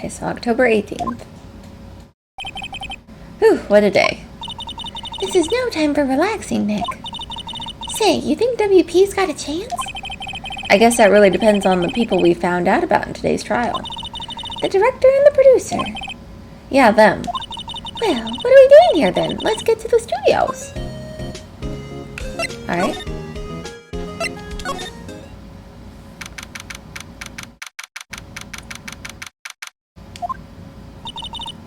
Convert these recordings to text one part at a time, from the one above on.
Okay, so October 18th. Whew, what a day. This is no time for relaxing, Nick. Say, you think WP's got a chance? I guess that really depends on the people we found out about in today's trial. The director and the producer. Yeah, them. Well, what are we doing here then? Let's get to the studios. Alright.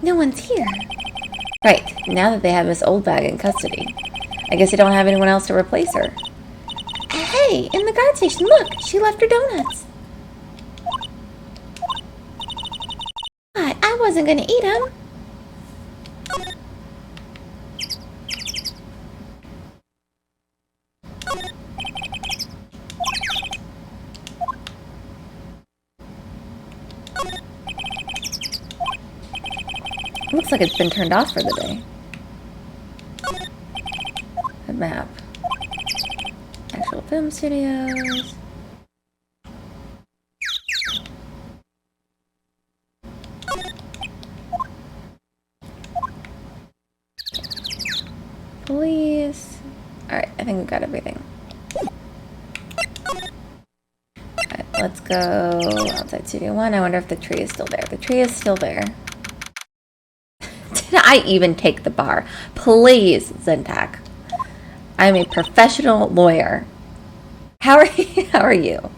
No one's here. Right, now that they have Miss Oldbag in custody. I guess they don't have anyone else to replace her. Hey, in the guard station, look, she left her donuts. What? I wasn't gonna eat them. Looks like it's been turned off for the day. A map. Actual film studios. Police. Alright, I think we got everything. Alright, let's go outside Studio 1. I wonder if the tree is still there. The tree is still there. Did I even take the bar? Please, Zentak. I'm a professional lawyer. How are you?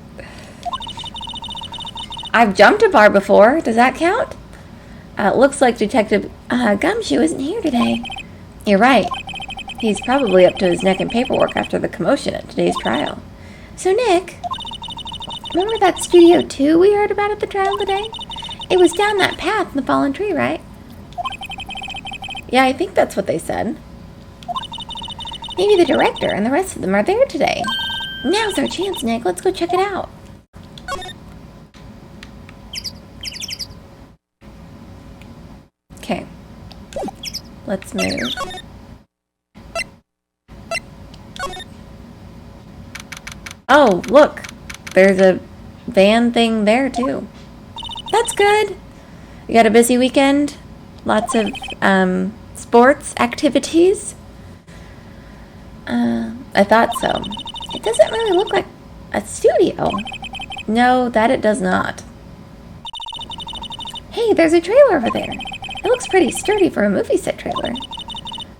I've jumped a bar before. Does that count? Looks like Detective Gumshoe isn't here today. You're right. He's probably up to his neck in paperwork after the commotion at today's trial. So, Nick, remember that Studio 2 we heard about at the trial today? It was down that path in the fallen tree, right? Yeah, I think that's what they said. Maybe the director and the rest of them are there today. Now's our chance, Nick. Let's go check it out. Okay. Let's move. Oh, look. There's a van thing there, too. That's good. You got a busy weekend? Lots of, sports activities? I thought so. It doesn't really look like a studio. No, that it does not. Hey, there's a trailer over there. It looks pretty sturdy for a movie set trailer.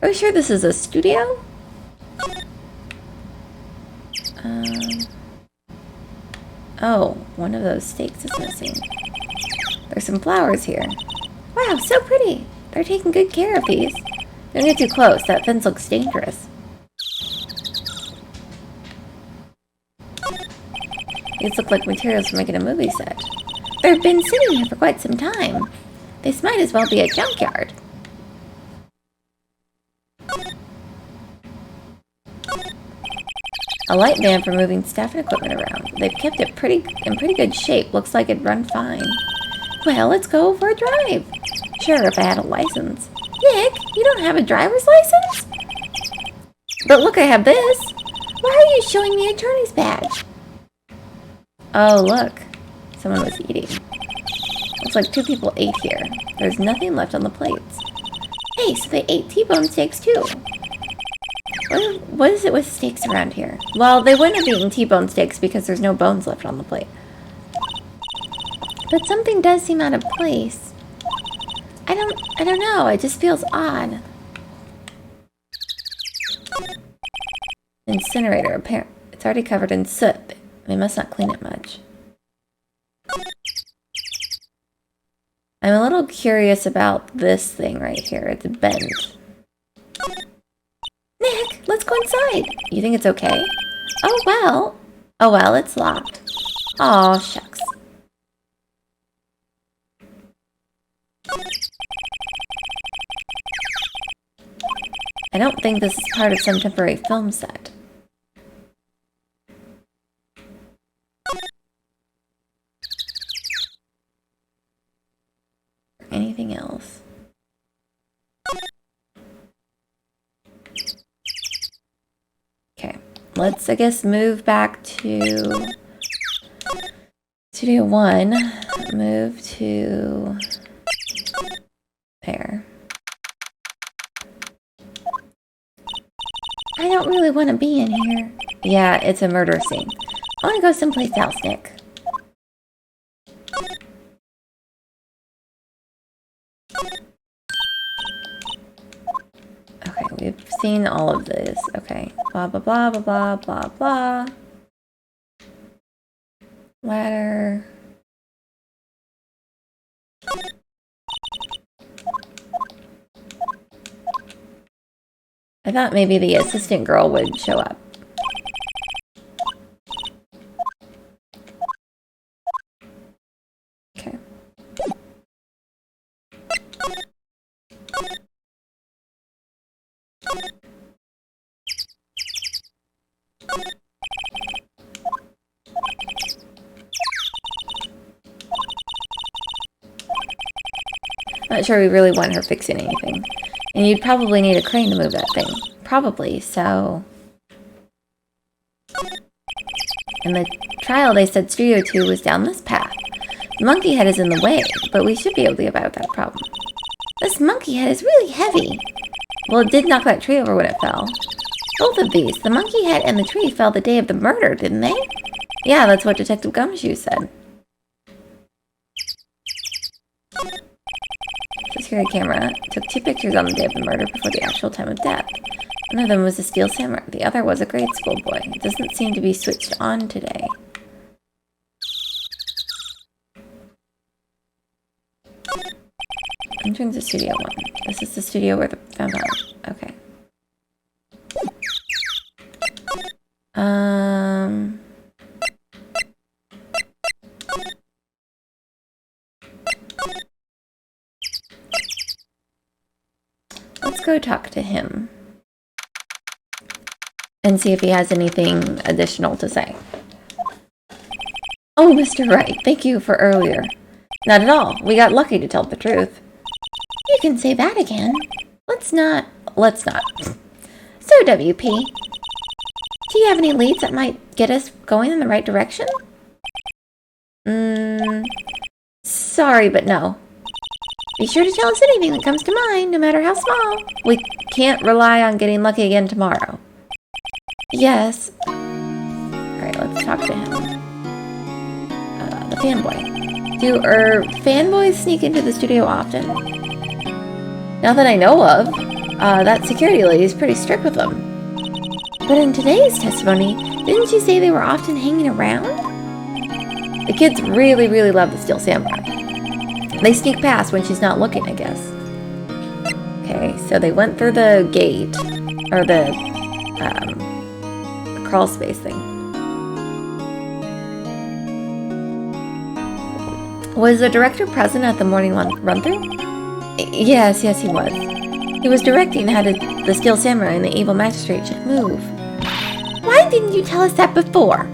Are you sure this is a studio? Oh, one of those stakes is missing. There's some flowers here. Wow, so pretty. They're taking good care of these. Don't get too close. That fence looks dangerous. These look like materials for making a movie set. They've been sitting here for quite some time. This might as well be a junkyard. A light van for moving staff and equipment around. They've kept it in pretty good shape. Looks like it'd run fine. Well, let's go for a drive. Sure, if I had a license. Nick, you don't have a driver's license? But look, I have this. Why are you showing me attorney's badge? Oh, look. Someone was eating. Looks like 2 people ate here. There's nothing left on the plates. Hey, so they ate T-bone steaks too. What is it with steaks around here? Well, they wouldn't have eaten T-bone steaks because there's no bones left on the plate. But something does seem out of place. I don't know. It just feels odd. Incinerator. Apparently, it's already covered in soot. They must not clean it much. I'm a little curious about this thing right here. It's bent. Nick, let's go inside. You think it's okay? Oh, well. Oh, well, it's locked. Aw, shucks. I don't think this is part of some temporary film set. Anything else? Okay, let's, I guess, move back to Studio 1. Move to There. I don't really want to be in here. Yeah, it's a murder scene. I want to go someplace else, Nick. Okay, we've seen all of this. Okay. Blah, blah, blah, blah, blah, blah, blah. Ladder. I thought maybe the assistant girl would show up. Okay. Not sure we really want her fixing anything. And you'd probably need a crane to move that thing. Probably, so... In the trial, they said Studio 2 was down this path. The monkey head is in the way, but we should be able to get by without a problem. This monkey head is really heavy. Well, it did knock that tree over when it fell. Both of these, the monkey head and the tree, fell the day of the murder, didn't they? Yeah, that's what Detective Gumshoe said. Security camera took 2 pictures on the day of the murder before the actual time of death. One of them was a steel samurai. The other was a grade school boy. It doesn't seem to be switched on today. Entrance to Studio 1. This is the studio where the found out. Okay. Let's go talk to him and see if he has anything additional to say. Oh, Mr. Wright, thank you for earlier. Not at all. We got lucky, to tell the truth. You can say that again. Let's not. So, WP, do you have any leads that might get us going in the right direction? Sorry, but no. Be sure to tell us anything that comes to mind, no matter how small. We can't rely on getting lucky again tomorrow. Yes. Alright, let's talk to him. The fanboy. Do fanboys sneak into the studio often? Not that I know of. That security lady is pretty strict with them. But in today's testimony, didn't you say they were often hanging around? The kids really, really love the Steel Samurai. They sneak past when she's not looking, I guess. Okay, so they went through the gate, or the crawl space thing. Was the director present at the morning run-through? Yes, he was. He was directing how the Steel Samurai and the Evil Magistrate should move. Why didn't you tell us that before?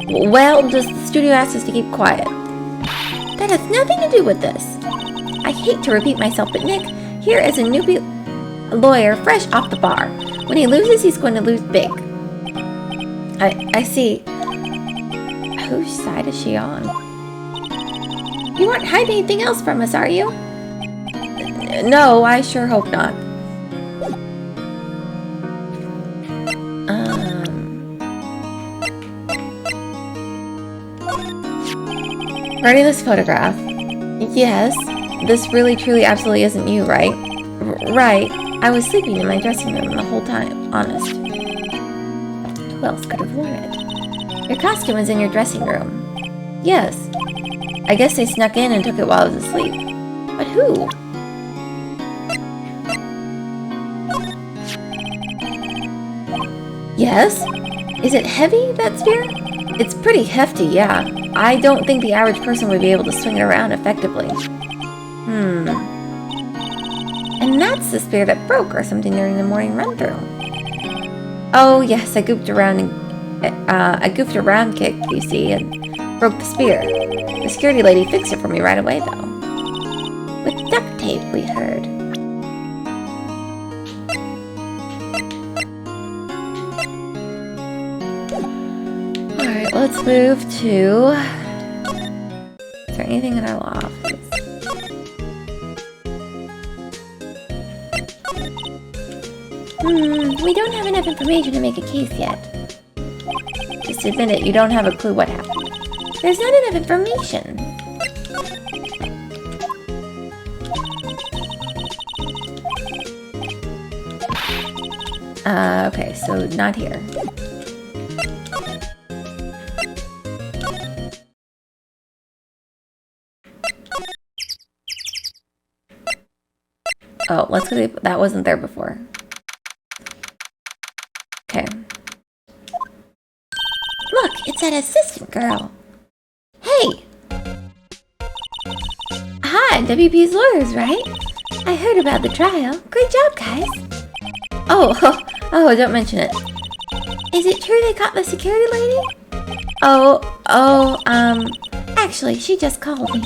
Well, just the studio asked us to keep quiet. That has nothing to do with this. I hate to repeat myself, but Nick, here is a newbie lawyer fresh off the bar. When he loses, he's going to lose big. I see. Whose side is she on? You aren't hiding anything else from us, are you? No, I sure hope not. Regarding this photograph, yes, this really, truly, absolutely isn't you, right? Right. I was sleeping in my dressing room the whole time, honest. Who else could have worn it? Your costume is in your dressing room. Yes. I guess they snuck in and took it while I was asleep. But who? Yes? Is it heavy, that spear? It's pretty hefty, yeah. I don't think the average person would be able to swing it around effectively. And that's the spear that broke or something during the morning run-through. Oh, yes, I goofed around kick, you see, and broke the spear. The security lady fixed it for me right away, though. With duct tape, we heard. Alright, let's move to... Is there anything in our law office? We don't have enough information to make a case yet. Just admit it, you don't have a clue what happened. There's not enough information. Okay, so not here. Oh, let's go. That wasn't there before. Okay. Look, it's that assistant girl. Hey! Hi, WP's lawyers, right? I heard about the trial. Great job, guys. Oh, don't mention it. Is it true they caught the security lady? Actually, she just called me.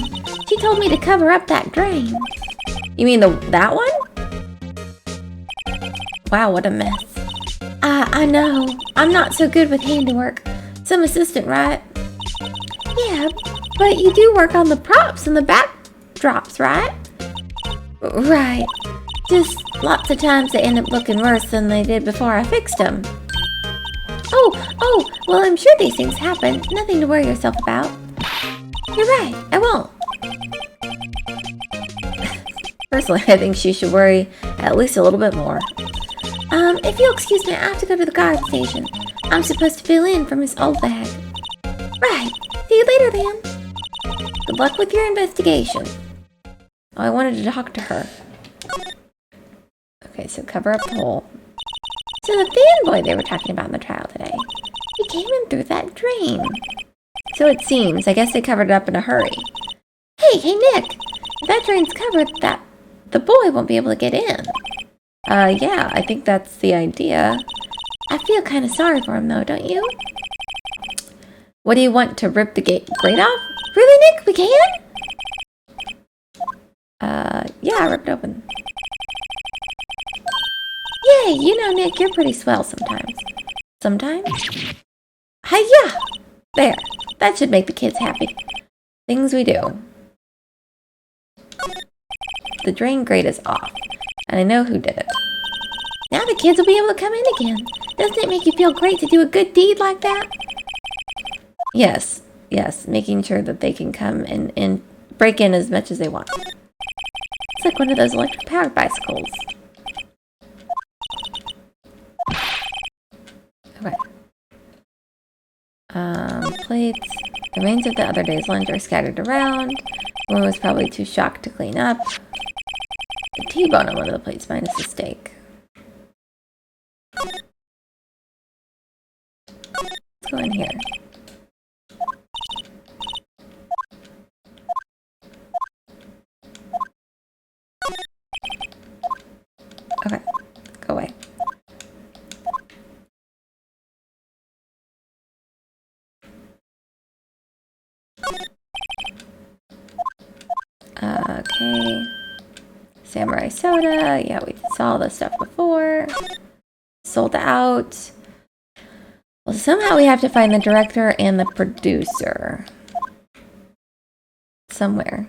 She told me to cover up that drain. You mean that one? Wow, what a mess. I know. I'm not so good with handiwork. Some assistant, right? Yeah, but you do work on the props and the backdrops, right? Right. Just lots of times they end up looking worse than they did before I fixed them. Oh, well, I'm sure these things happen. Nothing to worry yourself about. You're right, I won't. Personally, I think she should worry at least a little bit more. If you'll excuse me, I have to go to the guard station. I'm supposed to fill in for Miss Oldbag. Right. See you later, then. Good luck with your investigation. Oh, I wanted to talk to her. Okay, so cover up the hole. So the fanboy they were talking about in the trial today, he came in through that drain. So it seems. I guess they covered it up in a hurry. Hey, Nick. If that drain's covered, the boy won't be able to get in. Yeah, I think that's the idea. I feel kind of sorry for him, though, don't you? What do you want, to rip the grate off? Really, Nick? We can? Yeah, I ripped it open. Yay, Nick, you're pretty swell sometimes. Sometimes? Hi-ya! There. That should make the kids happy. Things we do. The drain grate is off, and I know who did it. Now the kids will be able to come in again. Doesn't it make you feel great to do a good deed like that? Yes, making sure that they can come and break in as much as they want. It's like one of those electric-powered bicycles. Okay. Plates. The remains of the other day's lunch are scattered around. One was probably too shocked to clean up. A T-bone on one of the plates minus the steak. Let's go in here. Okay, go away. Okay. Samurai soda. Yeah, we saw this stuff before. Sold out. Well, somehow we have to find the director and the producer. Somewhere.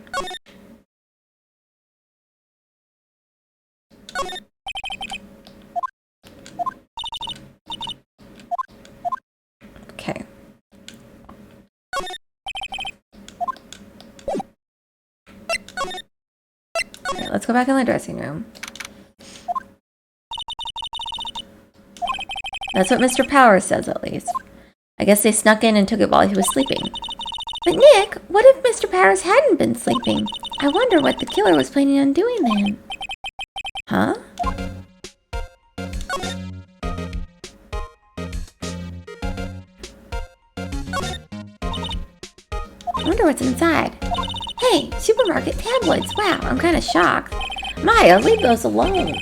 Okay. Okay, let's go back in the dressing room. That's what Mr. Powers says, at least. I guess they snuck in and took it while he was sleeping. But Nick, what if Mr. Powers hadn't been sleeping? I wonder what the killer was planning on doing then. Huh? I wonder what's inside. Hey, supermarket tabloids. Wow, I'm kind of shocked. Maya, leave those alone.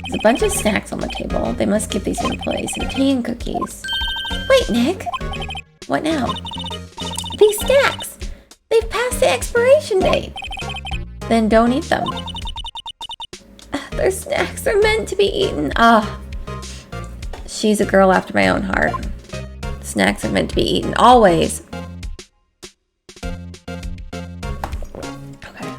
There's a bunch of snacks on the table. They must give these employees some tea and cookies. Wait, Nick. What now? These snacks. They've passed the expiration date. Then don't eat them. Their snacks are meant to be eaten. She's a girl after my own heart. Snacks are meant to be eaten, always. Okay.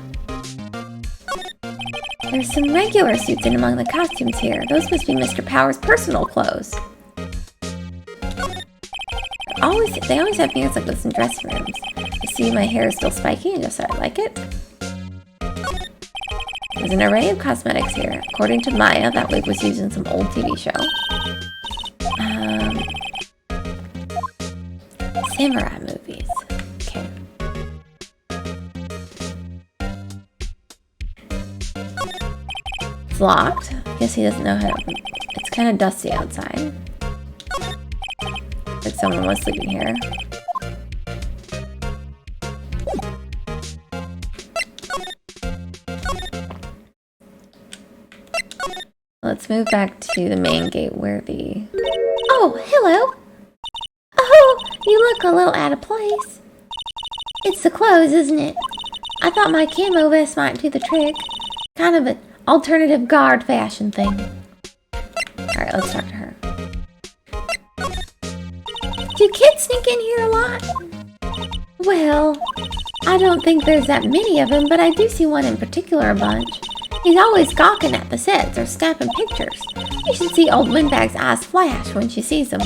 There's some regular suits in among the costumes here. Those must be Mr. Power's personal clothes. They always have mirrors like this in dressing rooms. You see my hair is still spiky and just so I like it. There's an array of cosmetics here. According to Maya, that wig was used in some old TV show. Samurai movies. Okay. It's locked. I guess he doesn't know how to open it. It's kind of dusty outside. Like someone was sleeping here. Let's move back to the main gate where the... Oh, hello! Oh, you look a little out of place. It's the clothes, isn't it? I thought my camo vest might do the trick. Kind of an alternative guard fashion thing. Alright, let's talk to her. Do kids sneak in here a lot? Well, I don't think there's that many of them, but I do see one in particular a bunch. He's always gawking at the sets or snapping pictures. You should see old Windbag's eyes flash when she sees him.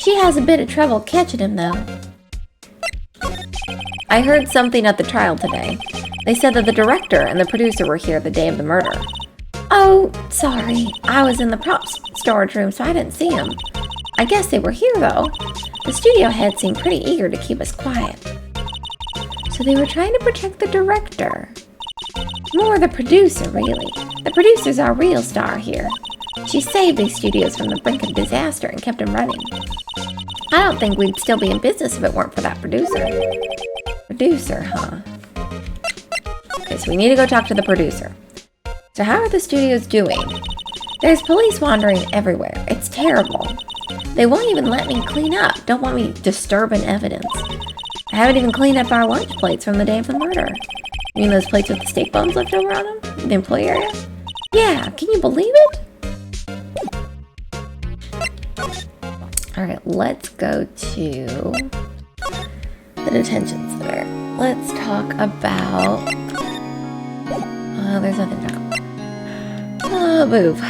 She has a bit of trouble catching him, though. I heard something at the trial today. They said that the director and the producer were here the day of the murder. Oh, sorry. I was in the props storage room, so I didn't see him. I guess they were here, though. The studio head seemed pretty eager to keep us quiet. So they were trying to protect the director. More the producer, really. The producer's our real star here. She saved these studios from the brink of disaster and kept them running. I don't think we'd still be in business if it weren't for that producer. Producer, huh? Okay, so we need to go talk to the producer. So how are the studios doing? There's police wandering everywhere. It's terrible. They won't even let me clean up. Don't want me disturbing evidence. I haven't even cleaned up our lunch plates from the day of the murder. You mean those plates with the steak bones left over on them? In the employee area? Yeah, can you believe it? Alright, let's go to the detention center. Let's talk about... Oh, there's nothing to talk about. Oh, move.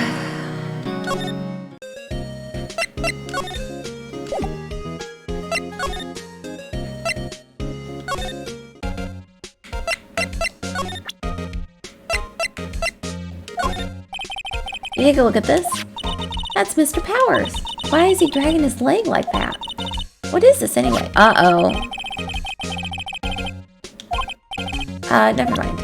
Take a look at this. That's Mr. Powers. Why is he dragging his leg like that? What is this anyway? Uh-oh. Never mind.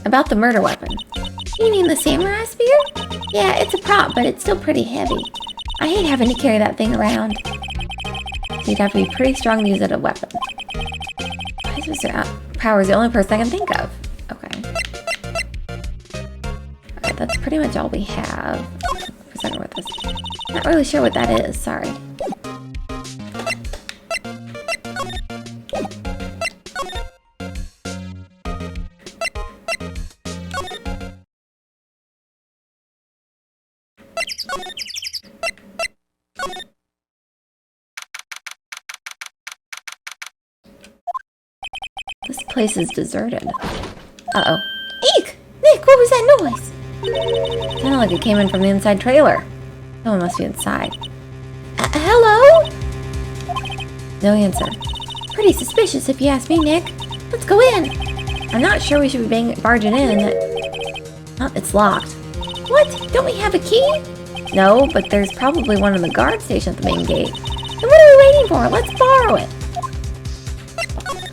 About the murder weapon. You mean the samurai spear? Yeah, it's a prop, but it's still pretty heavy. I hate having to carry that thing around. So you'd have to be pretty strong to use it as a weapon. Why is Mr. Powers the only person I can think of? Okay. Alright, that's pretty much all we have. Present with this. Not really sure what that is, sorry. This place is deserted. Uh-oh. Eek! Nick, what was that noise? Sounded like it came in from the inside trailer. Someone must be inside. Hello? No answer. Pretty suspicious if you ask me, Nick. Let's go in. I'm not sure we should be barging in. Oh, it's locked. What? Don't we have a key? No, but there's probably one in the guard station at the main gate. Then what are we waiting for? Let's borrow it.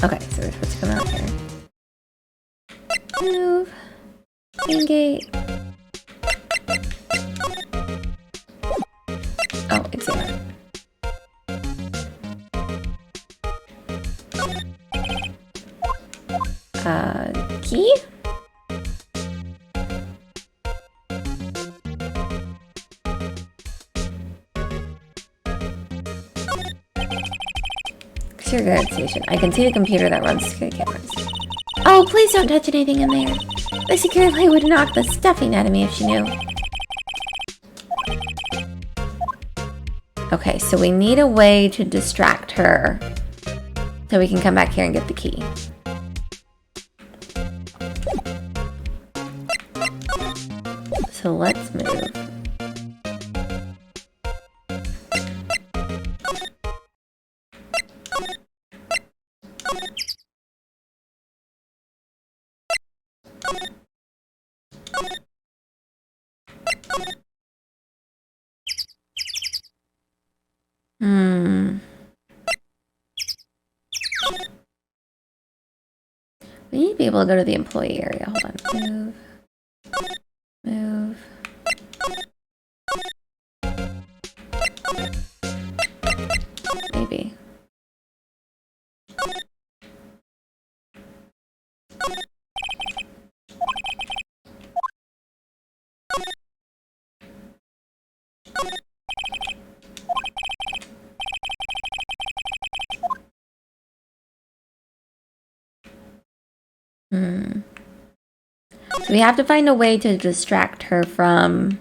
Okay, so we're supposed to come out here. Move. Main gate. Oh, examine. Key? Secure guard station. I can see the computer that runs security cameras. Oh, please don't touch anything in there. The security lady would knock the stuffing out of me if she knew. Okay, so we need a way to distract her So we can come back here and get the key. So let's move. We need to be able to go to the employee area. Hold on. Move. Maybe. So we have to find a way to distract her from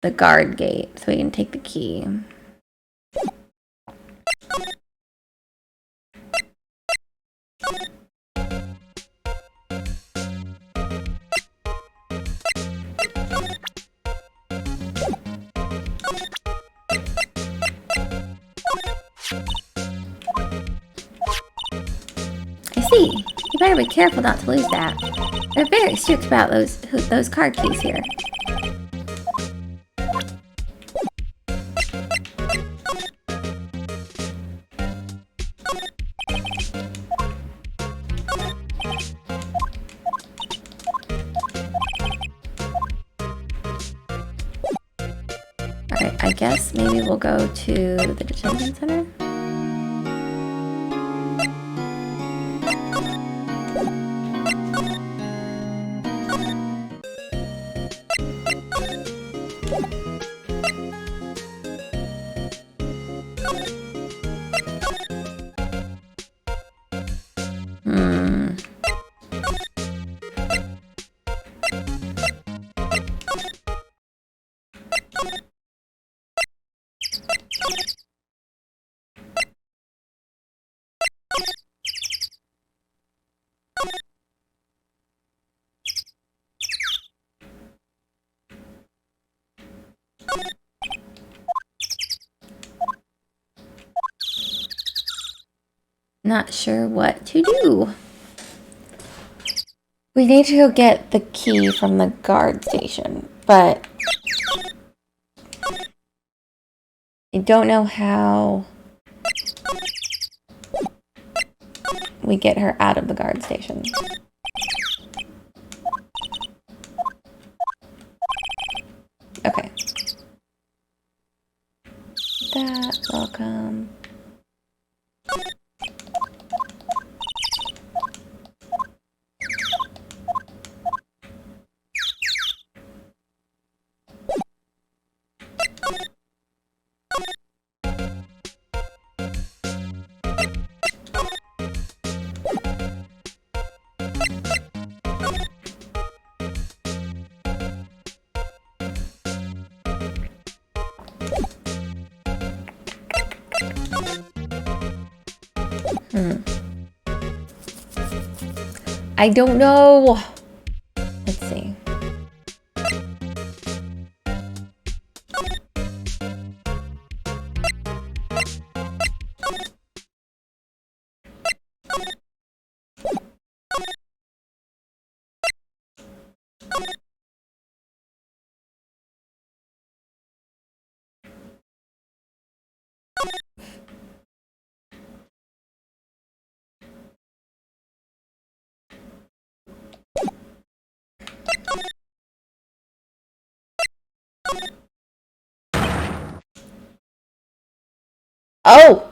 the guard gate so we can take the key. I see. You better be careful not to lose that. They're very strict about those card keys here. Alright, I guess maybe we'll go to the detention center. Not sure what to do. We need to go get the key from the guard station, but I don't know how we get her out of the guard station. Okay. That, welcome. I don't know. Let's see. Oh!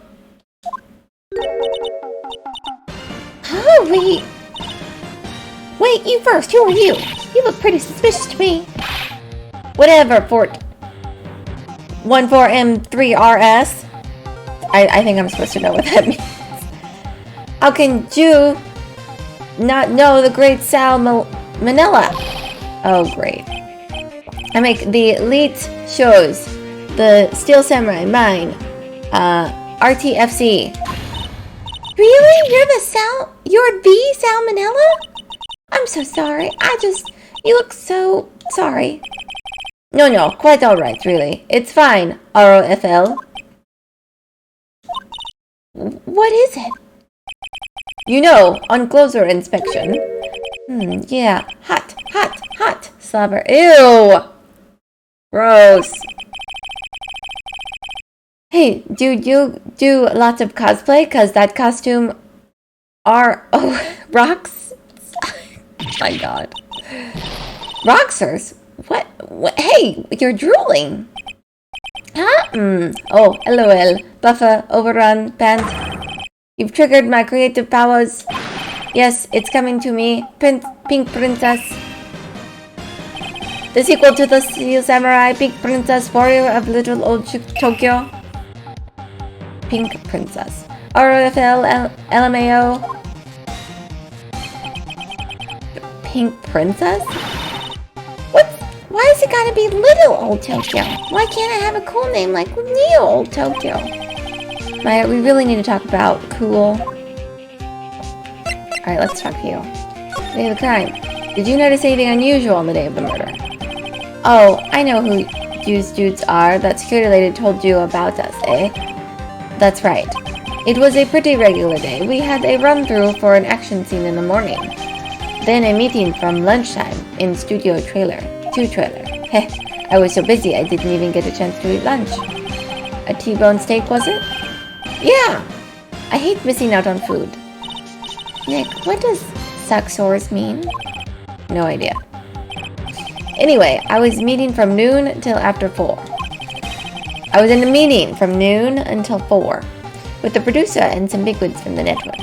Oh, wait. Wait, you first. Who are you? You look pretty suspicious to me. Whatever, Fort 14M3RS. I think I'm supposed to know what that means. How can you not know the Great Sal Manila? Oh, great. I make the elite shows. The Steel Samurai, mine. RTFC. Really? You're the Salmonella? I'm so sorry. You look so sorry. No, quite alright, really. It's fine, ROFL. What is it? You know, on closer inspection. Yeah, hot, slobber. Ew! Gross. Hey, do you do lots of cosplay? Cause that costume rocks. My god. Roxers? What? Hey, you're drooling. Huh? Oh, LOL. Buffer, overrun, pant. You've triggered my creative powers. Yes, it's coming to me. Pink Princess. The sequel to the Steel Samurai, Pink Princess, Warrior of Little Old Tokyo. Pink Princess. RFL, LMAO. Pink Princess? Why is it gotta be Little Old Tokyo? Why can't I have a cool name like Neo Old Tokyo? Maya, we really need to talk about cool. Alright, let's talk to you. Day of the crime. Did you notice anything unusual on the day of the murder? Oh, I know who these dudes are. That security lady told you about us, eh? That's right. It was a pretty regular day. We had a run-through for an action scene in the morning. Then a meeting from lunchtime in Studio 2 trailer. Heh, I was so busy I didn't even get a chance to eat lunch. A T-bone steak, was it? Yeah! I hate missing out on food. Nick, what does sucksores mean? No idea. Anyway, I was meeting from noon till after 4. I was in a meeting from noon until 4 with the producer and some bigwigs from the network.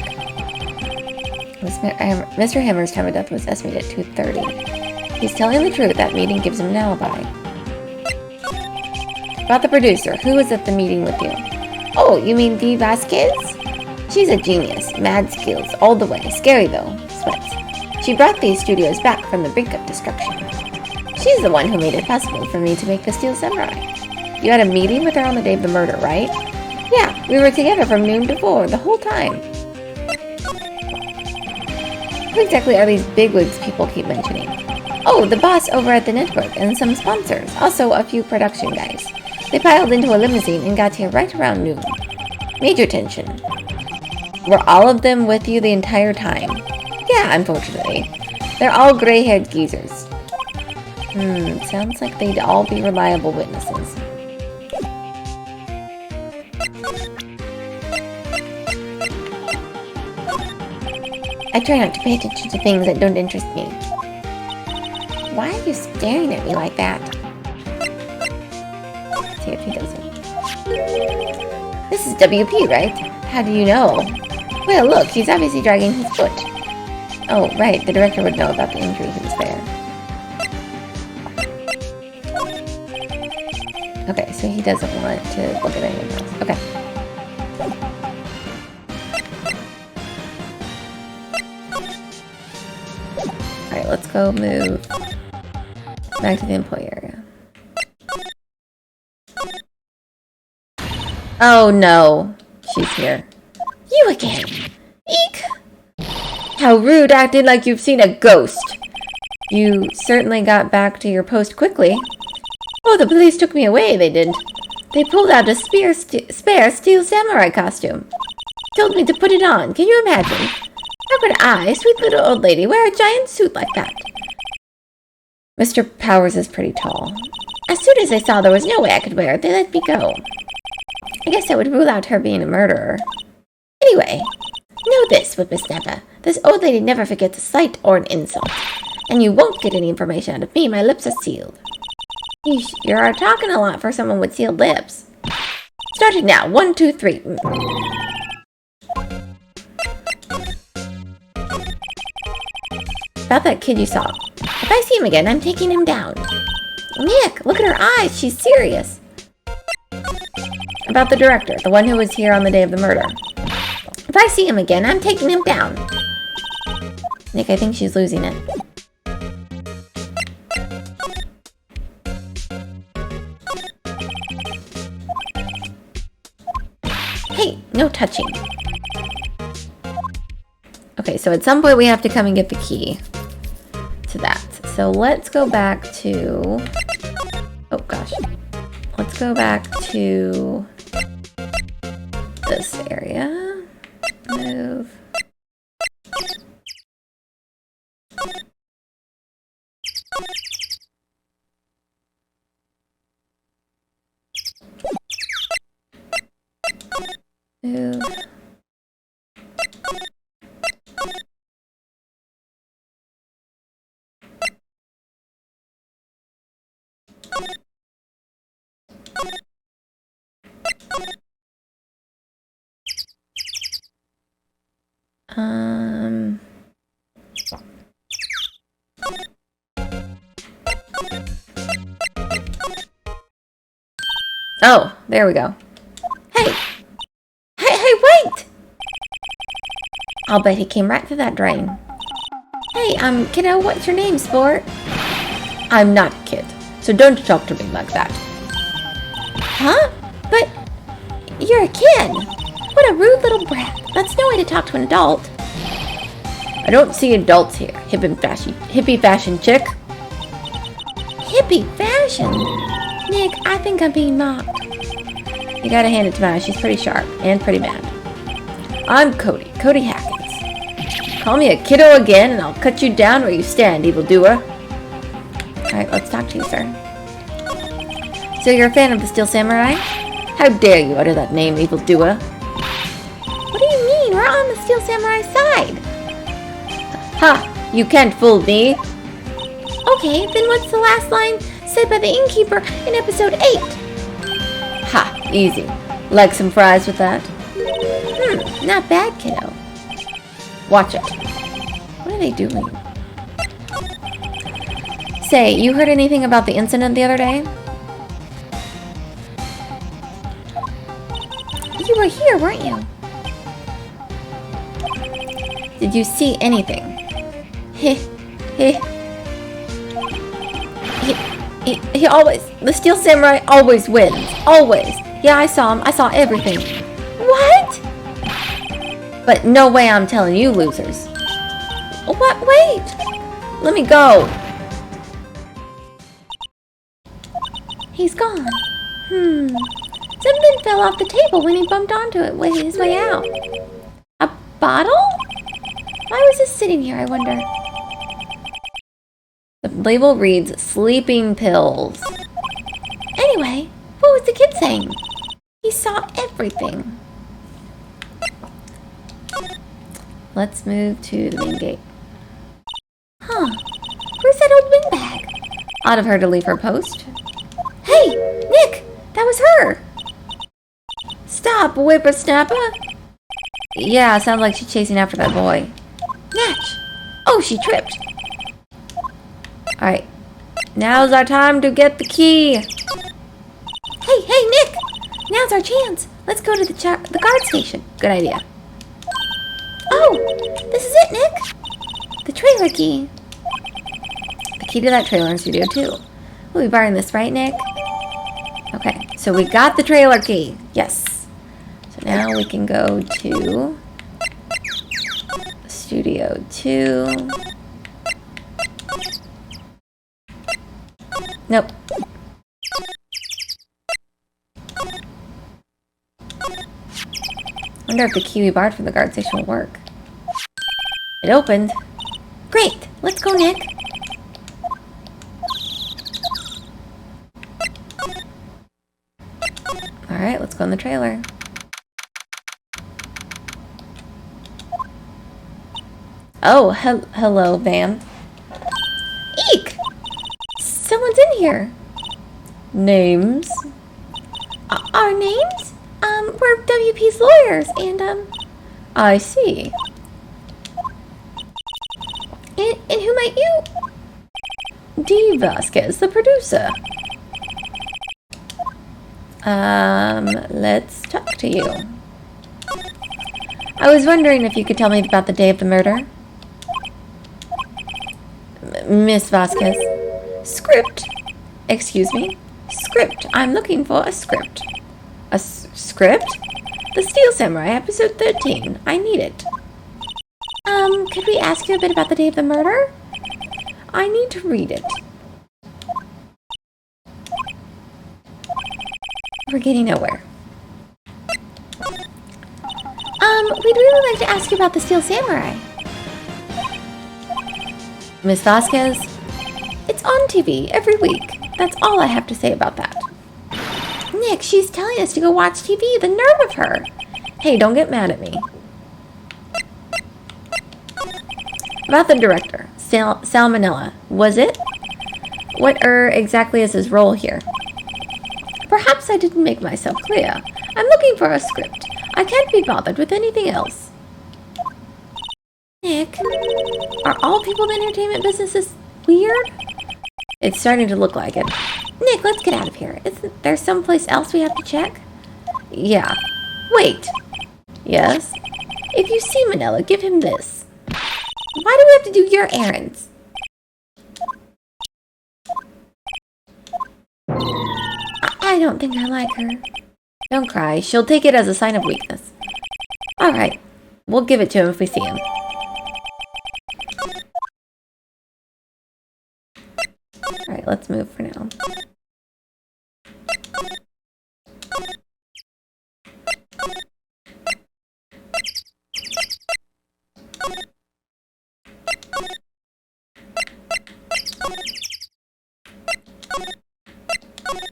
Mr. Hammer's time of death was estimated at 2:30. He's telling the truth. That meeting gives him an alibi. About the producer, who was at the meeting with you? Oh, you mean Dee Vasquez? She's a genius. Mad skills, all the way. Scary though. Sweats. She brought these studios back from the brink of destruction. She's the one who made it possible for me to make the Steel Samurai. You had a meeting with her on the day of the murder, right? Yeah, we were together from noon to 4 the whole time. Who exactly are these bigwigs people keep mentioning? Oh, the boss over at the network and some sponsors. Also a few production guys. They piled into a limousine and got here right around noon. Major tension. Were all of them with you the entire time? Yeah, unfortunately. They're all gray-haired geezers. Sounds like they'd all be reliable witnesses. I try not to pay attention to things that don't interest me. Why are you staring at me like that? Let's see if he doesn't. This is WP, right? How do you know? Well, look, he's obviously dragging his foot. Oh, right, the director would know about the injury he was there. Okay, so he doesn't want to look at anyone else. Okay. Alright, let's go move back to the employee area. Oh no, she's here. You again! Eek! How rude, acting like you've seen a ghost. You certainly got back to your post quickly. Oh, the police took me away, they did. They pulled out a spare Steel Samurai costume. Told me to put it on. Can you imagine? How could I, sweet little old lady, wear a giant suit like that? Mr. Powers is pretty tall. As soon as they saw there was no way I could wear it, they let me go. I guess that would rule out her being a murderer. Anyway, know this, Whippersnapper. This old lady never forgets a slight or an insult. And you won't get any information out of me. My lips are sealed. You're talking a lot for someone with sealed lips. Starting now. 1, 2, 3. About that kid you saw. If I see him again, I'm taking him down. Nick, look at her eyes. She's serious. About the director, the one who was here on the day of the murder. If I see him again, I'm taking him down. Nick, I think she's losing it. Hey, no touching. Okay, so at some point we have to come and get the key to that. So let's go back to... Oh, gosh. Let's go back to this area. Move. Move. Oh, there we go. Hey! Hey, wait! I'll bet he came right through that drain. Hey, kiddo, what's your name, sport? I'm not a kid, so don't talk to me like that. Huh? But you're a kid. What a rude little brat. That's no way to talk to an adult. I don't see adults here, hippie fashion chick. Hippie fashion? Nick, I think I'm being mocked. You gotta hand it to Maya. She's pretty sharp and pretty mad. I'm Cody Hackins. Call me a kiddo again and I'll cut you down where you stand, evildoer. Alright, let's talk to you, sir. So you're a fan of the Steel Samurai? How dare you utter that name, evildoer? What do you mean? We're on the Steel Samurai side. Ha! You can't fool me. Okay, then what's the last line said by the innkeeper in episode 8? Ha! Easy. Like some fries with that? Not bad, kiddo. Watch it. What are they doing? Say, you heard anything about the incident the other day? You were here, weren't you? Did you see anything? He always... The Steel Samurai always wins. Always. Yeah, I saw him. I saw everything. What? But no way I'm telling you losers. What? Wait. Let me go. He's gone. Something fell off the table when he bumped onto it with his way out. A bottle? Why was this sitting here, I wonder? The label reads sleeping pills. Anyway, what was the kid saying? He saw everything. Let's move to the main gate. Huh. Where's that old windbag? Odd of her to leave her post. Hey, Nick! That was her! Stop, whippersnapper! Yeah, sounds like she's chasing after that boy. Natch! Oh, she tripped. Alright. Now's our time to get the key. Hey, Nick! Now's our chance. Let's go to the guard station. Good idea. Oh, this is it, Nick. The trailer key. The key to that trailer in Studio 2. We'll be borrowing this, right, Nick? Okay, so we got the trailer key. Yes. So now we can go to Studio 2. Nope. Wonder if the key we borrowed from the guard station will work. It opened. Great! Let's go, Nick! Alright, let's go in the trailer. Oh, hello, Van. Eek! Someone's in here. Names? Our names? We're WP's lawyers, and, I see. And who might you? D. Vasquez, the producer. Let's talk to you. I was wondering if you could tell me about the day of the murder. Miss Vasquez. Script. Excuse me? Script. I'm looking for a script. A script? The Steel Samurai, episode 13. I need it. Could we ask you a bit about the day of the murder? I need to read it. We're getting nowhere. We'd really like to ask you about the Steel Samurai. Miss Vasquez? It's on TV every week. That's all I have to say about that. Nick, she's telling us to go watch TV. The nerve of her. Hey, don't get mad at me. About the director, Salmonella. Was it? What exactly is his role here? Perhaps I didn't make myself clear. I'm looking for a script. I can't be bothered with anything else. Nick, are all people in the entertainment businesses weird? It's starting to look like it. Nick, let's get out of here. Isn't there someplace else we have to check? Yeah. Wait. Yes? If you see Manila, give him this. Why do we have to do your errands? I don't think I like her. Don't cry. She'll take it as a sign of weakness. All right. We'll give it to him if we see him. All right, let's move for now.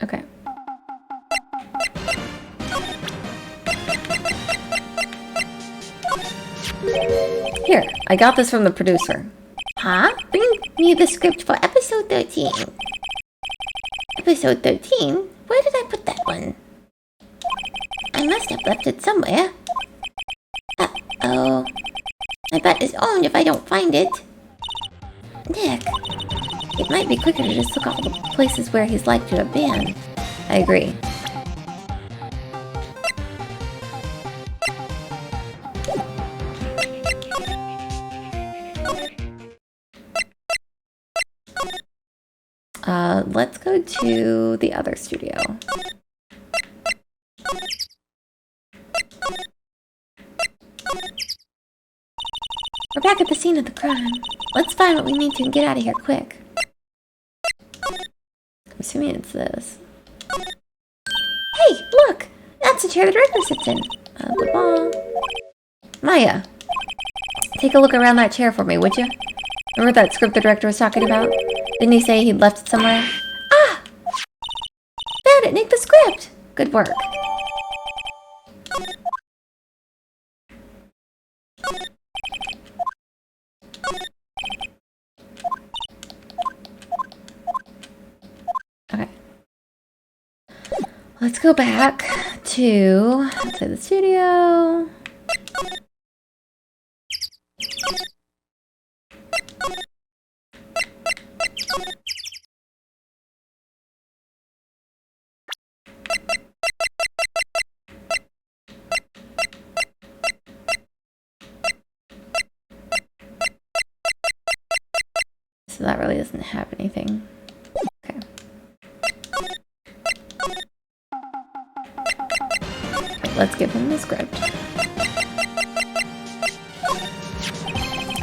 Okay. Here, I got this from the producer. Huh? Bring me the script for episode 13. Episode 13? Where did I put that one? I must have left it somewhere. Uh-oh. My butt is owned if I don't find it. Nick, it might be quicker to just look all the places where he's like to have been. I agree. Let's go to the other studio. We're back at the scene of the crime. Let's find what we need to and get out of here quick. I'm assuming it's this. Hey, look! That's the chair the director sits in. Maya, take a look around that chair for me, would you? Remember that script the director was talking about? Didn't he say he'd left it somewhere? Ah! Found it, Nick, the script! Good work. Okay. Let's go back to the studio. So that really doesn't have anything. Okay. Let's give him the script.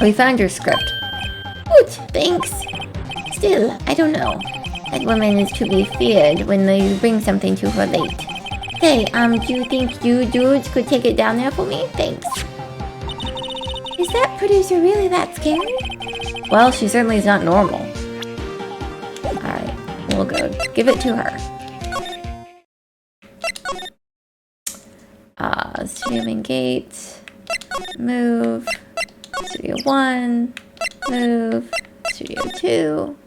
We found your script. Good, thanks. Still, I don't know. That woman is to be feared when you bring something to her late. Hey, do you think you dudes could take it down there for me? Thanks. Is that producer really that scary? Well, she certainly is not normal. Alright, we'll go. Give it to her. Studio main gate. Move. Studio 1. Move. Studio 2.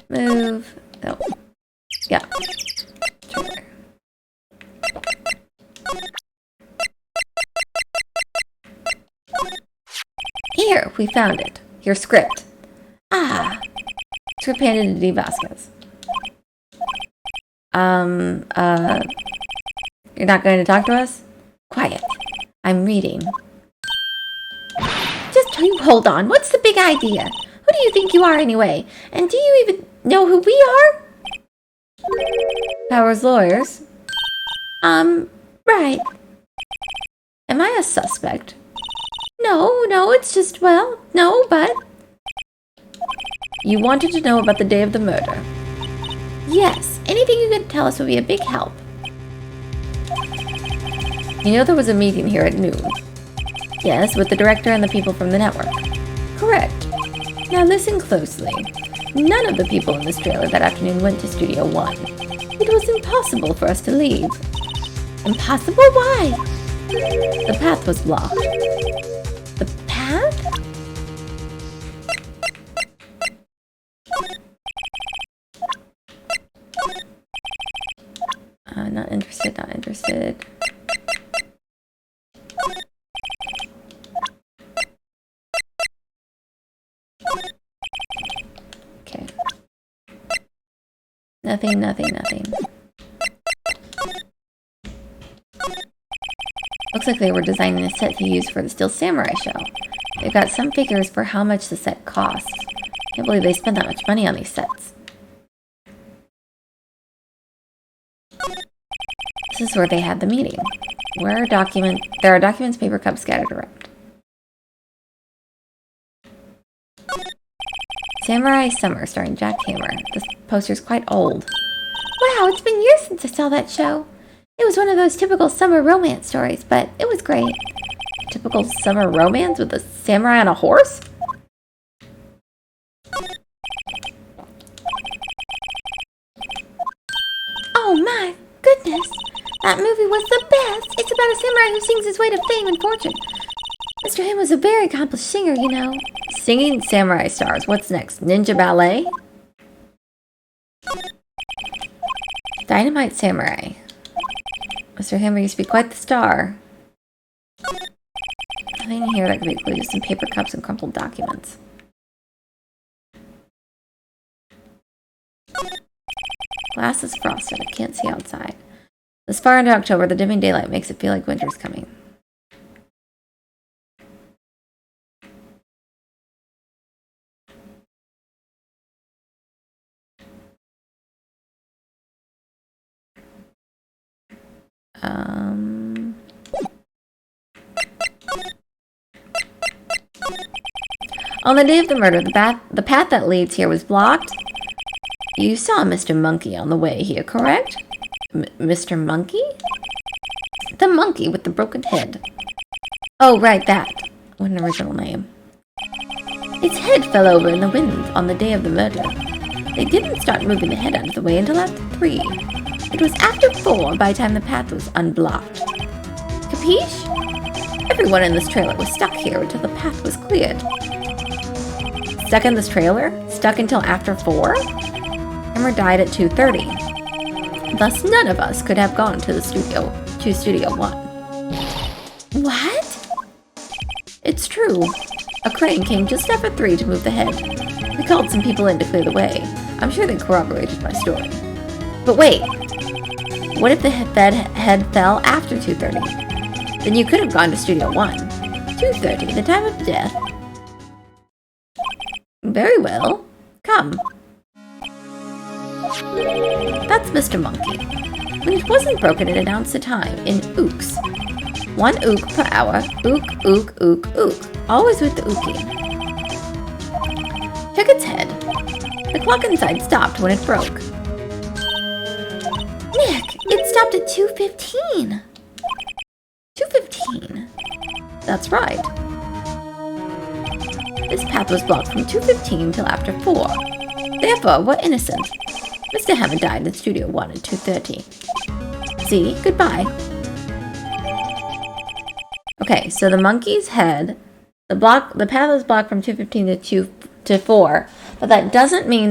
Move. Oh. Yeah. Sure. Here, we found it. Your script. Ah. Script handed to D. Vasquez. You're not going to talk to us? Quiet. I'm reading. Just you hold on. What's the big idea? Who do you think you are anyway? And do you even know who we are? Powers Lawyers. Right. Am I a suspect? No, it's just, well, no, but... You wanted to know about the day of the murder. Yes, anything you could tell us would be a big help. You know there was a meeting here at noon. Yes, with the director and the people from the network. Correct. Now listen closely. None of the people in this trailer that afternoon went to Studio 1. It was impossible for us to leave. Impossible? Why? The path was blocked. The path? Not interested, not interested. Okay. Nothing. Looks like they were designing a set to use for the Steel Samurai show. They've got some figures for how much the set costs. Can't believe they spent that much money on these sets. This is where they had the meeting. There are documents, paper cups scattered around. Samurai Summer starring Jack Hammer. This poster's quite old. Wow, it's been years since I saw that show. It was one of those typical summer romance stories, but it was great. Typical summer romance with a samurai on a horse? Oh my goodness! That movie was the best! It's about a samurai who sings his way to fame and fortune. Mr. Ham was a very accomplished singer, you know. Singing samurai stars. What's next? Ninja ballet? Dynamite Samurai. Mr. Hammer used to be quite the star. Nothing in here that could be included, just some paper cups and crumpled documents. Glass is frosted. I can't see outside. This far into October, the dimming daylight makes it feel like winter's coming. On the day of the murder, the path that leads here was blocked. You saw Mr. Monkey on the way here, correct? Mr. Monkey? The monkey with the broken head. Oh, right, that. What an original name. Its head fell over in the wind on the day of the murder. They didn't start moving the head out of the way until after 3. It was after 4 by the time the path was unblocked. Capiche? Everyone in this trailer was stuck here until the path was cleared. Stuck in this trailer? Stuck until after 4? Hammer died at 2:30. Thus, none of us could have gone to Studio 1. What? It's true. A crane came just after 3 to move the head. We called some people in to clear the way. I'm sure they corroborated my story. But wait! What if the head fell after 2:30? Then you could have gone to Studio 1. 2:30, the time of death. Very well. Come. That's Mr. Monkey. When it wasn't broken, it announced the time in ooks. 1 ook per hour. Ook, ook, ook, ook. Always with the ooking. Check its head. The clock inside stopped when it broke. Nick, it stopped at 2:15. 2:15. That's right. This path was blocked from 2:15 till after 4. Therefore, we're innocent. Mr. Hammond died in Studio 1 at 2:30. See? Goodbye. Okay, so the monkey's head, the path was blocked from 2:15 to 4, but that doesn't mean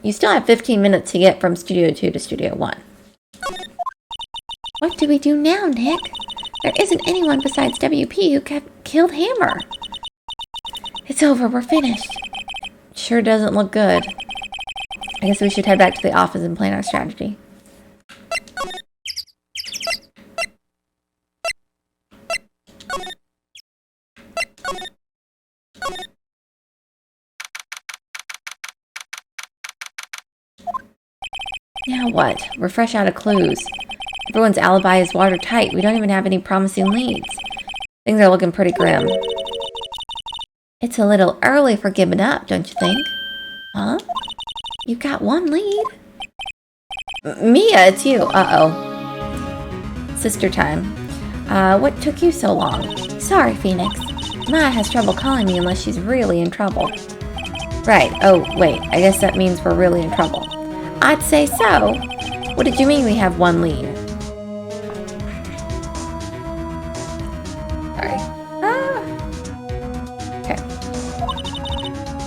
you still have 15 minutes to get from Studio 2 to Studio 1. What do we do now, Nick? There isn't anyone besides WP who killed Hammer. It's over, we're finished. Sure doesn't look good. I guess we should head back to the office and plan our strategy. Now what? We're fresh out of clues. Everyone's alibi is watertight. We don't even have any promising leads. Things are looking pretty grim. It's a little early for giving up, don't you think? Huh? You got one lead. Mia, it's you. Uh-oh. Sister time. What took you so long? Sorry, Phoenix. Maya has trouble calling me unless she's really in trouble. Right. Oh, wait. I guess that means we're really in trouble. I'd say so. What did you mean we have one lead? Sorry. Okay.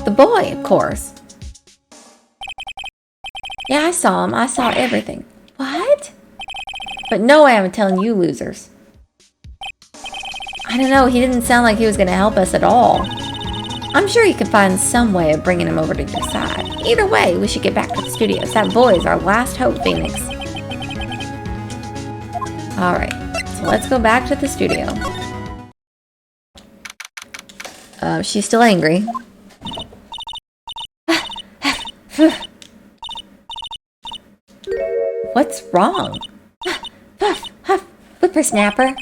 The boy, of course. Yeah, I saw him. I saw everything. What? But no way I'm telling you losers. I don't know, he didn't sound like he was going to help us at all. I'm sure you could find some way of bringing him over to your side. Either way, we should get back to the studios. That boy is our last hope, Phoenix. Alright, so let's go back to the studio. She's still angry. What's wrong? Puff, huff, whippersnapper.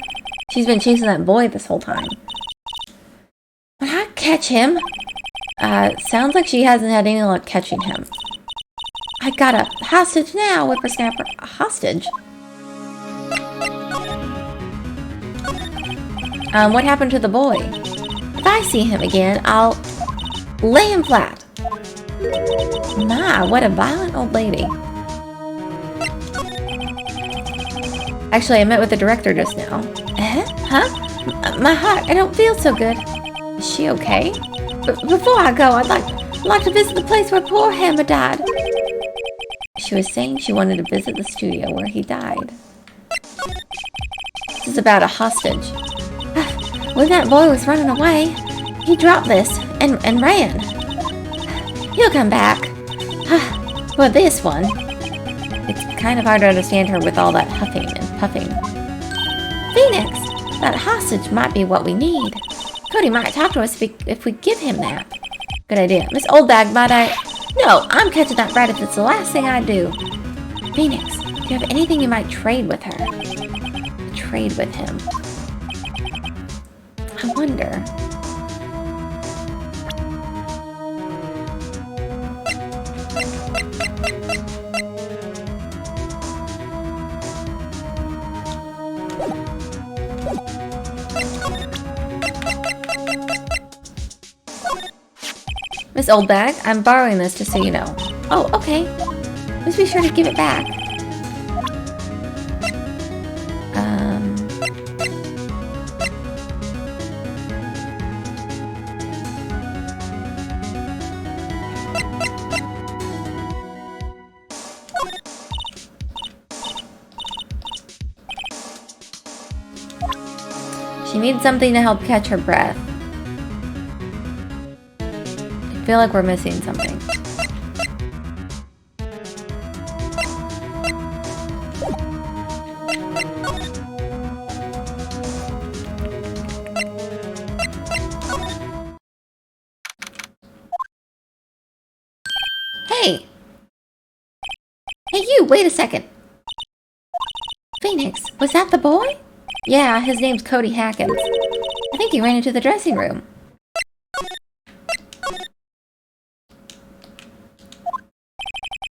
She's been chasing that boy this whole time. When I catch him... Sounds like she hasn't had any luck catching him. I got a hostage now, whippersnapper. A hostage? What happened to the boy? If I see him again, I'll lay him flat. My, what a violent old lady. Actually, I met with the director just now. Huh? My heart, I don't feel so good. Is she okay? Before I go, I'd like to visit the place where poor Hammer died. She was saying she wanted to visit the studio where he died. This is about a hostage. When that boy was running away, he dropped this and ran. He'll come back. For this one. It's kind of hard to understand her with all that huffing and puffing. Phoenix, that hostage might be what we need. Cody might talk to us if we give him that. Good idea. Miss Oldbag, might I? No, I'm catching that rat if it's the last thing I do. Phoenix, do you have anything you might trade with her? Trade with him. I wonder. Miss Oldbag, I'm borrowing this just so you know. Oh, okay. Just be sure to give it back. She needs something to help catch her breath. I feel like we're missing something. Hey! Hey you, wait a second. Phoenix, was that the boy? Yeah, his name's Cody Hackins. I think he ran into the dressing room.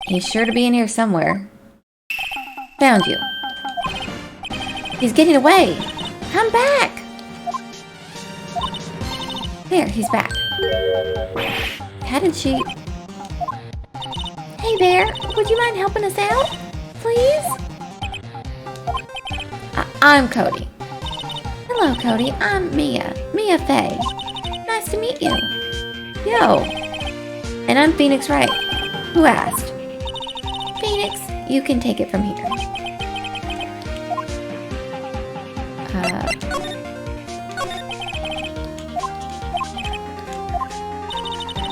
He's sure to be in here somewhere. Found you. He's getting away. Come back. There, he's back. How did she... Hey there, would you mind helping us out? Please? I'm Cody. Hello, Cody. I'm Mia. Mia Faye. Nice to meet you. Yo. And I'm Phoenix Wright. Who asked? Phoenix, you can take it from here.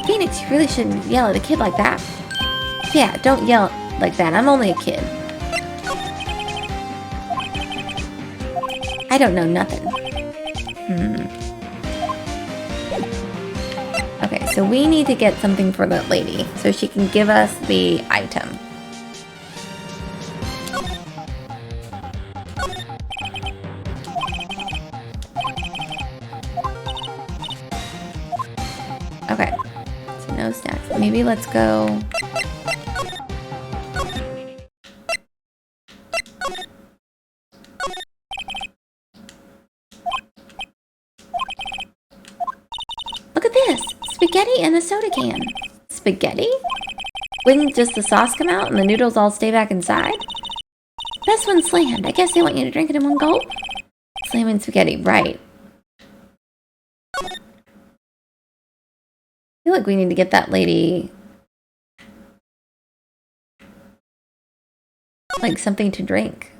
Phoenix, you really shouldn't yell at a kid like that. Yeah, don't yell like that. I'm only a kid. I don't know nothing. Okay, so we need to get something for that lady so she can give us the item. maybe let's go... Look at this! Spaghetti and a soda can. Spaghetti? Wouldn't just the sauce come out and the noodles all stay back inside? Best one slammed. I guess they want you to drink it in one gulp. Slamming spaghetti, right. I feel like we need to get that lady... like something to drink.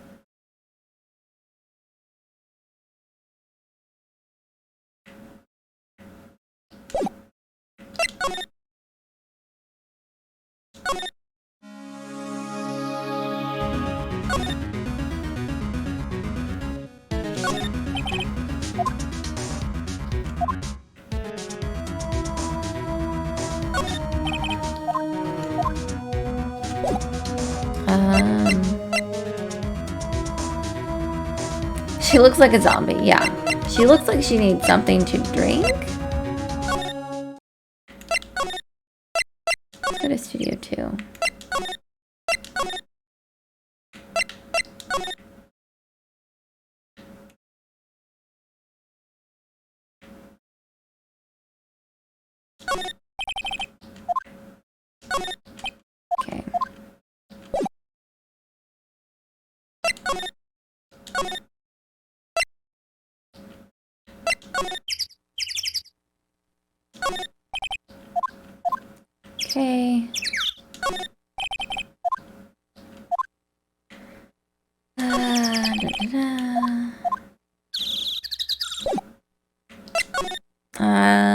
She looks like a zombie, yeah. She looks like she needs something to drink. Let's go to Studio 2. Okay. Okay.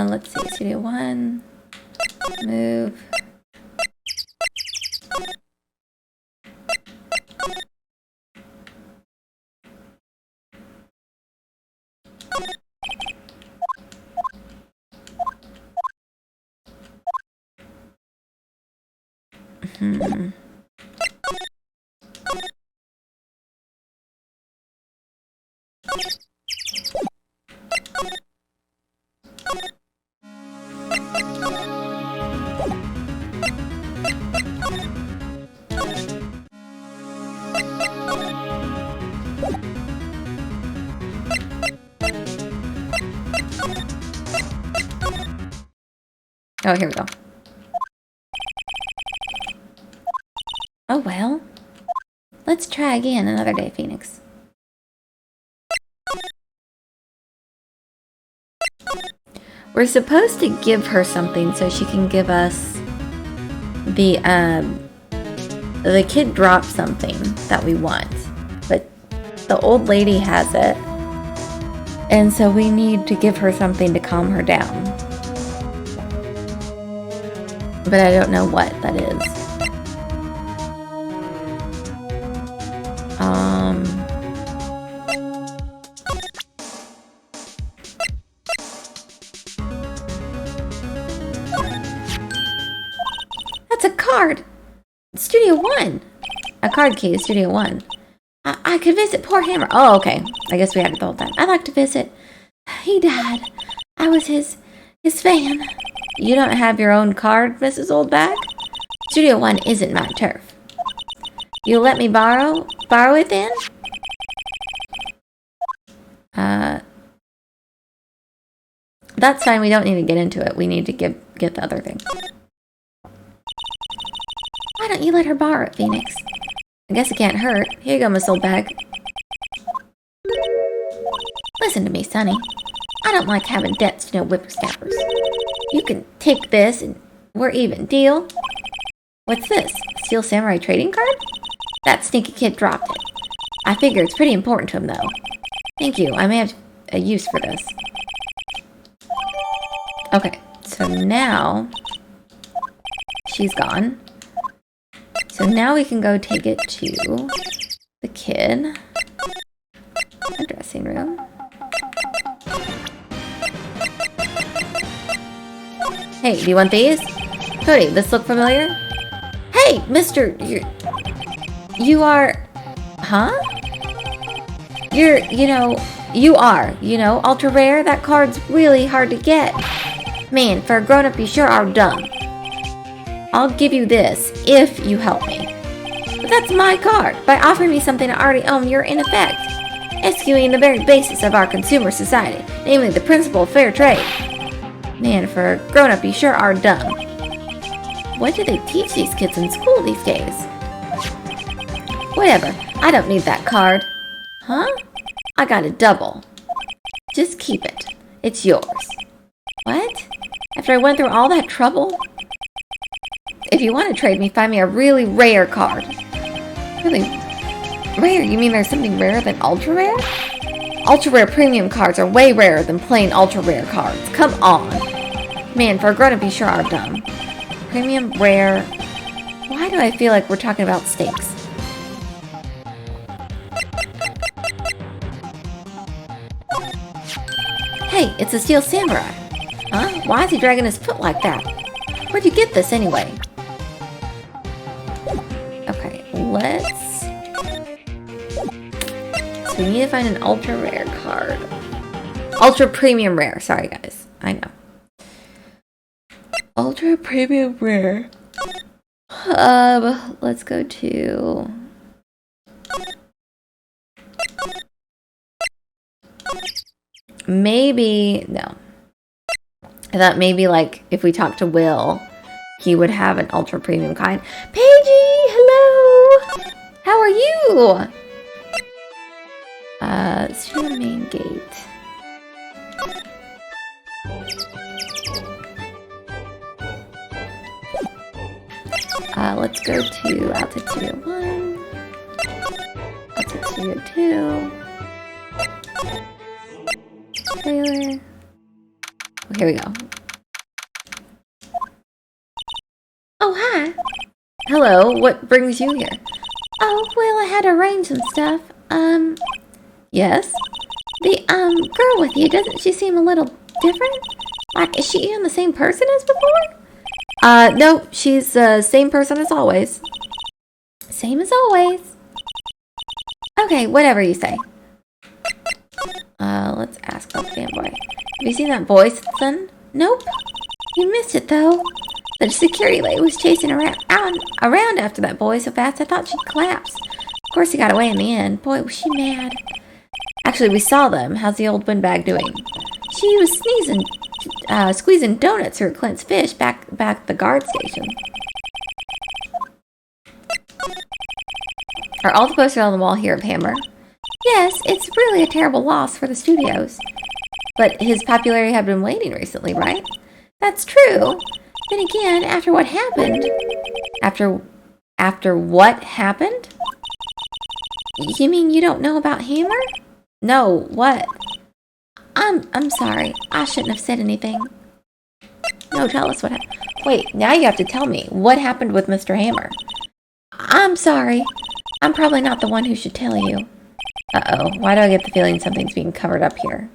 Let's see, Studio 1. Move. Oh, here we go. Oh well. Let's try again another day, Phoenix. We're supposed to give her something so she can give us the kid dropped something that we want, but the old lady has it, and so we need to give her something to calm her down. But I don't know what that is. That's a card! Studio 1! A card key, Studio 1. I could visit poor Hammer. Oh, okay. I guess we had it the whole time. I'd like to visit. He died. I was his fan. You don't have your own card, Mrs. Oldbag? Studio 1 isn't my turf. You'll let me borrow it then? That's fine. We don't need to get into it. We need to get the other thing. Why don't you let her borrow it, Phoenix? I guess it can't hurt. Here you go, Miss Oldbag. Listen to me, Sonny. I don't like having debts to no whippersnappers. You can take this and we're even. Deal? What's this? Steel Samurai trading card? That sneaky kid dropped it. I figure it's pretty important to him, though. Thank you. I may have a use for this. Okay, so now she's gone. So now we can go take it to the kid. A dressing room. Hey, do you want these? Cody, this look familiar? Hey, mister, you are... Huh? You are, ultra rare. That card's really hard to get. Man, for a grown-up, you sure are dumb. I'll give you this if you help me. But that's my card. By offering me something I already own, you're in effect executing the very basis of our consumer society, namely the principle of fair trade. Man, for a grown-up, you sure are dumb. What do they teach these kids in school these days? Whatever, I don't need that card. Huh? I got a double. Just keep it. It's yours. What? After I went through all that trouble? If you want to trade me, find me a really rare card. Really rare? You mean there's something rarer than ultra rare? Ultra rare premium cards are way rarer than plain ultra rare cards. Come on. Man, for a grown-up, you sure are dumb. Premium, rare. Why do I feel like we're talking about steaks? Hey, it's a steel samurai. Huh? Why is he dragging his foot like that? Where'd you get this anyway? Okay, let's... So we need to find an ultra rare card. Ultra premium rare. Sorry, guys. I know. Ultra premium rare. Let's go to... Maybe... No. I thought maybe, like, if we talk to Will, he would have an ultra premium kind. Paigey! Hello! How are you? Let's do the main gate. Let's go to altitude 1. Altitude 2. Trailer. Oh, here we go. Oh, hi. Hello, what brings you here? Oh, well, I had to arrange some stuff. Yes? The, girl with you, doesn't she seem a little different? Like, is she even the same person as before? No, she's the same person as always. Same as always. Okay, whatever you say. Let's ask about the fanboy. Have you seen that boy, son? Nope. You missed it, though. The security lady was chasing around after that boy so fast I thought she'd collapse. Of course, he got away in the end. Boy, was she mad. Actually, we saw them. How's the old windbag doing? She was squeezing donuts through Clint's fish back at the guard station. Are all the posters on the wall here of Hammer? Yes, it's really a terrible loss for the studios. But his popularity had been waning recently, right? That's true. Then again, after what happened... After what happened? You mean you don't know about Hammer? No, what? I'm sorry. I shouldn't have said anything. No, tell us what happened. Wait, now you have to tell me. What happened with Mr. Hammer? I'm sorry. I'm probably not the one who should tell you. Uh-oh. Why do I get the feeling something's being covered up here?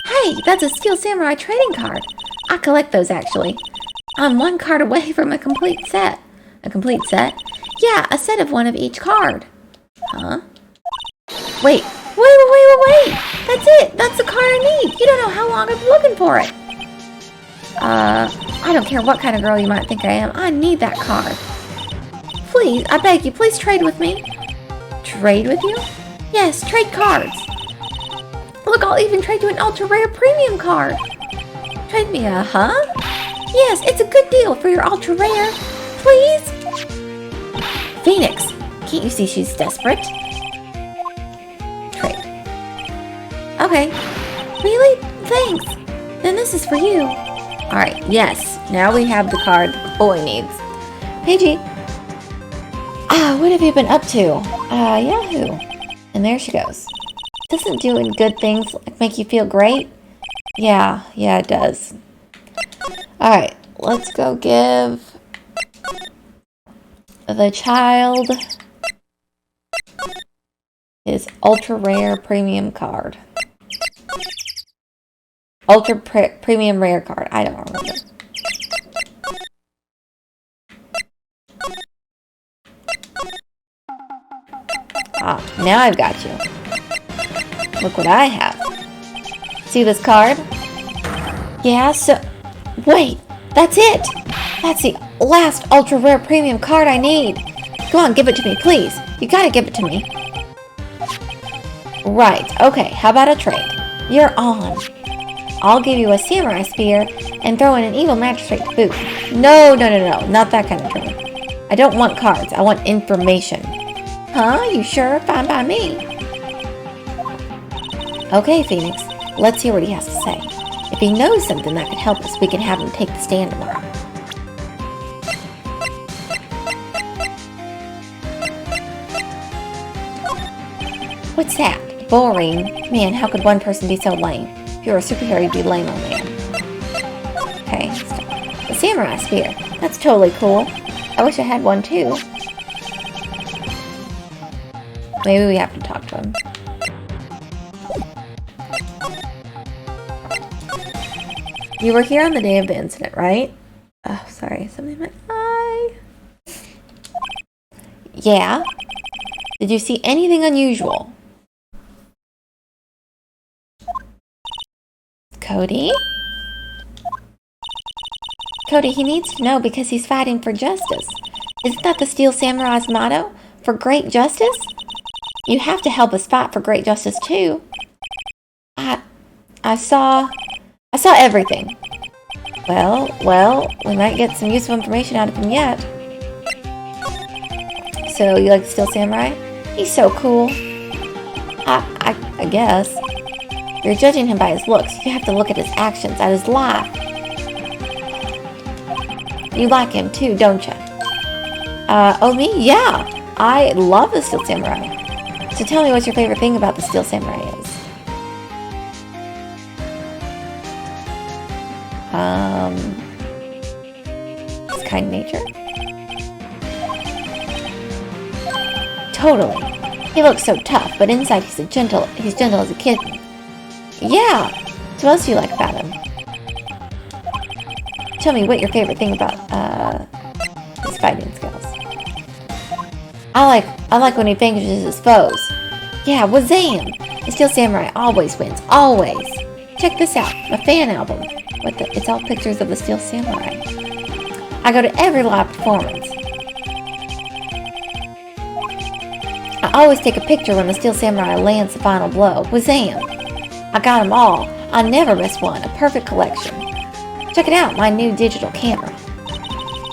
Hey, that's a Steel Samurai trading card. I collect those, actually. I'm one card away from a complete set. A complete set? Yeah, a set of one of each card. Huh? Wait. That's it. That's the card I need. You don't know how long I've been looking for it. I don't care what kind of girl you might think I am. I need that card. Please, I beg you, please trade with me. Trade with you? Yes, trade cards. Look, I'll even trade you an ultra rare premium card. Trade me a, huh? Yes, it's a good deal for your ultra rare. Please? Phoenix, can't you see she's desperate? Trade. Okay. Really? Thanks. Then this is for you. Alright, yes. Now we have the card the boy needs. Paigey. What have you been up to? Yahoo. And there she goes. Doesn't doing good things make you feel great? Yeah, it does. Alright, let's go give the child his ultra rare premium card. Ultra premium rare card. I don't remember. Ah, now I've got you. Look what I have. See this card? Yeah, so... Wait, that's it! That's the last ultra rare premium card I need. Go on, give it to me, please. You gotta give it to me. Right, okay, how about a trade? You're on. I'll give you a samurai spear and throw in an evil magistrate to boot. No, not that kind of trade. I don't want cards, I want information. Huh? You sure? Fine by me. Okay, Phoenix, let's hear what he has to say. If he knows something that could help us, we can have him take the stand tomorrow. What's that? Boring. Man, how could one person be so lame? If you were a superhero, you'd be lame on man. Okay, the samurai spear. That's totally cool. I wish I had one too. Maybe we have to talk to him. You were here on the day of the incident, right? Oh, sorry, something in my eye. Yeah. Did you see anything unusual? Cody? Cody, he needs to know because he's fighting for justice. Isn't that the Steel Samurai's motto? For great justice? You have to help us fight for great justice too. I saw everything. Well, we might get some useful information out of him yet. So, you like the Steel Samurai? He's so cool. I guess. You're judging him by his looks. You have to look at his actions, at his life. You like him too, don't you? Oh, me? Yeah. I love the Steel Samurai. So tell me what your favorite thing about the Steel Samurai is. His kind nature? Totally. He looks so tough, but inside he's gentle as a kitten. Yeah! So what else do you like about him? Tell me what your favorite thing about, his fighting skills. I like when he vanquishes his foes. Yeah, wazam! The Steel Samurai always wins, always! Check this out, my fan album. It's all pictures of the Steel Samurai. I go to every live performance. I always take a picture when the Steel Samurai lands the final blow. Wazam! I got them all. I never miss one. A perfect collection. Check it out, my new digital camera.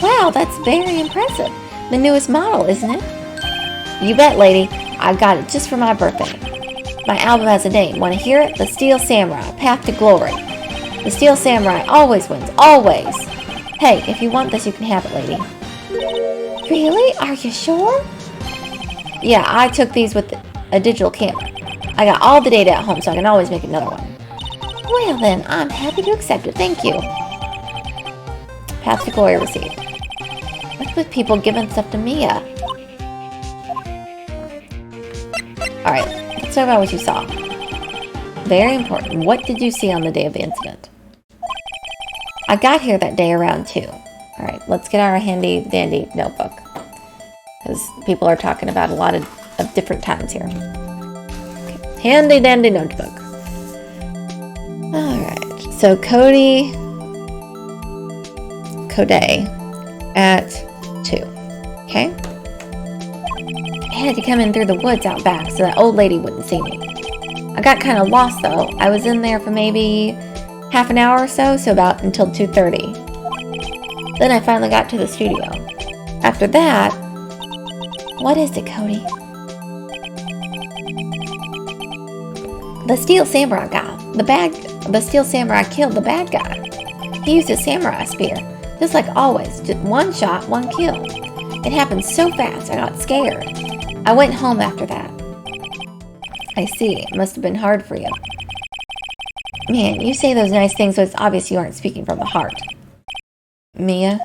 Wow, that's very impressive. The newest model, isn't it? You bet, lady. I got it just for my birthday. My album has a name. Want to hear it? The Steel Samurai, Path to Glory. The Steel Samurai always wins, always. Hey, if you want this, you can have it, lady. Really? Are you sure? Yeah, I took these with a digital camera. I got all the data at home, so I can always make another one. Well then, I'm happy to accept it, thank you. Path to Glory received. What's with people giving stuff to Mia? Alright, let's talk about what you saw. Very important. What did you see on the day of the incident? I got here that day around 2. Alright, let's get our handy dandy notebook. Because people are talking about a lot of different times here. Okay. Handy dandy notebook. Alright, so Cody at 2. Okay? I had to come in through the woods out back so that old lady wouldn't see me. I got kind of lost though. I was in there for maybe half an hour or so about until 2:30. Then I finally got to the studio. After that, what is it, Cody? The Steel Samurai guy. The Steel Samurai killed the bad guy. He used his samurai spear. Just like always, just one shot, one kill. It happened so fast, I got scared. I went home after that. I see, it must have been hard for you. Man, you say those nice things, but it's obvious you aren't speaking from the heart. Mia?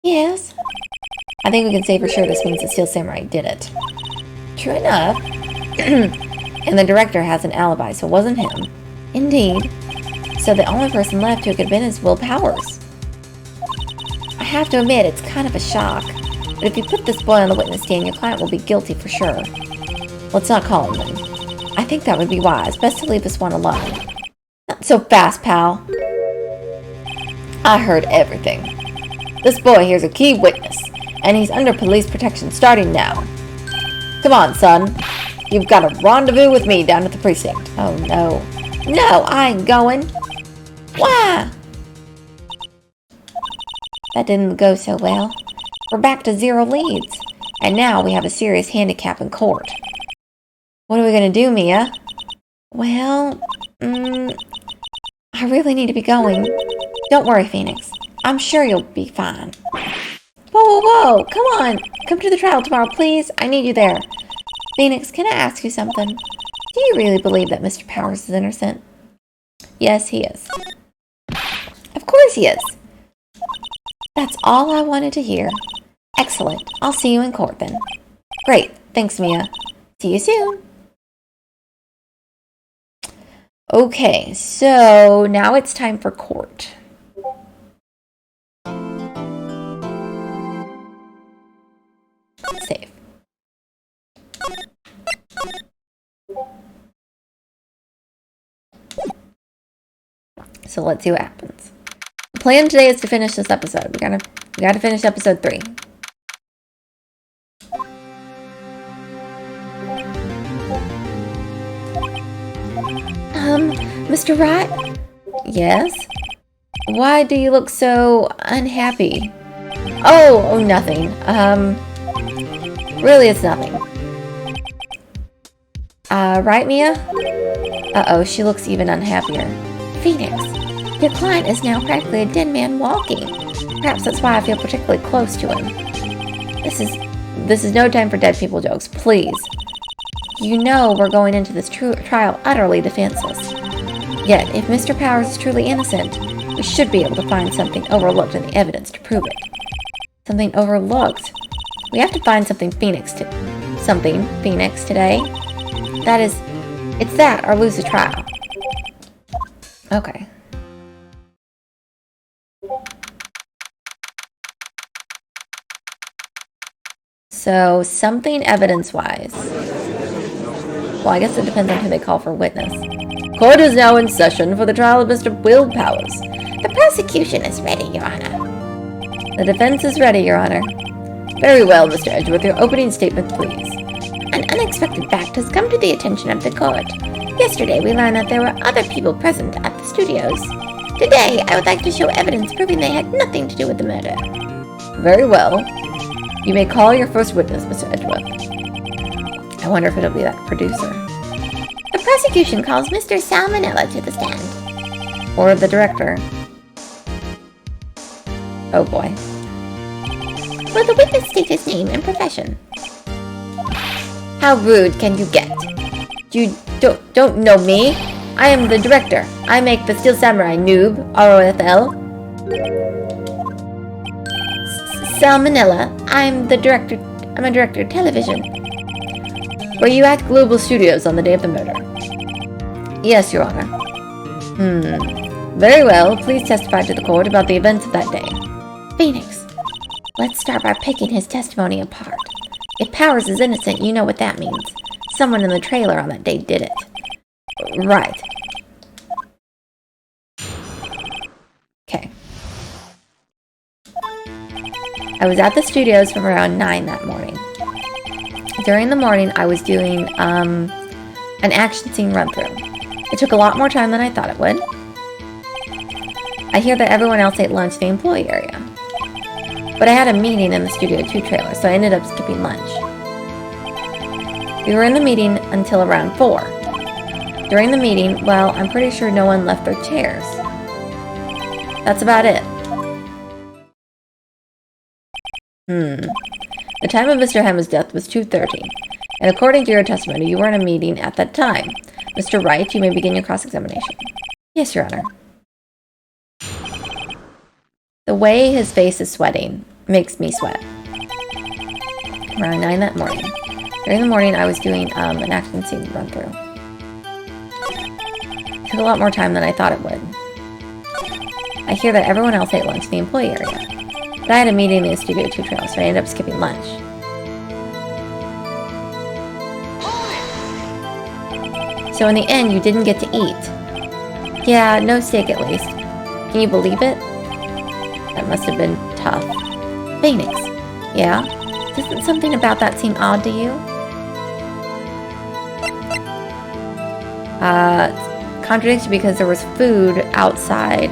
Yes? I think we can say for sure this means the Steel Samurai did it. True enough. And the director has an alibi, so it wasn't him. Indeed. So the only person left who could have been is Will Powers. I have to admit, it's kind of a shock. But if you put this boy on the witness stand, your client will be guilty for sure. Let's not call him then. I think that would be wise. Best to leave this one alone. Not so fast, pal. I heard everything. This boy here's a key witness, and he's under police protection starting now. Come on, son. You've got a rendezvous with me down at the precinct. Oh, no. No, I ain't going. Why? That didn't go so well. We're back to 0 leads, and now we have a serious handicap in court. What are we going to do, Mia? Well, I really need to be going. Don't worry, Phoenix. I'm sure you'll be fine. Whoa, whoa, whoa! Come on! Come to the trial tomorrow, please. I need you there. Phoenix, can I ask you something? Do you really believe that Mr. Powers is innocent? Yes, he is. Of course he is. That's all I wanted to hear. Excellent. I'll see you in court then. Great. Thanks, Mia. See you soon. Okay, so now it's time for court. Save. So let's see what happens. The plan today is to finish this episode. We gotta finish episode 3. Mr. Wright? Yes? Why do you look so unhappy? Oh, nothing. Really it's nothing. Right, Mia? Uh-oh, she looks even unhappier. Phoenix, your client is now practically a dead man walking. Perhaps that's why I feel particularly close to him. This is no time for dead people jokes, please. You know we're going into this trial utterly defenseless. Yet, if Mr. Powers is truly innocent, we should be able to find something overlooked in the evidence to prove it. Something overlooked? We have to find something Phoenix today. It's that or lose the trial. Okay. So, something evidence-wise. Well, I guess it depends on who they call for witness. Court is now in session for the trial of Mr. Will Powers. The prosecution is ready, Your Honor. The defense is ready, Your Honor. Very well, Mr. Edgeworth, your opening statement, please. An unexpected fact has come to the attention of the court. Yesterday, we learned that there were other people present at the studios. Today, I would like to show evidence proving they had nothing to do with the murder. Very well. You may call your first witness, Mr. Edgeworth. I wonder if it'll be that producer. The prosecution calls Mr. Salmonella to the stand. Or the director. Oh boy. Will the witness state his name and profession? How rude can you get? You don't know me? I am the director. I make the Steel Samurai, noob. ROFL. Salmonella. I'm a director of television. Were you at Global Studios on the day of the murder? Yes, Your Honor. Very well. Please testify to the court about the events of that day. Phoenix, let's start by picking his testimony apart. If Powers is innocent, you know what that means. Someone in the trailer on that day did it. Right. Okay. I was at the studios from around 9 that morning. During the morning, I was doing an action scene run-through. It took a lot more time than I thought it would. I hear that everyone else ate lunch in the employee area. But I had a meeting in the Studio 2 trailer, so I ended up skipping lunch. We were in the meeting until around 4. During the meeting, well, I'm pretty sure no one left their chairs. That's about it. The time of Mr. Hammond's death was 2:30, and according to your testimony, you were in a meeting at that time. Mr. Wright, you may begin your cross-examination. Yes, Your Honor. The way his face is sweating makes me sweat. Around 9 that morning. During the morning, I was doing an action scene run-through. It took a lot more time than I thought it would. I hear that everyone else ate lunch in the employee area. But I had a meeting in the Studio 2 trailer, so I ended up skipping lunch. So in the end, you didn't get to eat. Yeah, no steak at least. Can you believe it? That must have been tough. Phoenix. Yeah? Doesn't something about that seem odd to you? Contradicts you because there was food outside.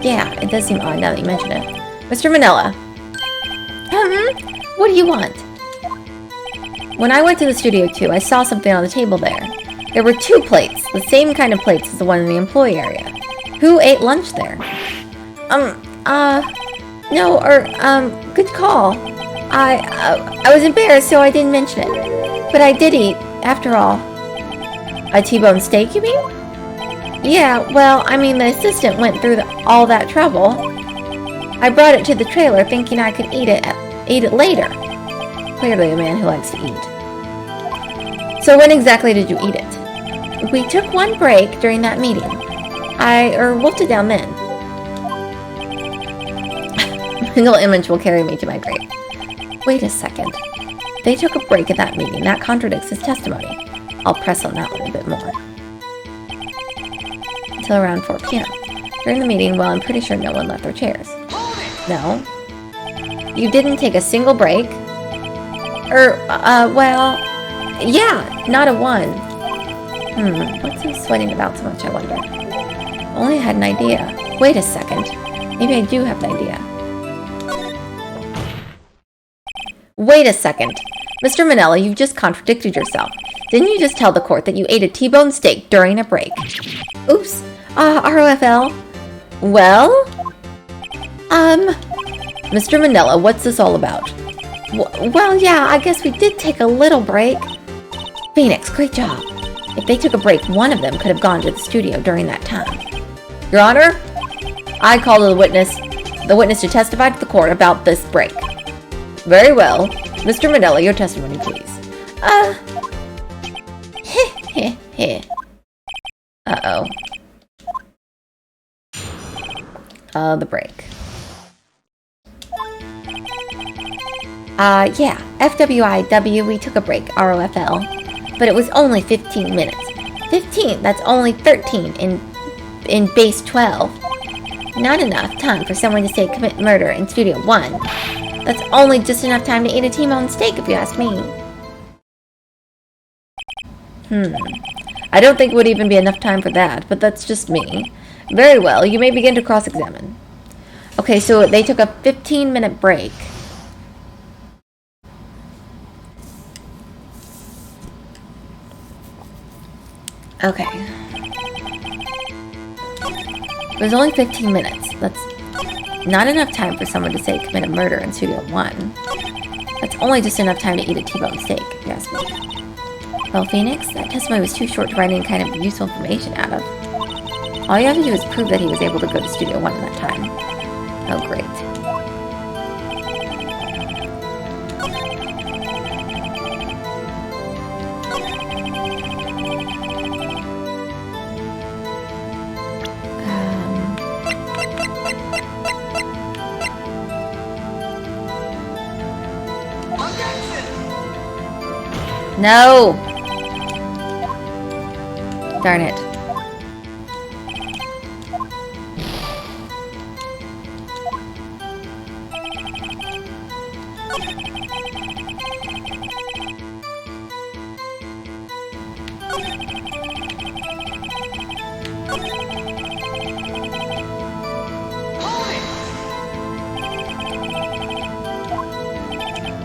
Yeah, it does seem odd now that you mention it. Mr. Manila. What do you want? When I went to the studio too, I saw something on the table there. There were 2 plates, the same kind of plates as the one in the employee area. Who ate lunch there? Good call. I was embarrassed, so I didn't mention it. But I did eat, after all. A T-bone steak, you mean? Yeah, well, I mean, the assistant went through all that trouble. I brought it to the trailer thinking I could eat it later. Clearly a man who likes to eat. So when exactly did you eat it? We took one break during that meeting. I wolfed it down then. Mental image will carry me to my grave. Wait a second. They took a break at that meeting. That contradicts his testimony. I'll press on that one a bit more. Until around 4 p.m. During the meeting, well, I'm pretty sure no one left their chairs. No. You didn't take a single break? Well, yeah, not a one. What's he sweating about so much, I wonder? Only had an idea. Wait a second. Maybe I do have an idea. Wait a second. Mr. Manila, you've just contradicted yourself. Didn't you just tell the court that you ate a T-bone steak during a break? Oops. ROFL. Well? Mr. Manila, what's this all about? Well, yeah, I guess we did take a little break. Phoenix, great job. If they took a break, one of them could have gone to the studio during that time. Your Honor, I call the witness to testify to the court about this break. Very well. Mr. Manila, your testimony, please. Uh-oh. The break. Yeah, FWIW, we took a break, ROFL. But it was only 15 minutes. 15, that's only 13 in base 12. Not enough time for someone to say commit murder in Studio 1. That's only just enough time to eat a T-bone steak, if you ask me. I don't think it would even be enough time for that, but that's just me. Very well, you may begin to cross-examine. Okay, so they took a 15-minute break. Okay. It was only 15 minutes. That's not enough time for someone to say commit a murder in Studio 1. That's only just enough time to eat a T-bone steak, if you ask me. Well, Phoenix, that testimony was too short to write any kind of useful information out of. All you have to do is prove that he was able to go to Studio 1 in that time. Oh, great. No! Darn it.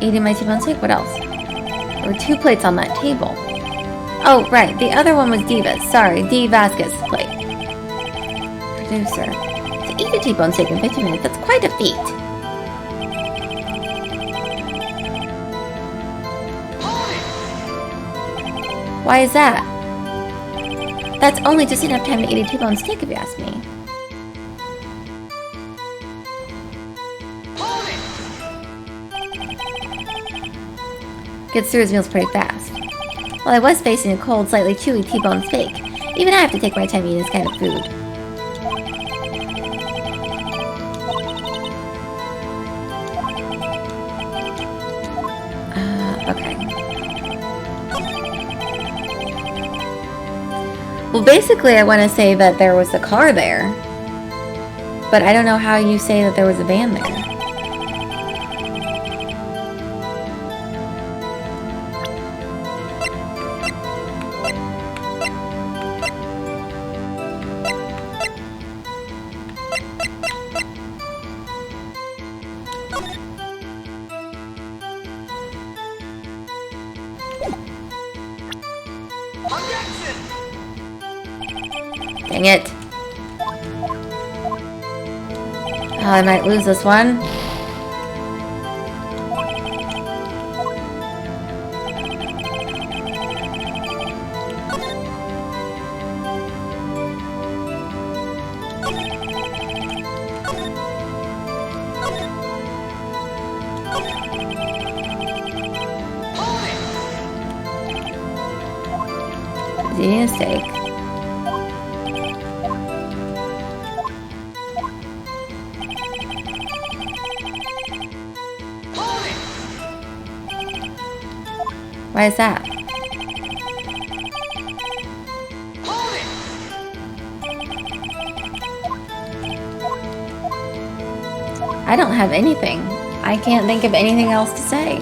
Eating my T-bone steak? What else? There were 2 plates on that table. Oh, right. The other one was Diva's. Sorry, D. Vasquez's plate. Producer. To eat a T-bone steak in 15 minutes, that's quite a feat. Why is that? That's only just enough time to eat a T-bone steak, if you ask me. Gets through his meals pretty fast. Well, I was facing a cold, slightly chewy T-bone steak. Even I have to take my time eating this kind of food. Okay. Well, basically, I want to say that there was a car there. But I don't know how you say that there was a van there. Dang it. Oh, I might lose this one. Is he eating a steak? Why is that? I don't have anything. I can't think of anything else to say.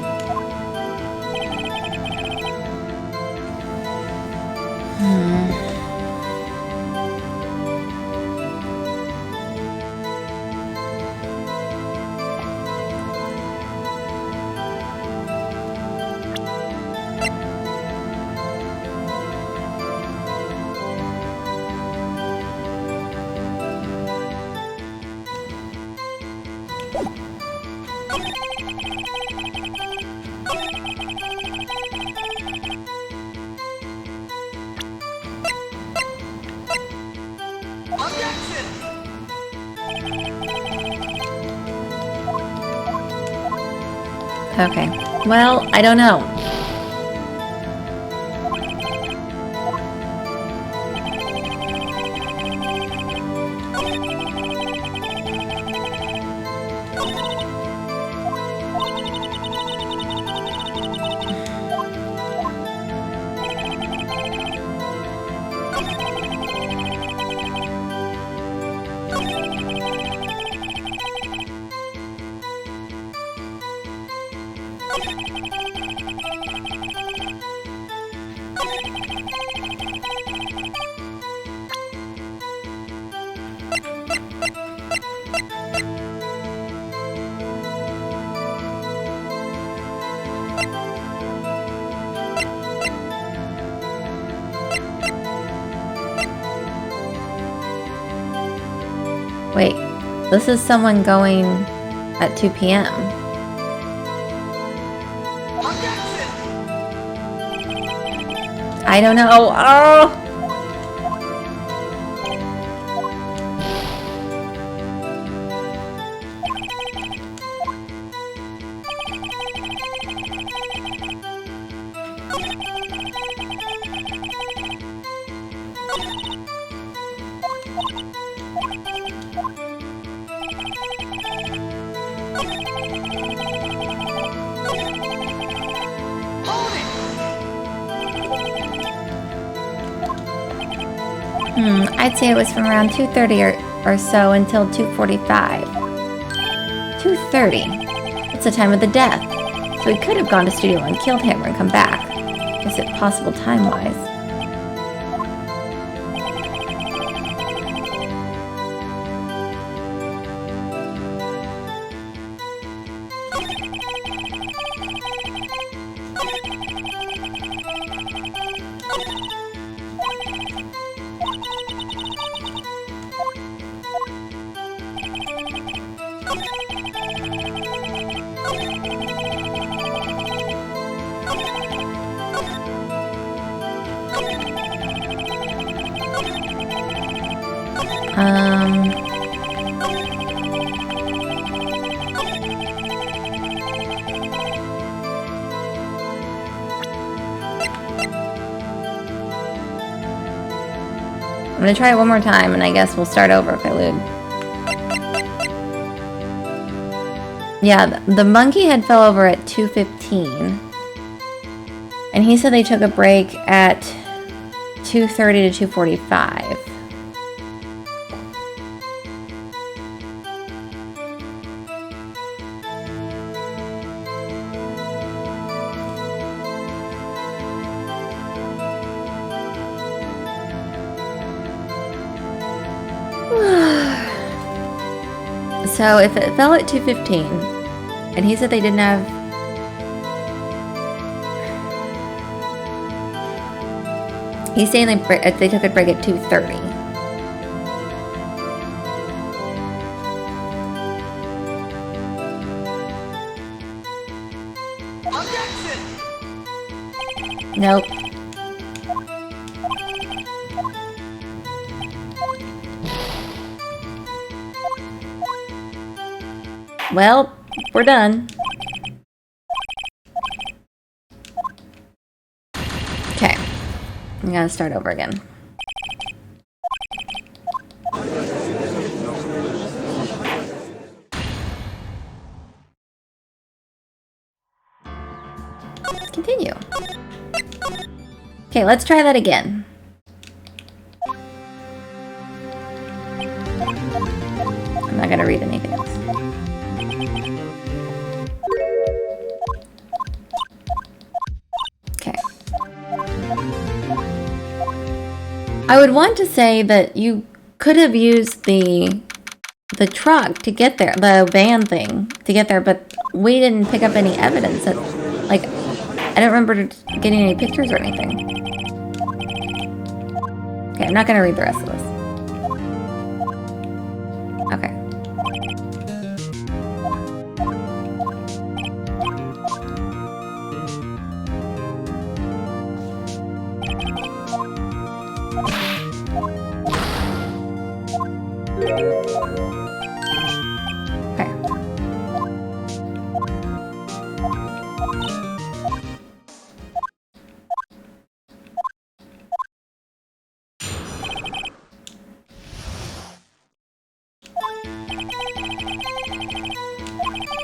Okay. Well, I don't know. Wait, this is someone going at 2 p.m. I don't know. Oh! I'd say it was from around 2:30 or so until 2:45. 2:30? That's the time of the death. So he could have gone to Studio and killed Hammer and come back. Is it possible time-wise? I'm gonna try it one more time, and I guess we'll start over if I lose. Yeah, the monkey head fell over at 2:15. And he said they took a break at 2:30 to 2:45. So if it fell at 2:15, and he said they didn't have... He's saying they took a break at 2:30. Nope. Well, we're done. Okay. I'm gonna start over again. Continue. Okay, let's try that again. I'm not gonna read anything else. Okay. I would want to say that you could have used the truck to get there, the van thing to get there, but we didn't pick up any evidence that, like, I don't remember getting any pictures or anything. Okay, I'm not gonna read the rest of this. Okay.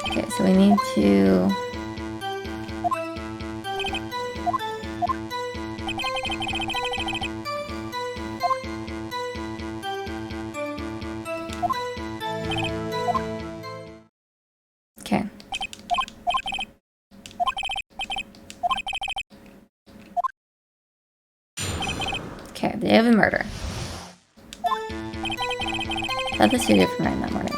Okay, so we need to... Okay. Okay, day of the murder. Thought this video from 9 that morning.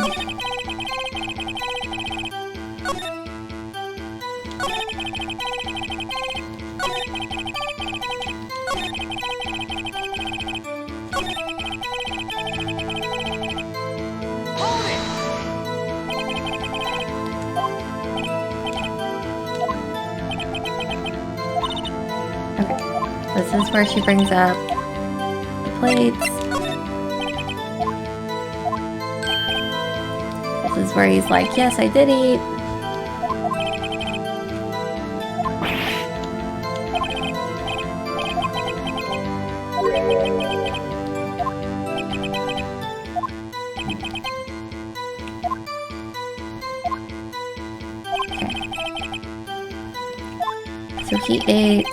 This is where she brings up the plates. This is where he's like, yes, I did eat. Okay. So he ate...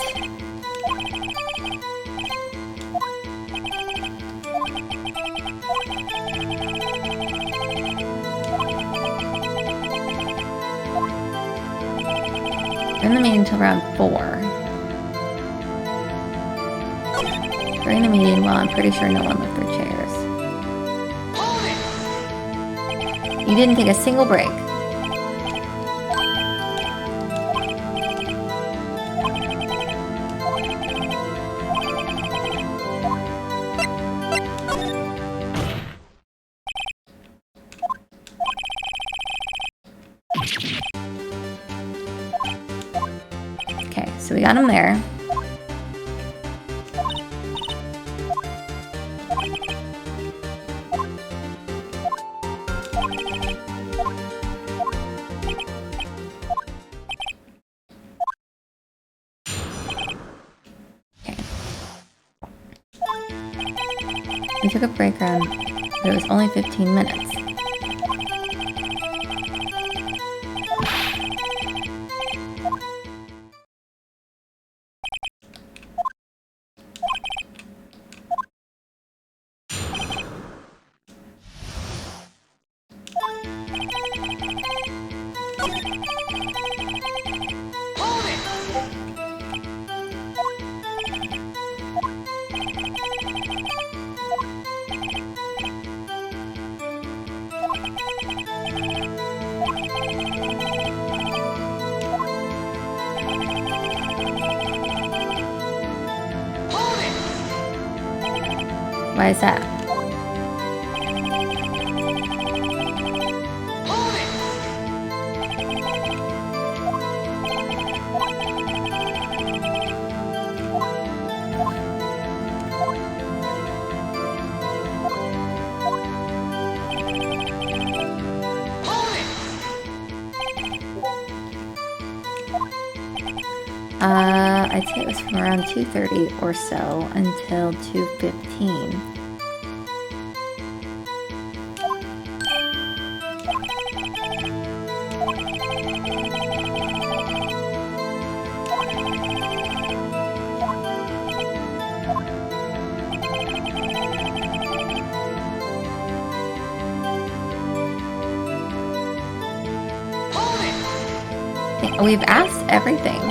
in the meeting until around 4. During the meeting, well, I'm pretty sure no one left their chairs. You didn't take a single break. Okay, so we got him there. Okay. We took a break around, but it was only 15 minutes. Why is that? I'd say it was from around 2:30 or so until 2:15. We've asked everything.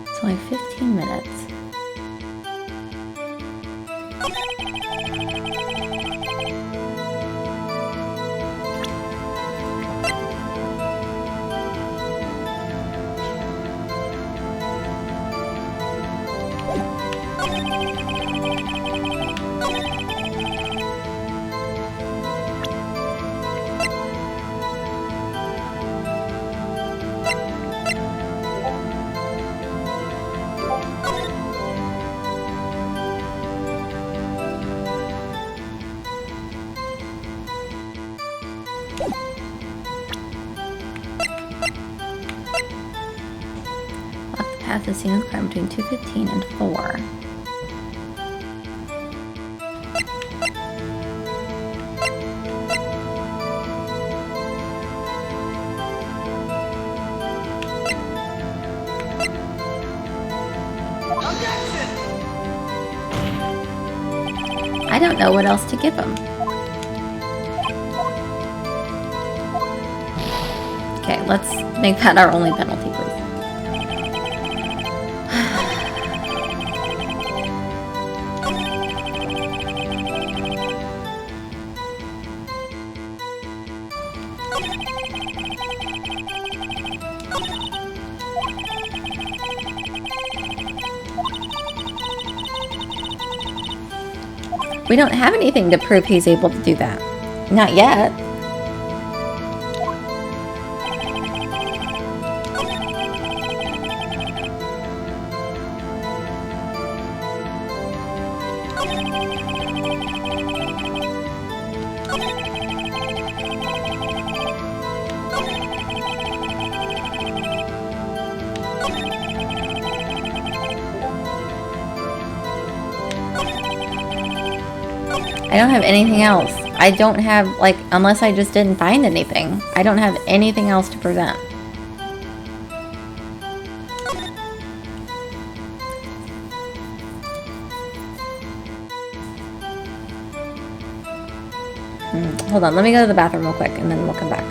It's only 15 minutes. Path is seen with crime between 2:15 and 4. I don't know what else to give him. Okay, let's make that our only penalty, please. We don't have anything to prove he's able to do that. Not yet. I don't have anything else. I don't have, like, unless I just didn't find anything. I don't have anything else to present. Hold on, let me go to the bathroom real quick and then we'll come back.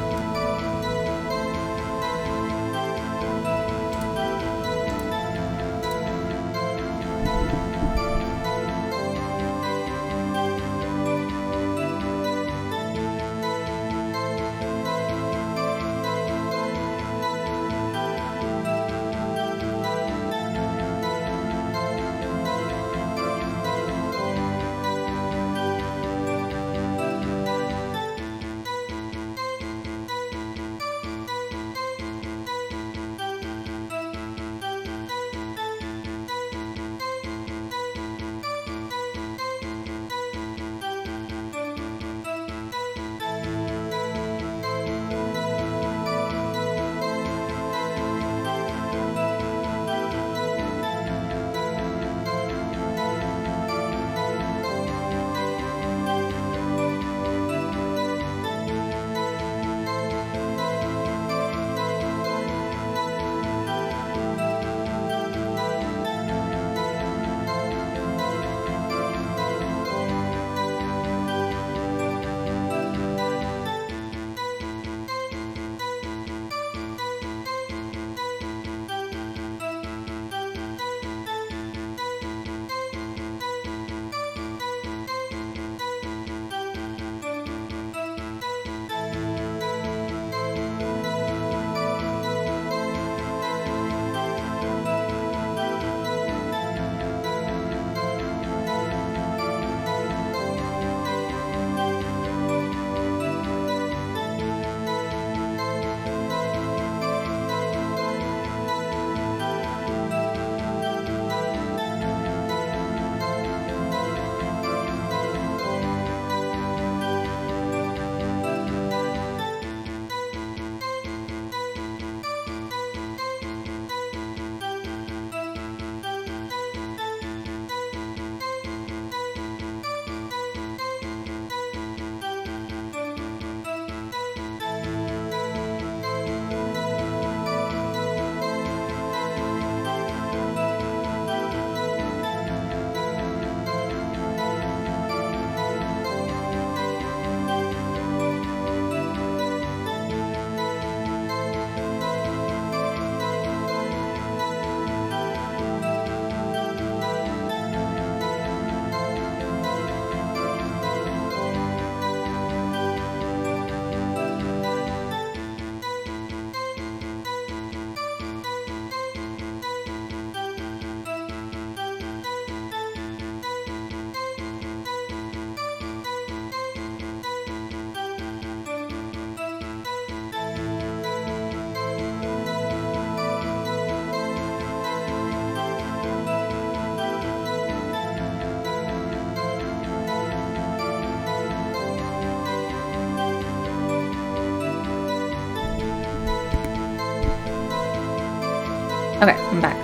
Okay, I'm back.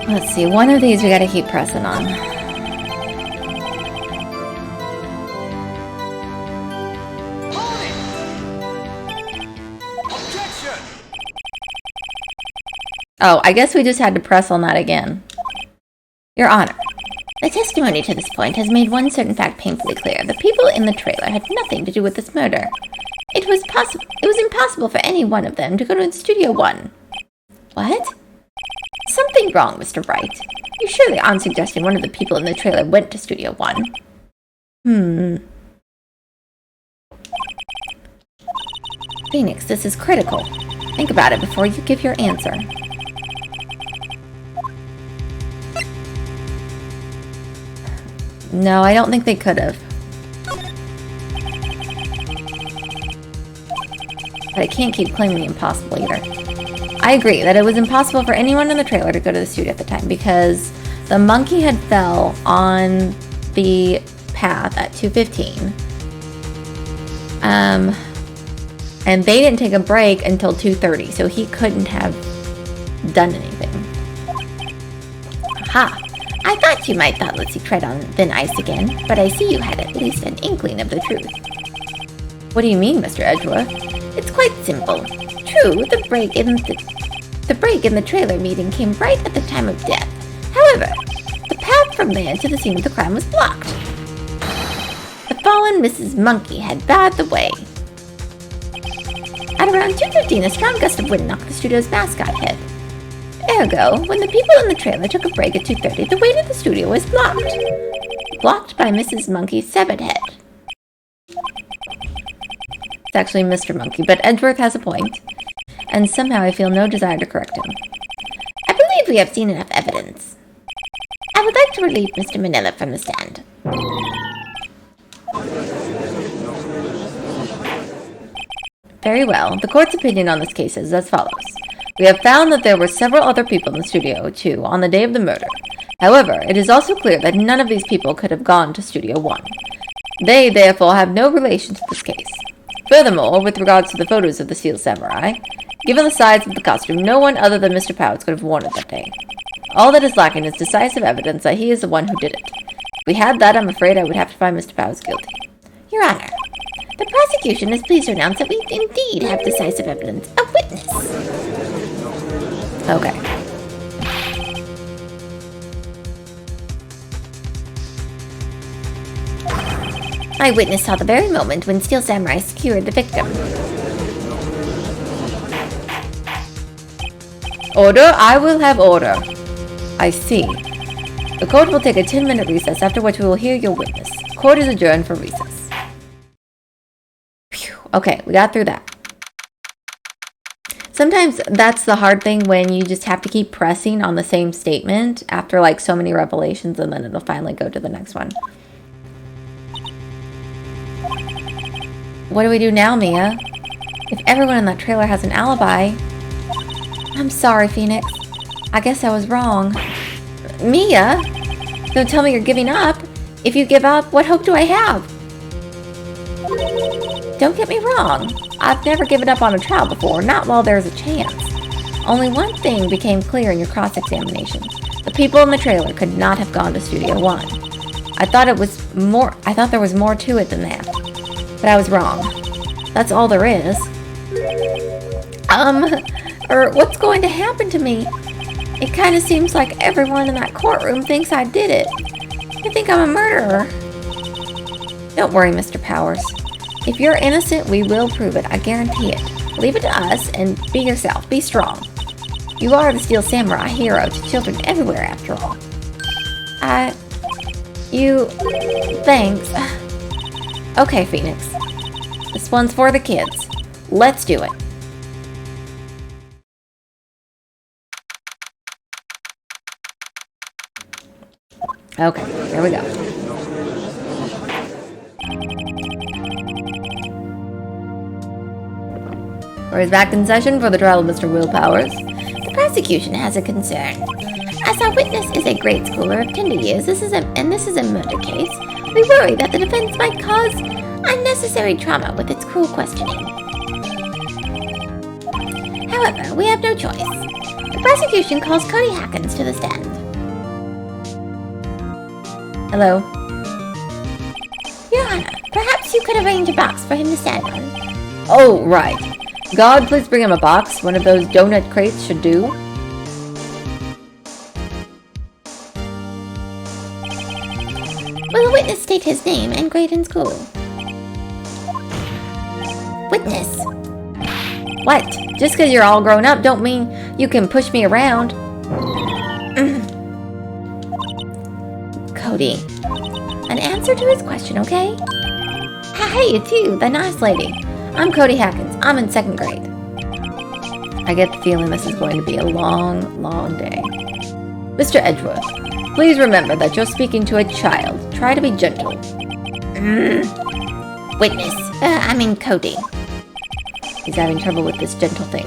Let's see, one of these we gotta keep pressing on. Objection! Oh, I guess we just had to press on that again. Your Honor, The testimony to this point has made one certain fact painfully clear. The people in the trailer had nothing to do with this murder. It was impossible for any one of them to go to Studio One. What? Something wrong, Mr. Wright. You surely aren't suggesting one of the people in the trailer went to Studio One. Phoenix, this is critical. Think about it before you give your answer. No, I don't think they could have. But I can't keep claiming the impossible either. I agree that it was impossible for anyone in the trailer to go to the studio at the time because the monkey had fell on the path at 2:15. And they didn't take a break until 2:30, so he couldn't have done anything. Aha! I thought you might thoughtlessly tread on thin ice again, but I see you had at least an inkling of the truth. What do you mean, Mr. Edgeworth? It's quite simple. True, the break in the trailer meeting came right at the time of death. However, the path from there to the scene of the crime was blocked. The fallen Mrs. Monkey had barred the way. At around 2:15, a strong gust of wind knocked the studio's mascot head. Ergo, when the people in the trailer took a break at 2:30, the way to the studio was blocked. Blocked by Mrs. Monkey's severed head. It's actually Mr. Monkey, but Edgeworth has a point, and somehow I feel no desire to correct him. I believe we have seen enough evidence. I would like to relieve Mr. Manila from the stand. Very well. The court's opinion on this case is as follows. We have found that there were several other people in the studio, too, on the day of the murder. However, it is also clear that none of these people could have gone to Studio One. They, therefore, have no relation to this case. Furthermore, with regards to the photos of the Steel Samurai, given the size of the costume, no one other than Mr. Powers could have worn it that day. All that is lacking is decisive evidence that he is the one who did it. If we had that, I'm afraid I would have to find Mr. Powers guilty. Your Honor, the prosecution is pleased to announce that we indeed have decisive evidence. A witness. Okay. My witness saw the very moment when Steel Samurai secured the victim. Order? I will have order. I see. The court will take a 10-minute recess, after which we will hear your witness. Court is adjourned for recess. Phew. Okay, we got through that. Sometimes that's the hard thing when you just have to keep pressing on the same statement after like so many revelations, and then it'll finally go to the next one. What do we do now, Mia? If everyone in that trailer has an alibi... I'm sorry, Phoenix. I guess I was wrong. Mia? Don't tell me you're giving up. If you give up, what hope do I have? Don't get me wrong. I've never given up on a trial before, not while there's a chance. Only one thing became clear in your cross-examination. The people in the trailer could not have gone to Studio One. I thought there was more to it than that. But I was wrong. That's all there is. What's going to happen to me? It kind of seems like everyone in that courtroom thinks I did it. They think I'm a murderer. Don't worry, Mr. Powers. If you're innocent, we will prove it. I guarantee it. Leave it to us and be yourself. Be strong. You are the Steel Samurai hero to children everywhere, after all. Thanks. Okay, Phoenix. This one's for the kids. Let's do it. Okay, here we go. Court is back in session for the trial of Mr. Will Powers. The prosecution has a concern. As our witness is a grade schooler of tender years, this is a murder case, we worry that the defense might cause unnecessary trauma with its cruel questioning. However, we have no choice. The prosecution calls Cody Hackins to the stand. Hello. Your Honor, perhaps you could arrange a box for him to stand on. Oh, right. God, please bring him a box. One of those donut crates should do. Will the witness state his name and grade in school? Witness. What? Just because you're all grown up don't mean you can push me around. Cody, an answer to his question, okay? Hey, you too, the nice lady. I'm Cody Hackins. I'm in 2nd grade. I get the feeling this is going to be a long, long day. Mr. Edgeworth, please remember that you're speaking to a child. Try to be gentle. Witness, Cody. He's having trouble with this gentle thing.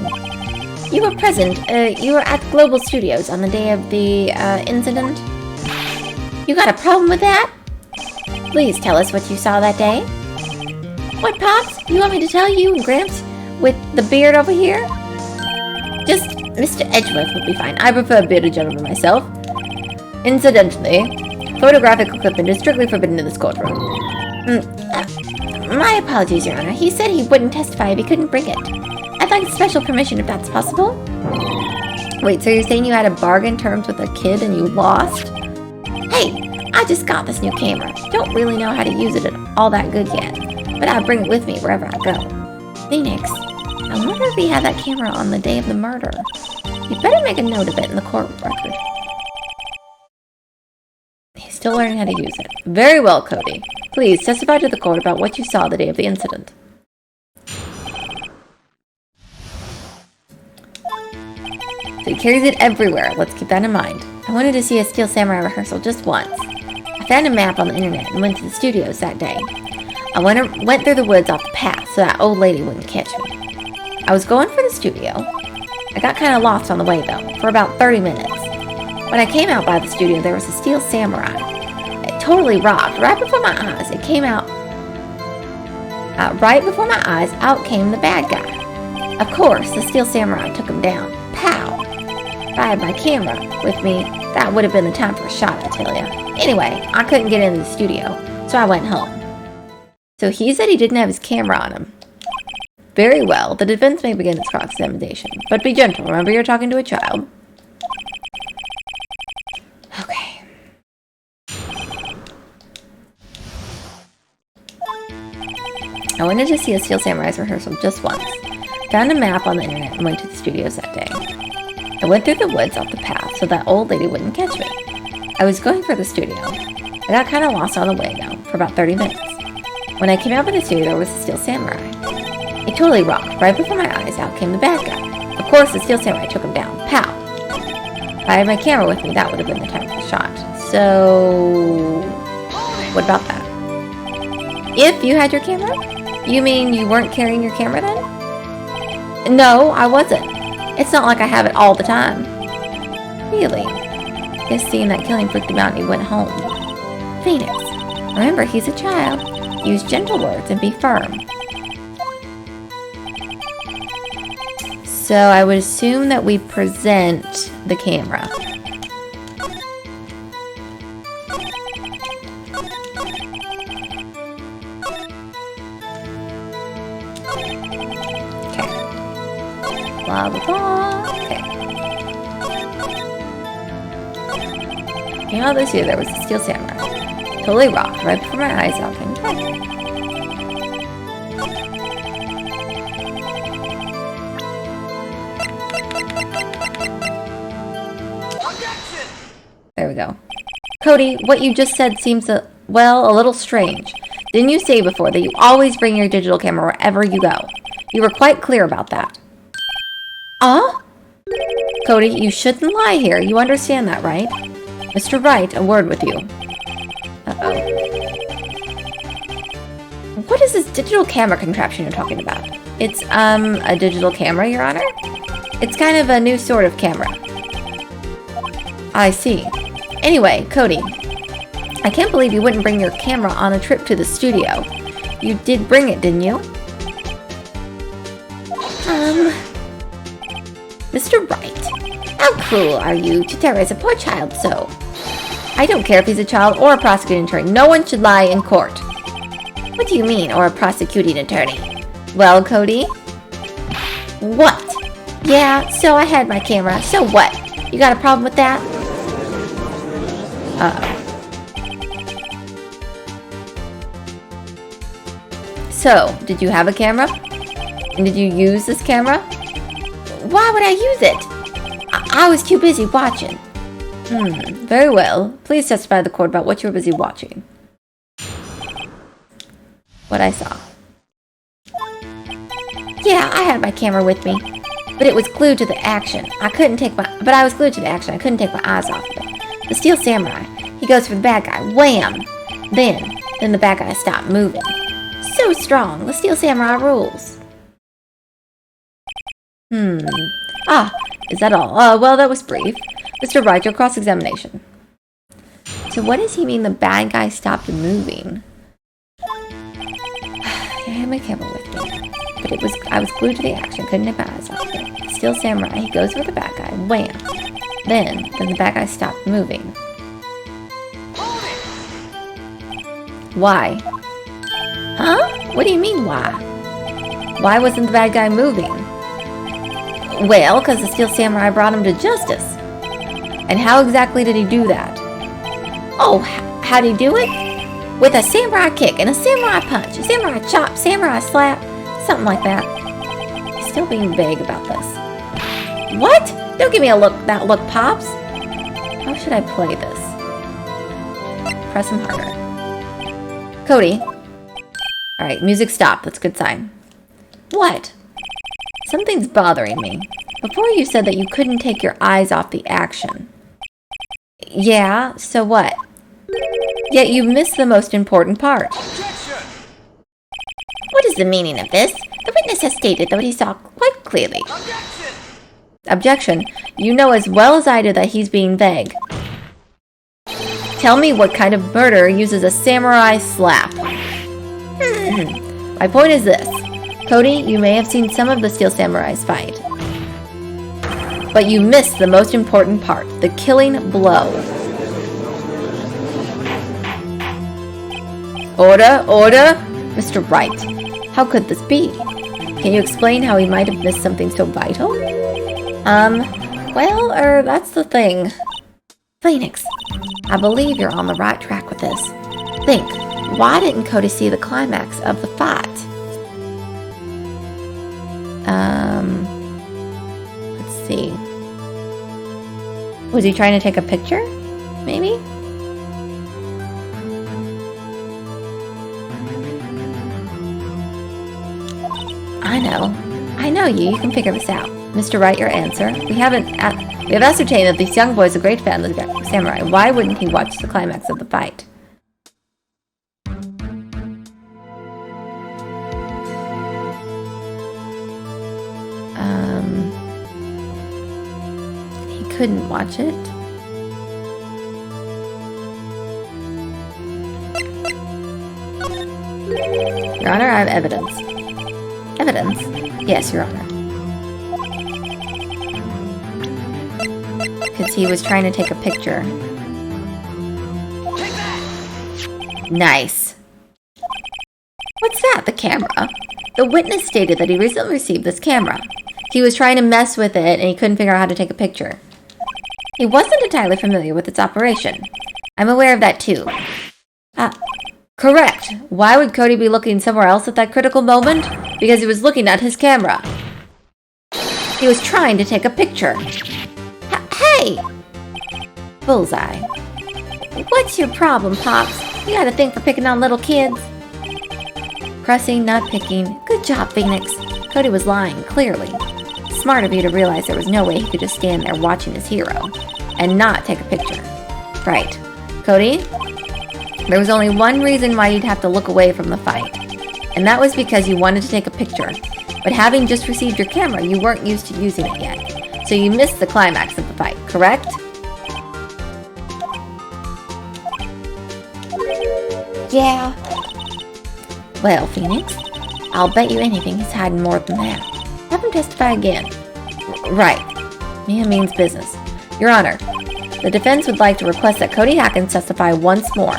You were present, you were at Global Studios on the day of the, incident? You got a problem with that? Please tell us what you saw that day. What, Pops? You want me to tell you and Gramps with the beard over here? Just Mr. Edgeworth would be fine. I prefer a bearded gentleman myself. Incidentally, photographic equipment is strictly forbidden in this courtroom. My apologies, Your Honor. He said he wouldn't testify if he couldn't bring it. I'd like special permission if that's possible. Wait, so you're saying you had a bargain terms with a kid and you lost? Hey, I just got this new camera. Don't really know how to use it all that good yet, but I'll bring it with me wherever I go. Phoenix, I wonder if he had that camera on the day of the murder. You'd better make a note of it in the court record. He's still learning how to use it. Very well, Cody. Please testify to the court about what you saw the day of the incident. So he carries it everywhere. Let's keep that in mind. I wanted to see a Steel Samurai rehearsal just once. I found a map on the internet and went to the studios that day. I went through the woods off the path so that old lady wouldn't catch me. I was going for the studio. I got kind of lost on the way though, for about 30 minutes. When I came out by the studio, there was a Steel Samurai. It totally rocked. Right before my eyes, it came out. Right before my eyes, out came the bad guy. Of course, the Steel Samurai took him down. Pow! If I had my camera with me, that would have been the time for a shot, I tell ya. Anyway, I couldn't get into the studio, so I went home. So he said he didn't have his camera on him. Very well, the defense may begin its cross-examination, but be gentle. Remember, you're talking to a child. Okay. I wanted to see a Steel Samurai's rehearsal just once. Found a map on the internet and went to the studios that day. I went through the woods off the path so that old lady wouldn't catch me. I was going for the studio. I got kind of lost on the way though, for about 30 minutes. When I came out by the studio, there was a Steel Samurai. It totally rocked. Right before my eyes, out came the bad guy. Of course, the Steel Samurai took him down. Pow! If I had my camera with me, that would have been the time for the shot. So, what about that? If you had your camera? You mean you weren't carrying your camera then? No, I wasn't. It's not like I have it all the time. Really? Guess seeing that killing freaked him out and he went home. Phoenix, remember he's a child. Use gentle words and be firm. So I would assume that we present the camera. Okay. Blah, blah, blah. Okay. You know, this year there was a Steel Samurai. Totally rocked. Right before my eyes, out came the bad guy. There we go. Cody, what you just said seems, a little strange. Didn't you say before that you always bring your digital camera wherever you go? You were quite clear about that. Cody, you shouldn't lie here. You understand that, right? Mr. Wright, a word with you. Uh-oh. What is this digital camera contraption you're talking about? It's, a digital camera, Your Honor? It's kind of a new sort of camera. I see. Anyway, Cody, I can't believe you wouldn't bring your camera on a trip to the studio. You did bring it, didn't you? Mr. Wright, how cruel are you to terrorize a poor child so? I don't care if he's a child or a prosecuting attorney. No one should lie in court. What do you mean, or a prosecuting attorney? Well, Cody? What? Yeah, so I had my camera. So what? You got a problem with that? Uh-oh. So, did you have a camera? And did you use this camera? Why would I use it? I was too busy watching. Very well. Please testify to the court about what you were busy watching. What I saw. Yeah, I had my camera with me, but it was glued to the action. I was glued to the action. I couldn't take my eyes off of it. The Steel Samurai, he goes for the bad guy. Wham! Then the bad guy stopped moving. So strong. The Steel Samurai rules. Is that all? Well, that was brief. Mr. Wright, your cross-examination. So what does he mean the bad guy stopped moving? I had my camera with me, but I was glued to the action, couldn't take my eyes off of it. Steel Samurai, he goes for the bad guy, wham! Then the bad guy stopped moving. Why? Huh? What do you mean, why? Why wasn't the bad guy moving? Well, because the Steel Samurai brought him to justice. And how exactly did he do that? Oh, how'd he do it? With a samurai kick and a samurai punch, a samurai chop, samurai slap, something like that. He's still being vague about this. What? Don't give me that look, Pops. How should I play this? Press him harder. Cody. Alright, music stopped. That's a good sign. What? Something's bothering me. Before you said that you couldn't take your eyes off the action. Yeah, so what? Yet you missed the most important part. Objection! What is the meaning of this? The witness has stated that he saw quite clearly. Objection! Objection. You know as well as I do that he's being vague. Tell me what kind of murderer uses a samurai slap. My point is this. Cody, you may have seen some of the Steel Samurais fight. But you missed the most important part, the killing blow. Order, order! Mr. Wright, how could this be? Can you explain how he might have missed something so vital? That's the thing. Phoenix, I believe you're on the right track with this. Think, why didn't Cody see the climax of the fight? Let's see. Was he trying to take a picture? Maybe? I know you. You can figure this out. Mr. Wright, your answer. We have ascertained that this young boy is a great fan of the samurai. Why wouldn't he watch the climax of the fight? He couldn't watch it. Your Honor, I have evidence. Evidence? Yes, Your Honor. Because he was trying to take a picture. Nice. What's that? The camera? The witness stated that he recently received this camera. He was trying to mess with it and he couldn't figure out how to take a picture. He wasn't entirely familiar with its operation. I'm aware of that too. Correct. Why would Cody be looking somewhere else at that critical moment? Because he was looking at his camera. He was trying to take a picture. Hey! Bullseye. What's your problem, Pops? You got a thing for picking on little kids? Pressing, not picking. Good job, Phoenix. Cody was lying, clearly. Smart of you to realize there was no way he could just stand there watching his hero and not take a picture. Right. Cody? There was only one reason why you'd have to look away from the fight, and that was because you wanted to take a picture. But having just received your camera, you weren't used to using it yet, so you missed the climax of the fight, correct? Yeah. Well, Phoenix, I'll bet you anything he's hiding more than that. Have him testify again. Right. Man means business. Your Honor, the defense would like to request that Cody Hackins testify once more.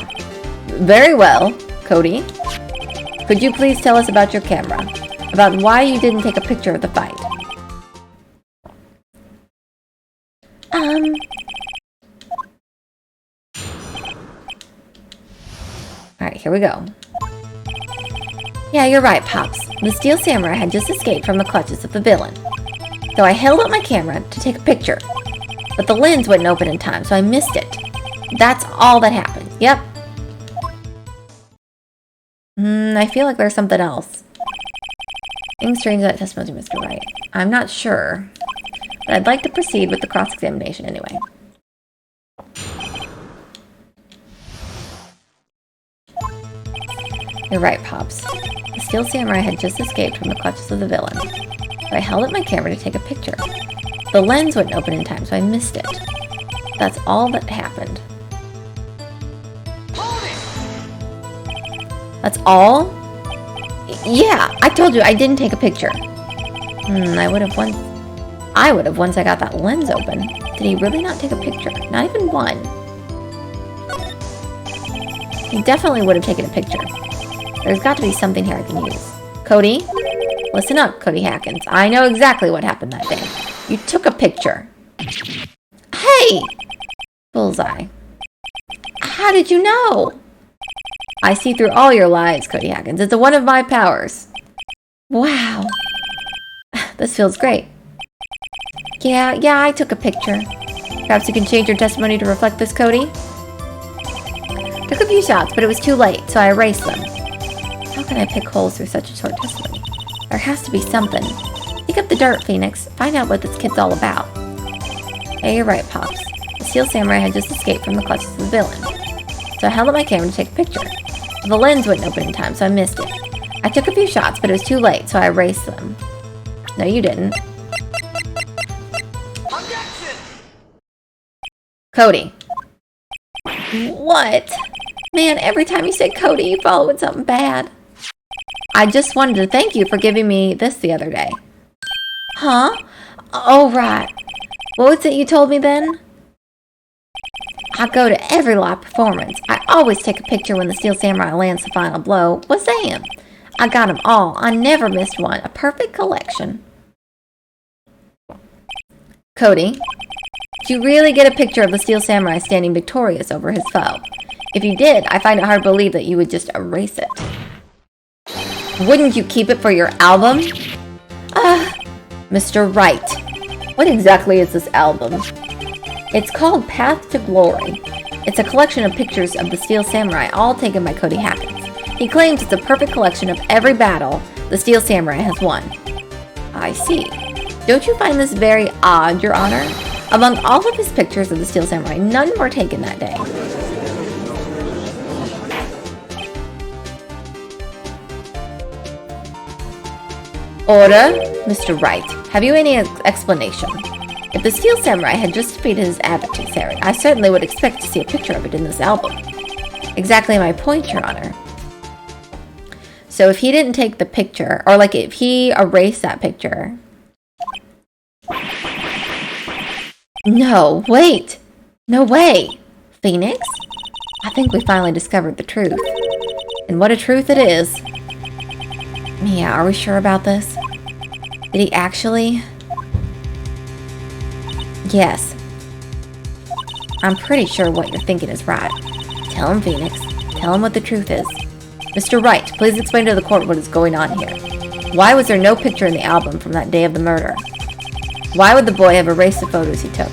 Very well, Cody. Could you please tell us about your camera? About why you didn't take a picture of the fight? Alright, here we go. Yeah, you're right, Pops. The Steel Samurai had just escaped from the clutches of the villain. So I held up my camera to take a picture. But the lens wouldn't open in time, so I missed it. That's all that happened. Yep. I feel like there's something else. Anything strange that testimony, Mr. Wright? I'm not sure. But I'd like to proceed with the cross-examination anyway. You're right, Pops. The Steel Samurai had just escaped from the clutches of the villain. So I held up my camera to take a picture. The lens wouldn't open in time, so I missed it. That's all that happened. That's all? Yeah, I told you I didn't take a picture. I would have once I got that lens open. Did he really not take a picture? Not even one. He definitely would have taken a picture. There's got to be something here I can use. Cody? Listen up, Cody Hackins. I know exactly what happened that day. You took a picture. Hey! Bullseye. How did you know? I see through all your lies, Cody Hackins. It's one of my powers. Wow. This feels great. Yeah, I took a picture. Perhaps you can change your testimony to reflect this, Cody? Took a few shots, but it was too late, so I erased them. How can I pick holes through such a short testimony? There has to be something. Pick up the dirt, Phoenix. Find out what this kid's all about. Hey, you're right, Pops. The Steel Samurai had just escaped from the clutches of the villain. So I held up my camera to take a picture. The lens wouldn't open in time, so I missed it. I took a few shots, but it was too late, so I erased them. No, you didn't. Objection! Cody. What? Man, every time you say Cody, you follow with something bad. I just wanted to thank you for giving me this the other day. Huh? Oh, right. What was it you told me then? I go to every live performance. I always take a picture when the Steel Samurai lands the final blow. What's that? I got them all. I never missed one. A perfect collection. Cody, did you really get a picture of the Steel Samurai standing victorious over his foe? If you did, I find it hard to believe that you would just erase it. Wouldn't you keep it for your album? Mr. Wright, what exactly is this album? It's called Path to Glory. It's a collection of pictures of the Steel Samurai, all taken by Cody Hackins. He claims it's a perfect collection of every battle the Steel Samurai has won. I see. Don't you find this very odd, Your Honor? Among all of his pictures of the Steel Samurai, none were taken that day. Order, Mr. Wright. Have you any explanation? If the Steel Samurai had just defeated his adversary, I certainly would expect to see a picture of it in this album. Exactly my point, Your Honor. So if he didn't take the picture, or like if he erased that picture... No, wait! No way! Phoenix? I think we finally discovered the truth. And what a truth it is. Mia, are we sure about this? Did he actually... Yes. I'm pretty sure what you're thinking is right. Tell him, Phoenix. Tell him what the truth is. Mr. Wright, please explain to the court what is going on here. Why was there no picture in the album from that day of the murder? Why would the boy have erased the photos he took?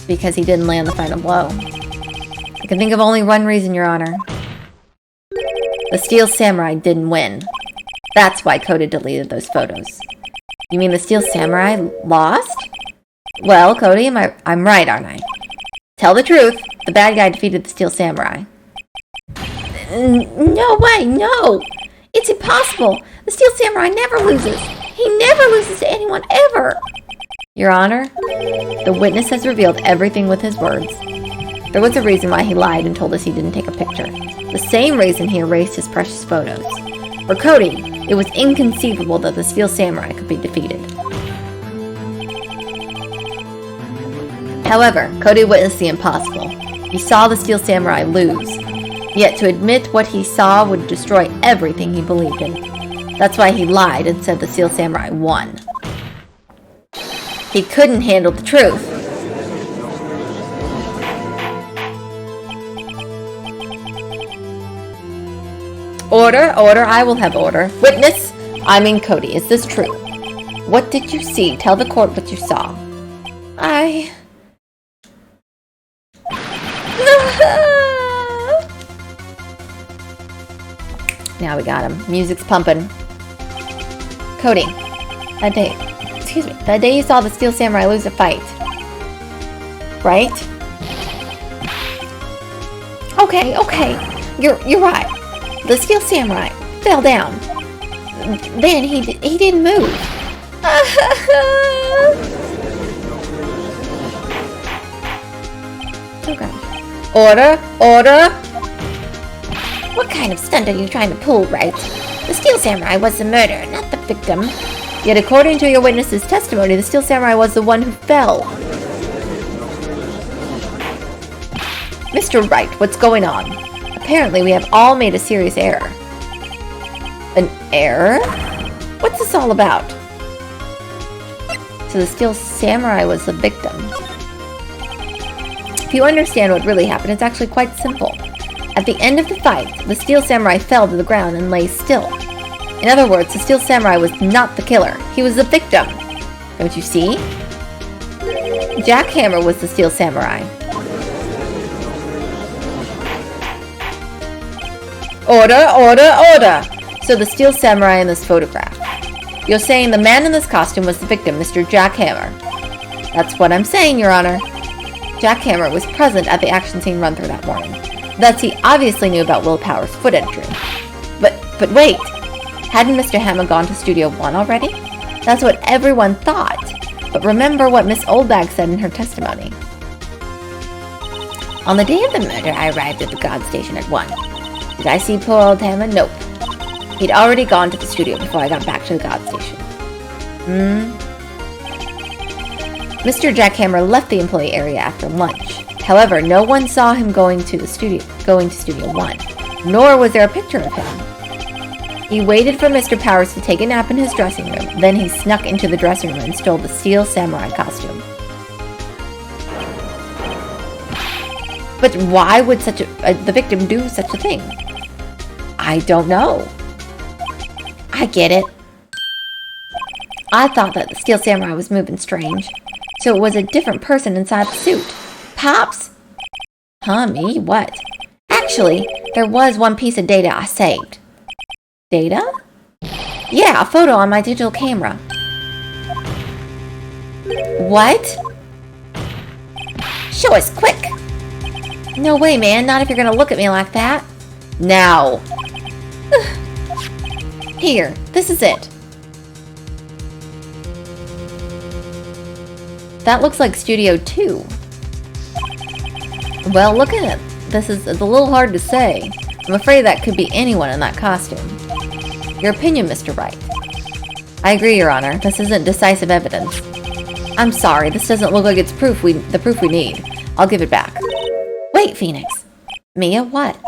Because he didn't land the final blow. I can think of only one reason, Your Honor. The Steel Samurai didn't win. That's why Cody deleted those photos. You mean the Steel Samurai lost? Well, Cody, I'm right, aren't I? Tell the truth. The bad guy defeated the Steel Samurai. No way, no! It's impossible! The Steel Samurai never loses! He never loses to anyone, ever! Your Honor, the witness has revealed everything with his words. There was a reason why he lied and told us he didn't take a picture. The same reason he erased his precious photos. For Cody, it was inconceivable that the Steel Samurai could be defeated. However, Cody witnessed the impossible. He saw the Steel Samurai lose. Yet to admit what he saw would destroy everything he believed in. That's why he lied and said the Steel Samurai won. He couldn't handle the truth. Order, order, I will have order. Witness, I mean Cody, is this true? What did you see? Tell the court what you saw. Now we got him. Music's pumping. Cody, that day you saw the Steel Samurai lose a fight, right? Okay, you're right. The Steel Samurai fell down. Then he didn't move. Okay. Order. What kind of stunt are you trying to pull, Wright? The Steel Samurai was the murderer, not the victim. Yet according to your witness's testimony, the Steel Samurai was the one who fell. Mr. Wright, what's going on? Apparently we have all made a serious error. An error? What's this all about? So the Steel Samurai was the victim. If you understand what really happened, it's actually quite simple. At the end of the fight, the Steel Samurai fell to the ground and lay still. In other words, the Steel Samurai was not the killer. He was the victim. Don't you see? Jack Hammer was the Steel Samurai. Order! So the Steel Samurai in this photograph. You're saying the man in this costume was the victim, Mr. Jack Hammer. That's what I'm saying, Your Honor. Jack Hammer was present at the action scene run-through that morning. Thus, he obviously knew about Will Power's foot entry. But wait! Hadn't Mr. Hammer gone to Studio 1 already? That's what everyone thought. But remember what Miss Oldbag said in her testimony. On the day of the murder, I arrived at the guard station at 1. Did I see poor old Hammer? Nope. He'd already gone to the studio before I got back to the guard station. Mr. Jack Hammer left the employee area after lunch. However, no one saw him going to Studio 1, nor was there a picture of him. He waited for Mr. Powers to take a nap in his dressing room, then he snuck into the dressing room and stole the Steel Samurai costume. But why would the victim do such a thing? I don't know. I get it. I thought that the Steel Samurai was moving strange, so it was a different person inside the suit. Pops? Huh, me? What? Actually, there was one piece of data I saved. Data? Yeah, a photo on my digital camera. What? Show us, quick! No way, man, not if you're gonna look at me like that. Now. Here, this is it. That looks like Studio 2. Well, look at it. It's a little hard to say. I'm afraid that could be anyone in that costume. Your opinion, Mr. Wright. I agree, Your Honor. This isn't decisive evidence. I'm sorry, this doesn't look like it's the proof we need. I'll give it back. Wait, Phoenix. Mia, what?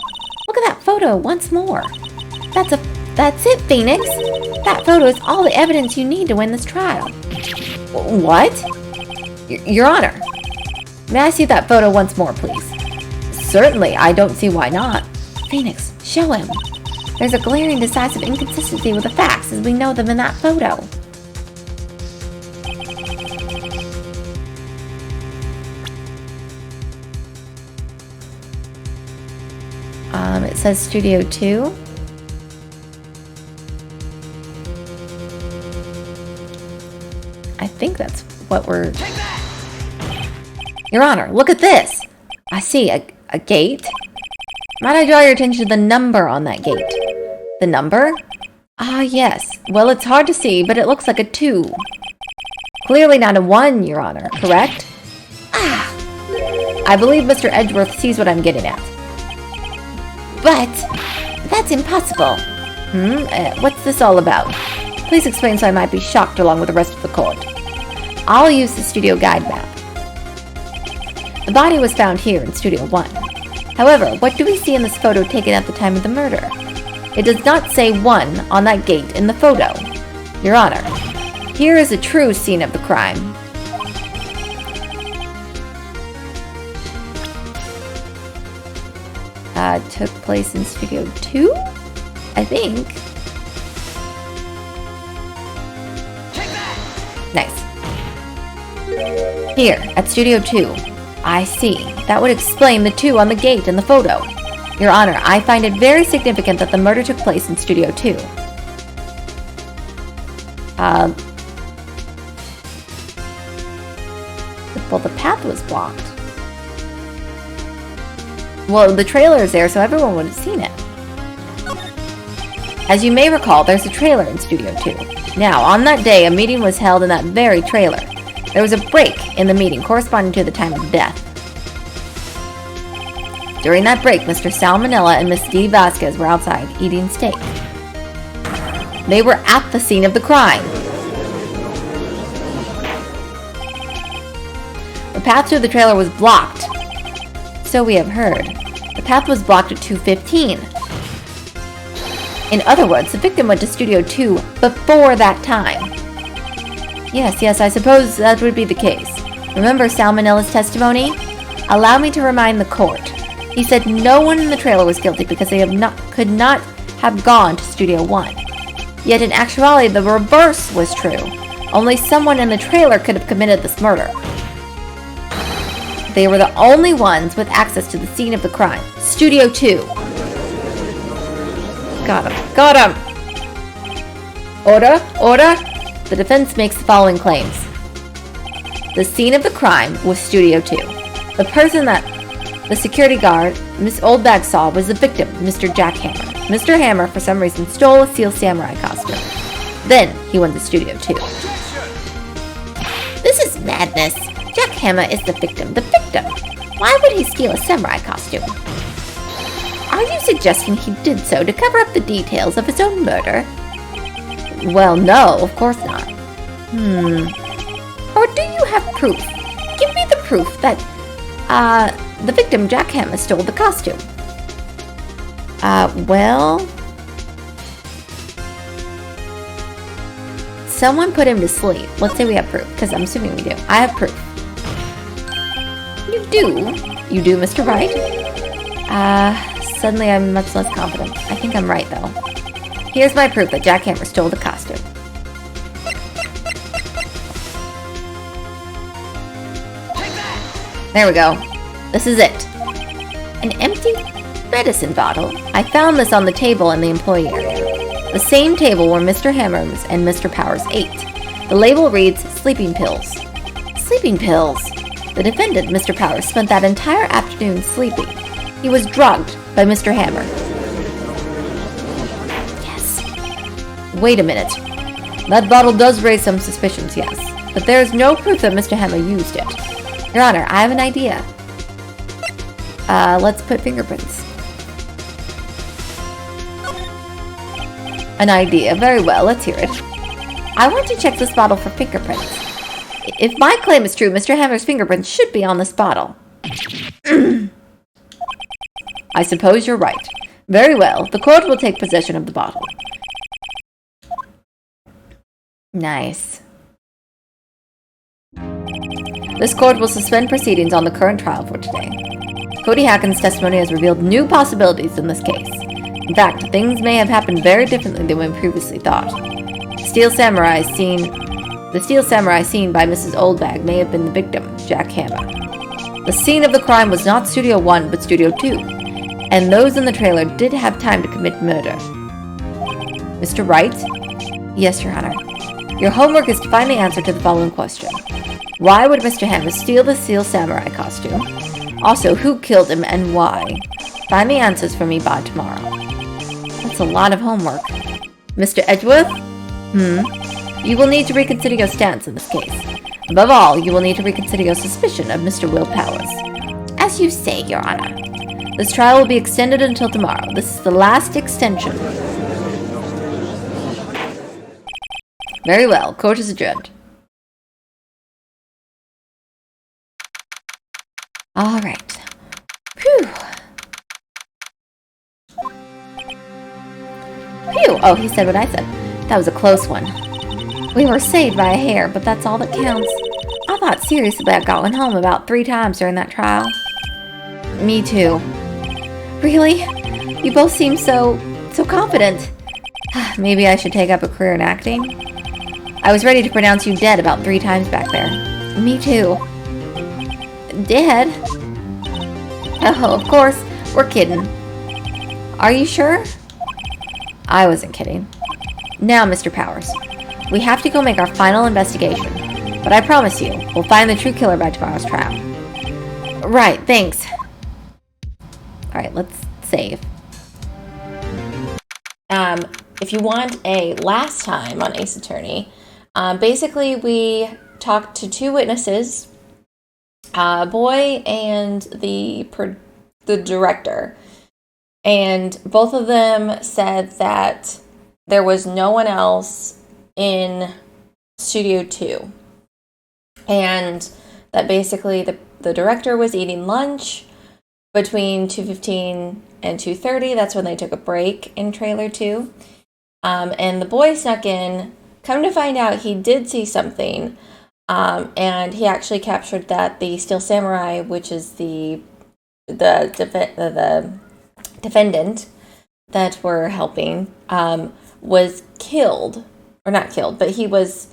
Look at that photo once more. That's it, Phoenix. That photo is all the evidence you need to win this trial. What? Your Honor. May I see that photo once more, please? Certainly, I don't see why not. Phoenix, show him. There's a glaring decisive inconsistency with the facts as we know them in that photo. It says Studio 2. I think that's what we're... Your Honor, look at this! I see a gate. Might I draw your attention to the number on that gate? The number? Ah, yes. Well, it's hard to see, but it looks like a 2. Clearly not a 1, Your Honor, correct? I believe Mr. Edgeworth sees what I'm getting at. But that's impossible. What's this all about? Please explain so I might be shocked along with the rest of the court. I'll use the studio guide map. The body was found here in Studio 1. However, what do we see in this photo taken at the time of the murder? It does not say 1 on that gate in the photo. Your Honor, here is a true scene of the crime. Took place in Studio 2? I think. Nice. Here, at Studio 2. I see. That would explain the 2 on the gate in the photo. Your Honor, I find it very significant that the murder took place in Studio 2. Well, the path was blocked. Well, the trailer is there, so everyone would have seen it. As you may recall, there's a trailer in Studio 2. Now, on that day, a meeting was held in that very trailer. There was a break in the meeting corresponding to the time of death. During that break, Mr. Salmonella and Miss Dee Vasquez were outside eating steak. They were at the scene of the crime. The path to the trailer was blocked. So we have heard. The path was blocked at 2:15. In other words, the victim went to Studio 2 before that time. Yes, I suppose that would be the case. Remember Salmonella's testimony? Allow me to remind the court. He said no one in the trailer was guilty because they could not have gone to Studio 1. Yet in actuality, the reverse was true. Only someone in the trailer could have committed this murder. They were the only ones with access to the scene of the crime. Studio 2. Got him. Order. The defense makes the following claims. The scene of the crime was Studio 2. The person that the security guard, Miss Oldbag, saw was the victim, Mr. Jack Hammer. Mr. Hammer, for some reason, stole a Seal Samurai costume. Then he went to Studio 2. This is madness. Jack Hammer is the victim. The victim? Why would he steal a samurai costume? Are you suggesting he did so to cover up the details of his own murder? Well, no, of course not. Or do you have proof? Give me the proof that, the victim, Jack Hammer, stole the costume. Well... Someone put him to sleep. Let's say we have proof, because I'm assuming we do. I have proof. You do? You do, Mr. Wright? Suddenly I'm much less confident. I think I'm right, though. Here's my proof that Jack Hammer stole the costume. There we go. This is it. An empty medicine bottle? I found this on the table in the employee area. The same table where Mr. Hammers and Mr. Powers ate. The label reads, sleeping pills. Sleeping pills? The defendant, Mr. Powers, spent that entire afternoon sleeping. He was drugged by Mr. Hammer. Yes. Wait a minute. That bottle does raise some suspicions, yes. But there is no proof that Mr. Hammer used it. Your Honor, I have an idea. Let's put fingerprints. An idea. Very well, let's hear it. I want to check this bottle for fingerprints. If my claim is true, Mr. Hammer's fingerprints should be on this bottle. I suppose you're right. Very well, the court will take possession of the bottle. Nice. This court will suspend proceedings on the current trial for today. Cody Hacken's testimony has revealed new possibilities in this case. In fact, things may have happened very differently than we previously thought. The Steel Samurai seen by Mrs. Oldbag may have been the victim, Jack Hammer. The scene of the crime was not Studio 1, but Studio 2, and those in the trailer did have time to commit murder. Mr. Wright? Yes, Your Honor. Your homework is to find the answer to the following question. Why would Mr. Hammer steal the Steel Samurai costume? Also, who killed him and why? Find the answers for me by tomorrow. That's a lot of homework. Mr. Edgeworth? You will need to reconsider your stance in this case. Above all, you will need to reconsider your suspicion of Mr. Will Powers. As you say, Your Honor. This trial will be extended until tomorrow. This is the last extension. Very well. Court is adjourned. All right. Phew. Phew. Oh, he said what I said. That was a close one. We were saved by a hair, but that's all that counts. I thought seriously about going home about 3 times during that trial. Me too. Really? You both seem so confident. Maybe I should take up a career in acting? I was ready to pronounce you dead about 3 times back there. Me too. Dead? Oh, of course. We're kidding. Are you sure? I wasn't kidding. Now, Mr. Powers, we have to go make our final investigation. But I promise you, we'll find the true killer by tomorrow's trial. Right, thanks. Alright, let's save. If you want a last time on Ace Attorney, basically we talked to 2 witnesses, a boy and the director. And both of them said that there was no one else in Studio 2. And that basically the director was eating lunch between 2:15 and 2:30. That's when they took a break in trailer 2. And the boy snuck in. Come to find out, he did see something. And he actually captured that the Steel Samurai, which is the defendant that we're helping, was killed, or not killed, but he was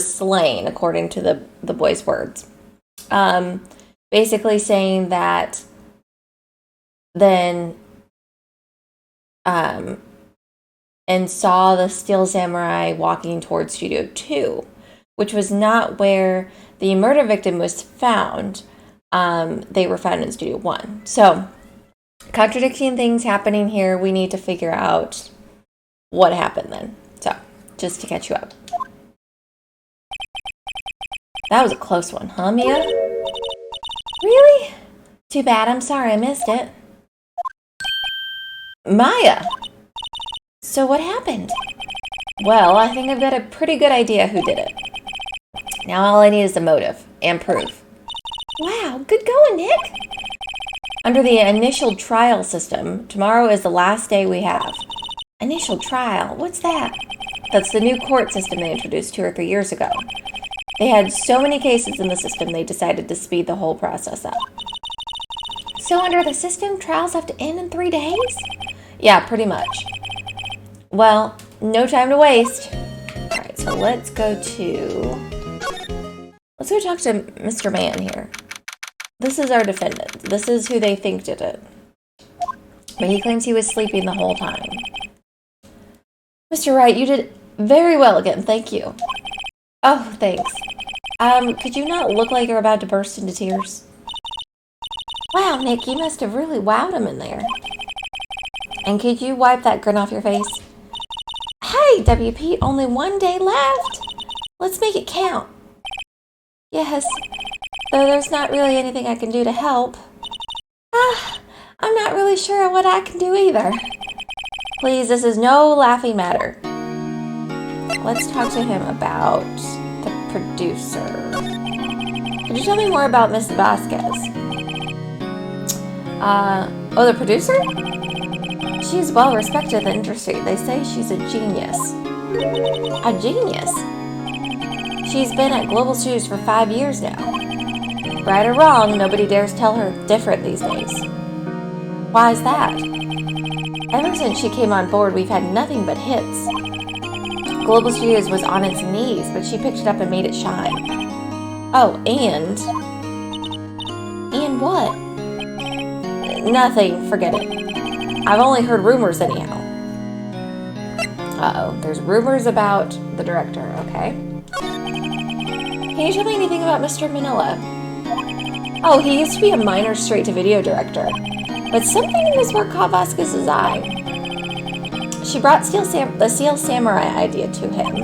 slain, according to the boy's words. Basically saying that then and saw the Steel Samurai walking towards Studio 2, which was not where the murder victim was found. They were found in Studio 1. So, contradicting things happening here. We need to figure out what happened then. So, just to catch you up. That was a close one, huh, Mia? Really? Too bad. I'm sorry I missed it. Maya! So what happened? Well, I think I've got a pretty good idea who did it. Now all I need is the motive and proof. Wow, good going, Nick! Under the initial trial system, tomorrow is the last day we have. Initial trial? What's that? That's the new court system they introduced 2 or 3 years ago. They had so many cases in the system, they decided to speed the whole process up. So under the system, trials have to end in 3 days? Yeah, pretty much. Well, no time to waste. Alright, so let's go talk to Mr. Man here. This is our defendant. This is who they think did it. But he claims he was sleeping the whole time. Mr. Wright, you did very well again, thank you. Oh, thanks. Could you not look like you're about to burst into tears? Wow, Nick, you must have really wowed him in there. And could you wipe that grin off your face? Hey, WP, only 1 day left. Let's make it count. Yes, though there's not really anything I can do to help. I'm not really sure what I can do either. Please, this is no laughing matter. Let's talk to him about the producer. Could you tell me more about Miss Vasquez? The producer? She's well respected in the industry. They say she's a genius. A genius? She's been at Global Studios for 5 years now. Right or wrong, nobody dares tell her different these days. Why is that? Ever since she came on board, we've had nothing but hits. Global Studios was on its knees, but she picked it up and made it shine. Oh, and what? Nothing, forget it. I've only heard rumors anyhow. Uh-oh, there's rumors about the director, okay. Can you tell me anything about Mr. Manila? Oh, he used to be a minor straight-to-video director, but something in his work caught Vasquez's eye. She brought the Steel Samurai idea to him.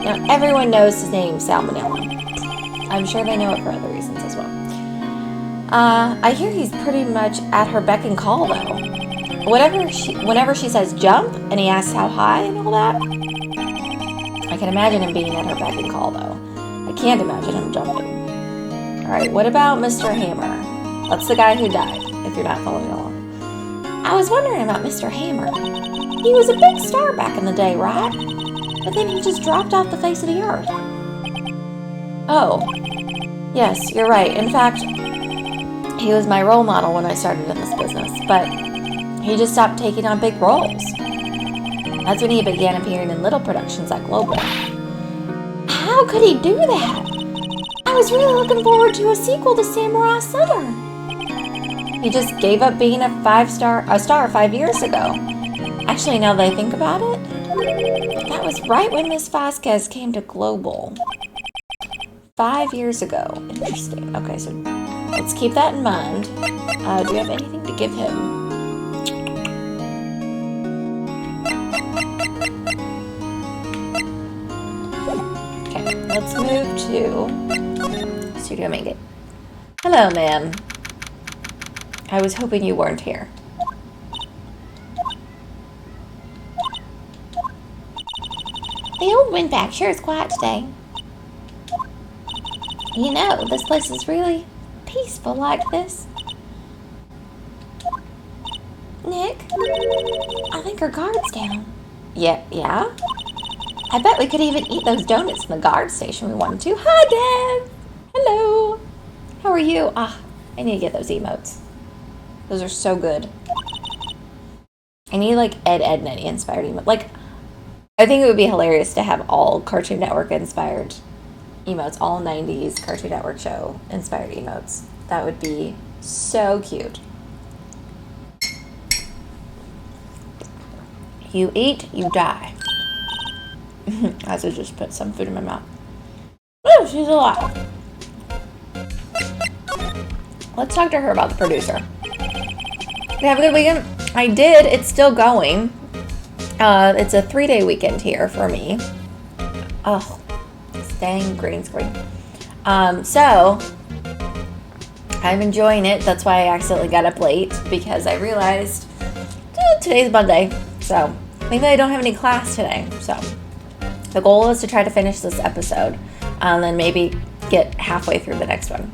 Now, everyone knows his name, Salmonella. I'm sure they know it for other reasons as well. I hear he's pretty much at her beck and call, though. Whenever she says jump, and he asks how high and all that, I can imagine him being at her beck and call, though. I can't imagine him jumping. Alright, what about Mr. Hammer? That's the guy who died, if you're not following along. I was wondering about Mr. Hammer. He was a big star back in the day, right? But then he just dropped off the face of the earth. Oh, yes, you're right. In fact, he was my role model when I started in this business, but he just stopped taking on big roles. That's when he began appearing in little productions like Global. How could he do that? I was really looking forward to a sequel to Samurai Southern. He just gave up being a star 5 years ago. Actually, now that I think about it, that was right when Miss Vasquez came to Global. 5 years ago. Interesting. Okay, so let's keep that in mind. Do you have anything to give him? Okay, let's move to Studio Main Gate. Hello, ma'am. I was hoping you weren't here. The old Windback sure is quiet today. You know, this place is really peaceful like this. Nick, I think our guard's down. Yeah? I bet we could even eat those donuts in the guard station we wanted to. Hi, Dad! Hello! How are you? I need to get those emotes. Those are so good. I need, like, Ed, Edd n Eddy inspired emotes. Like, I think it would be hilarious to have all Cartoon Network inspired emotes. All 90s Cartoon Network show inspired emotes. That would be so cute. You eat, you die. As I just put some food in my mouth. Oh, she's alive. Let's talk to her about the producer. Have a good weekend. I did. It's still going. It's a 3-day weekend here for me. Oh, this dang green screen. So I'm enjoying it. That's why I accidentally got up late, because I realized today's Monday. So maybe I don't have any class today. So the goal is to try to finish this episode, and then maybe get halfway through the next one.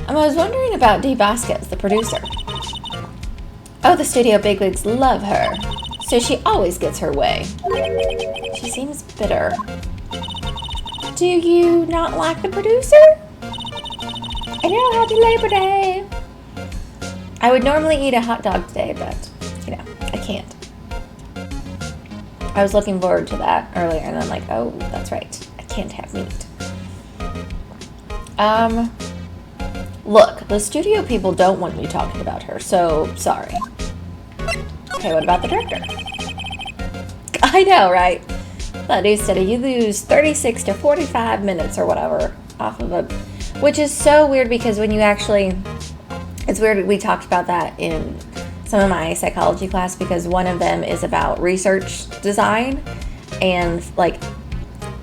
I was wondering about Dee Vasquez, the producer. Oh, the studio bigwigs love her, so she always gets her way. She seems bitter. Do you not like the producer? I know, happy Labor Day. I would normally eat a hot dog today, but, I can't. I was looking forward to that earlier, and I'm like, oh, that's right. I can't have meat. Look, the studio people don't want me talking about her, so sorry. Okay, what about the director? I know, right? That new study, you lose 36 to 45 minutes or whatever off of it, which is so weird because when you actually, it's weird, we talked about that in some of my psychology class, because one of them is about research design and like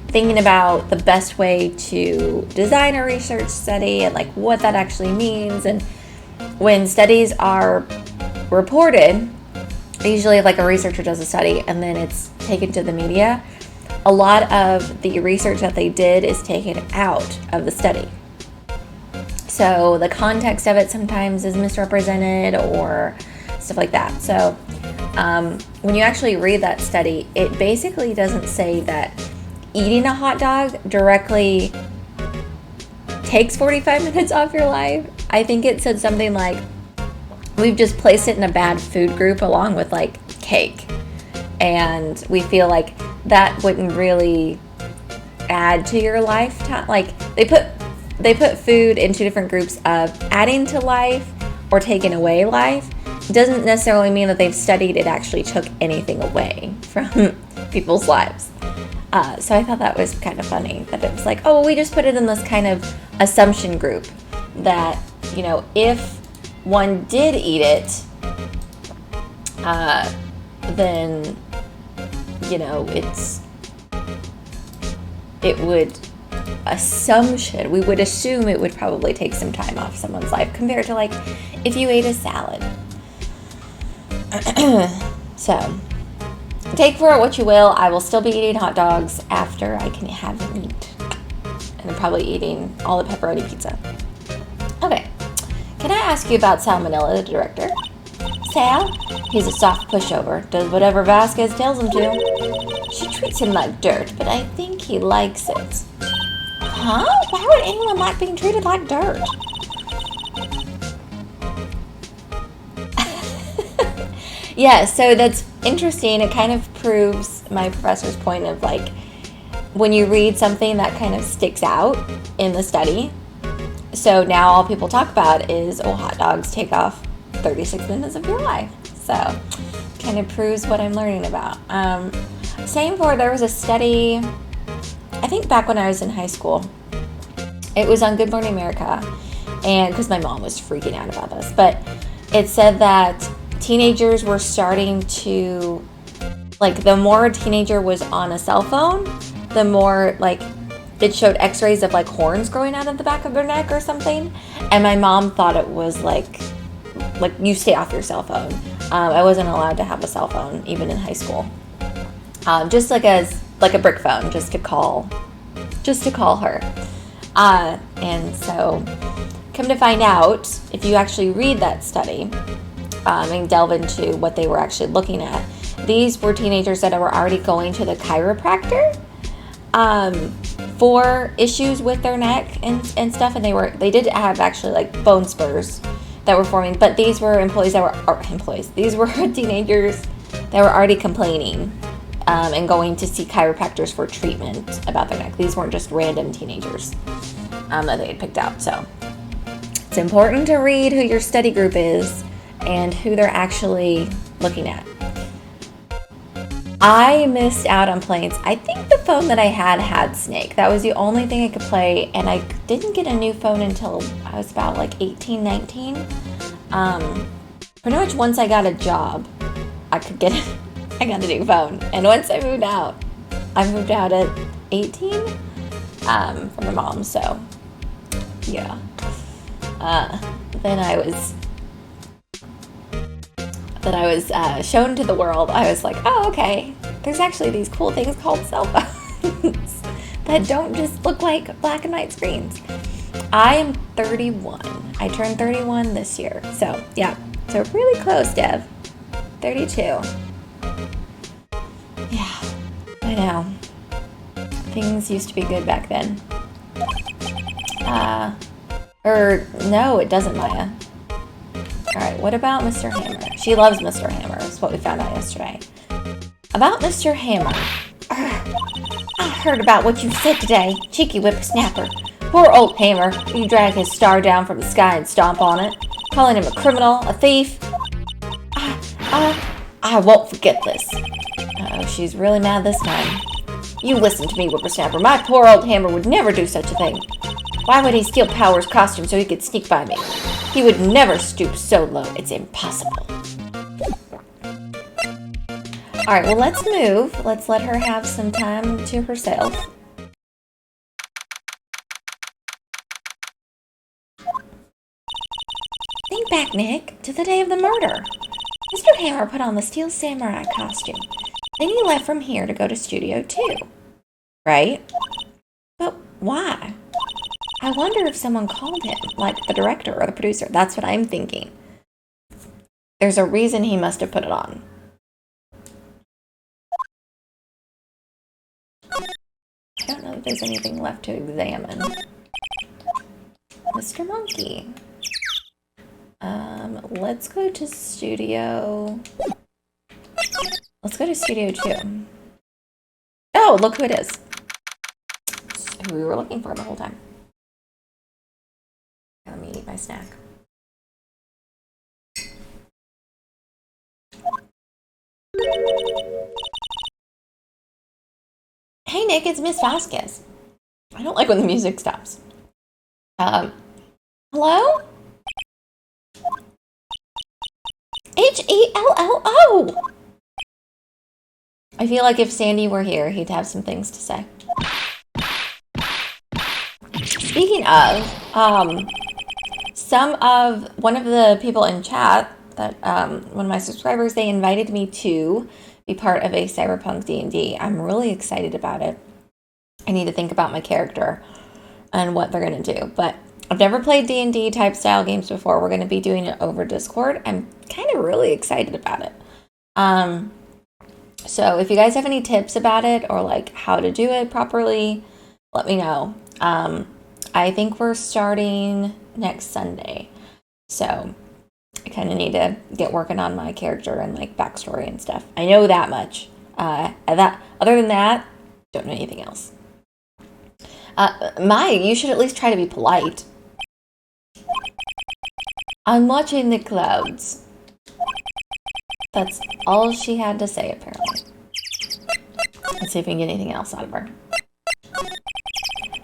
thinking about the best way to design a research study and like what that actually means. And when studies are reported, usually like a researcher does a study and then it's taken to the media, a lot of the research that they did is taken out of the study. So the context of it sometimes is misrepresented or stuff like that. So when you actually read that study, it basically doesn't say that eating a hot dog directly takes 45 minutes off your life. I think it said something like, we've just placed it in a bad food group along with like cake. And we feel like that wouldn't really add to your lifetime. Like they put food in two different groups of adding to life or taking away life. It doesn't necessarily mean that they've studied it actually took anything away from people's lives. So I thought that was kind of funny that it was like, oh, well, we just put it in this kind of assumption group that, if one did eat it, then, we would assume it would probably take some time off someone's life compared to like if you ate a salad. So take for it what you will. I will still be eating hot dogs after I can have meat. And I'm probably eating all the pepperoni pizza. Okay. Can I ask you about Salmonella, the director? Sal? He's a soft pushover, does whatever Vasquez tells him to. She treats him like dirt, but I think he likes it. Huh? Why would anyone like being treated like dirt? Yeah, so that's interesting. It kind of proves my professor's point of like, when you read something that kind of sticks out in the study. So now all people talk about is, oh, hot dogs take off 36 minutes of your life. So kind of proves what I'm learning about. Same for, there was a study, I think back when I was in high school. It was on Good Morning America, and because my mom was freaking out about this, but it said that teenagers were starting to, like, the more a teenager was on a cell phone, the more, like, it showed x-rays of, like, horns growing out of the back of their neck or something. And my mom thought it was, like you stay off your cell phone. I wasn't allowed to have a cell phone, even in high school. Just like a brick phone, just to call her. And so, come to find out, if you actually read that study, and delve into what they were actually looking at, these were teenagers that were already going to the chiropractor for issues with their neck and stuff, and they did have actually like bone spurs that were forming, but these were these were teenagers that were already complaining and going to see chiropractors for treatment about their neck. These weren't just random teenagers that they had picked out. So it's important to read who your study group is and who they're actually looking at. I missed out on playing. I think the phone that I had Snake. That was the only thing I could play, and I didn't get a new phone until I was about like 18, 19. Pretty much once I got a job, I got a new phone. And once I moved out at 18 from my mom. So yeah, then I was shown to the world. I was like, oh, okay, there's actually these cool things called cell phones that don't just look like black and white screens. I am 31. I turned 31 this year. So, yeah. So, really close, Dev. 32. Yeah, I know. Things used to be good back then. No, it doesn't, Maya. Alright, what about Mr. Hammer? She loves Mr. Hammer, is what we found out yesterday. About Mr. Hammer. I heard about what you said today, cheeky whippersnapper. Poor old Hammer, you drag his star down from the sky and stomp on it, calling him a criminal, a thief. I won't forget this. Uh-oh, she's really mad this time. You listen to me, whippersnapper. My poor old Hammer would never do such a thing. Why would he steal Power's costume so he could sneak by me? He would never stoop so low. It's impossible. Alright, well, let's move. Let's let her have some time to herself. Think back, Nick, to the day of the murder. Mr. Hammer put on the Steel Samurai costume. Then he left from here to go to Studio 2. Right? But why? I wonder if someone called him, like the director or the producer. That's what I'm thinking. There's a reason he must have put it on. I don't know if there's anything left to examine. Mr. Monkey. Let's go to Studio... Let's go to Studio 2. Oh, look who it is. It's who we were looking for the whole time. Let me eat my snack. Hey Nick, it's Miss Vasquez. I don't like when the music stops. Hello? Hello? I feel like if Sandy were here, he'd have some things to say. Speaking of, one of the people in chat, that one of my subscribers, they invited me to be part of a Cyberpunk D&D. I'm really excited about it. I need to think about my character and what they're going to do. But I've never played D&D type style games before. We're going to be doing it over Discord. I'm kind of really excited about it. So if you guys have any tips about it or like how to do it properly, let me know. I think we're starting next Sunday. So I kind of need to get working on my character and like backstory and stuff. I know that much. Other than that, don't know anything else. Maya, you should at least try to be polite. I'm watching the clouds. That's all she had to say, apparently. Let's see if we can get anything else out of her.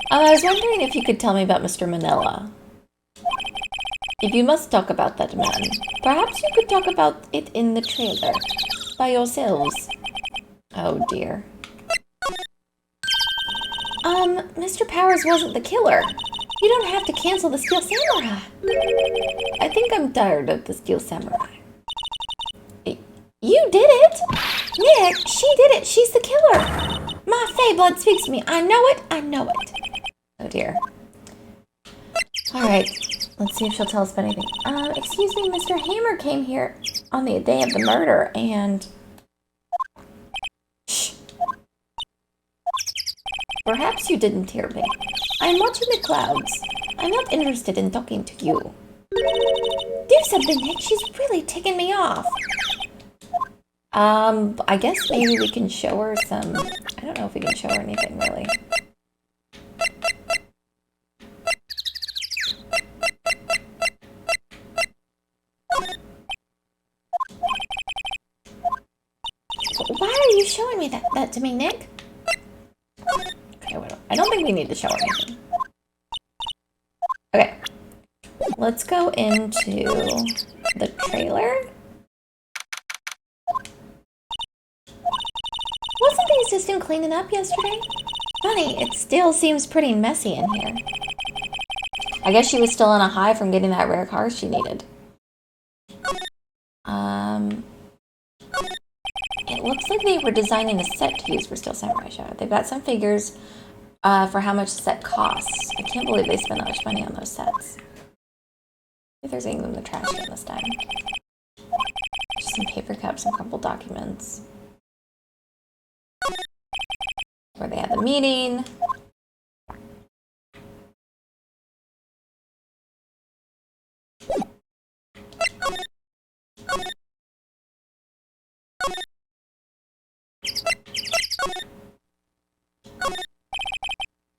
I was wondering if you could tell me about Mr. Manila. If you must talk about that man, perhaps you could talk about it in the trailer. By yourselves. Oh dear. Mr. Powers wasn't the killer. You don't have to cancel the Steel Samurai. I think I'm tired of the Steel Samurai. You did it! Nick, she did it! She's the killer! My Fae blood speaks to me. I know it! I know it. Oh dear. Alright. Let's see if she'll tell us about anything. Excuse me, Mr. Hammer came here on the day of the murder and... Shh. Perhaps you didn't hear me. I'm watching the clouds. I'm not interested in talking to you. Do something, Nick. She's really ticking me off. I guess maybe we can show her some... I don't know if we can show her anything, really. Why are you showing me that to me, Nick? Okay, well, I don't think we need to show anything. Okay. Let's go into the trailer. Wasn't the assistant cleaning up yesterday? Funny, it still seems pretty messy in here. I guess she was still on a high from getting that rare car she needed. It looks like they were designing a set to use for Steel Samurai Show. They've got some figures for how much the set costs. I can't believe they spent that much money on those sets. If there's anything in the trash can this time. Just some paper cups and crumpled documents. Where they had the meeting.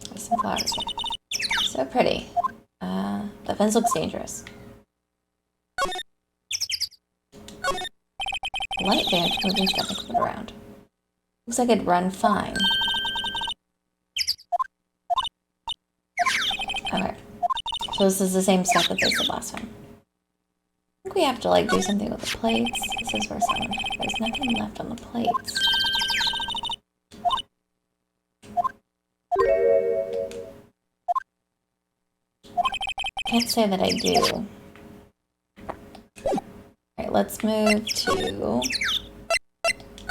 There's some flowers here. So pretty. The fence looks dangerous. Light van moving stuff and float around. Looks like it'd run fine. Okay. So this is the same stuff that they said last time. I think we have to like do something with the plates. This is where someone... There's nothing left on the plates. Can't say that I do. Alright, let's move to...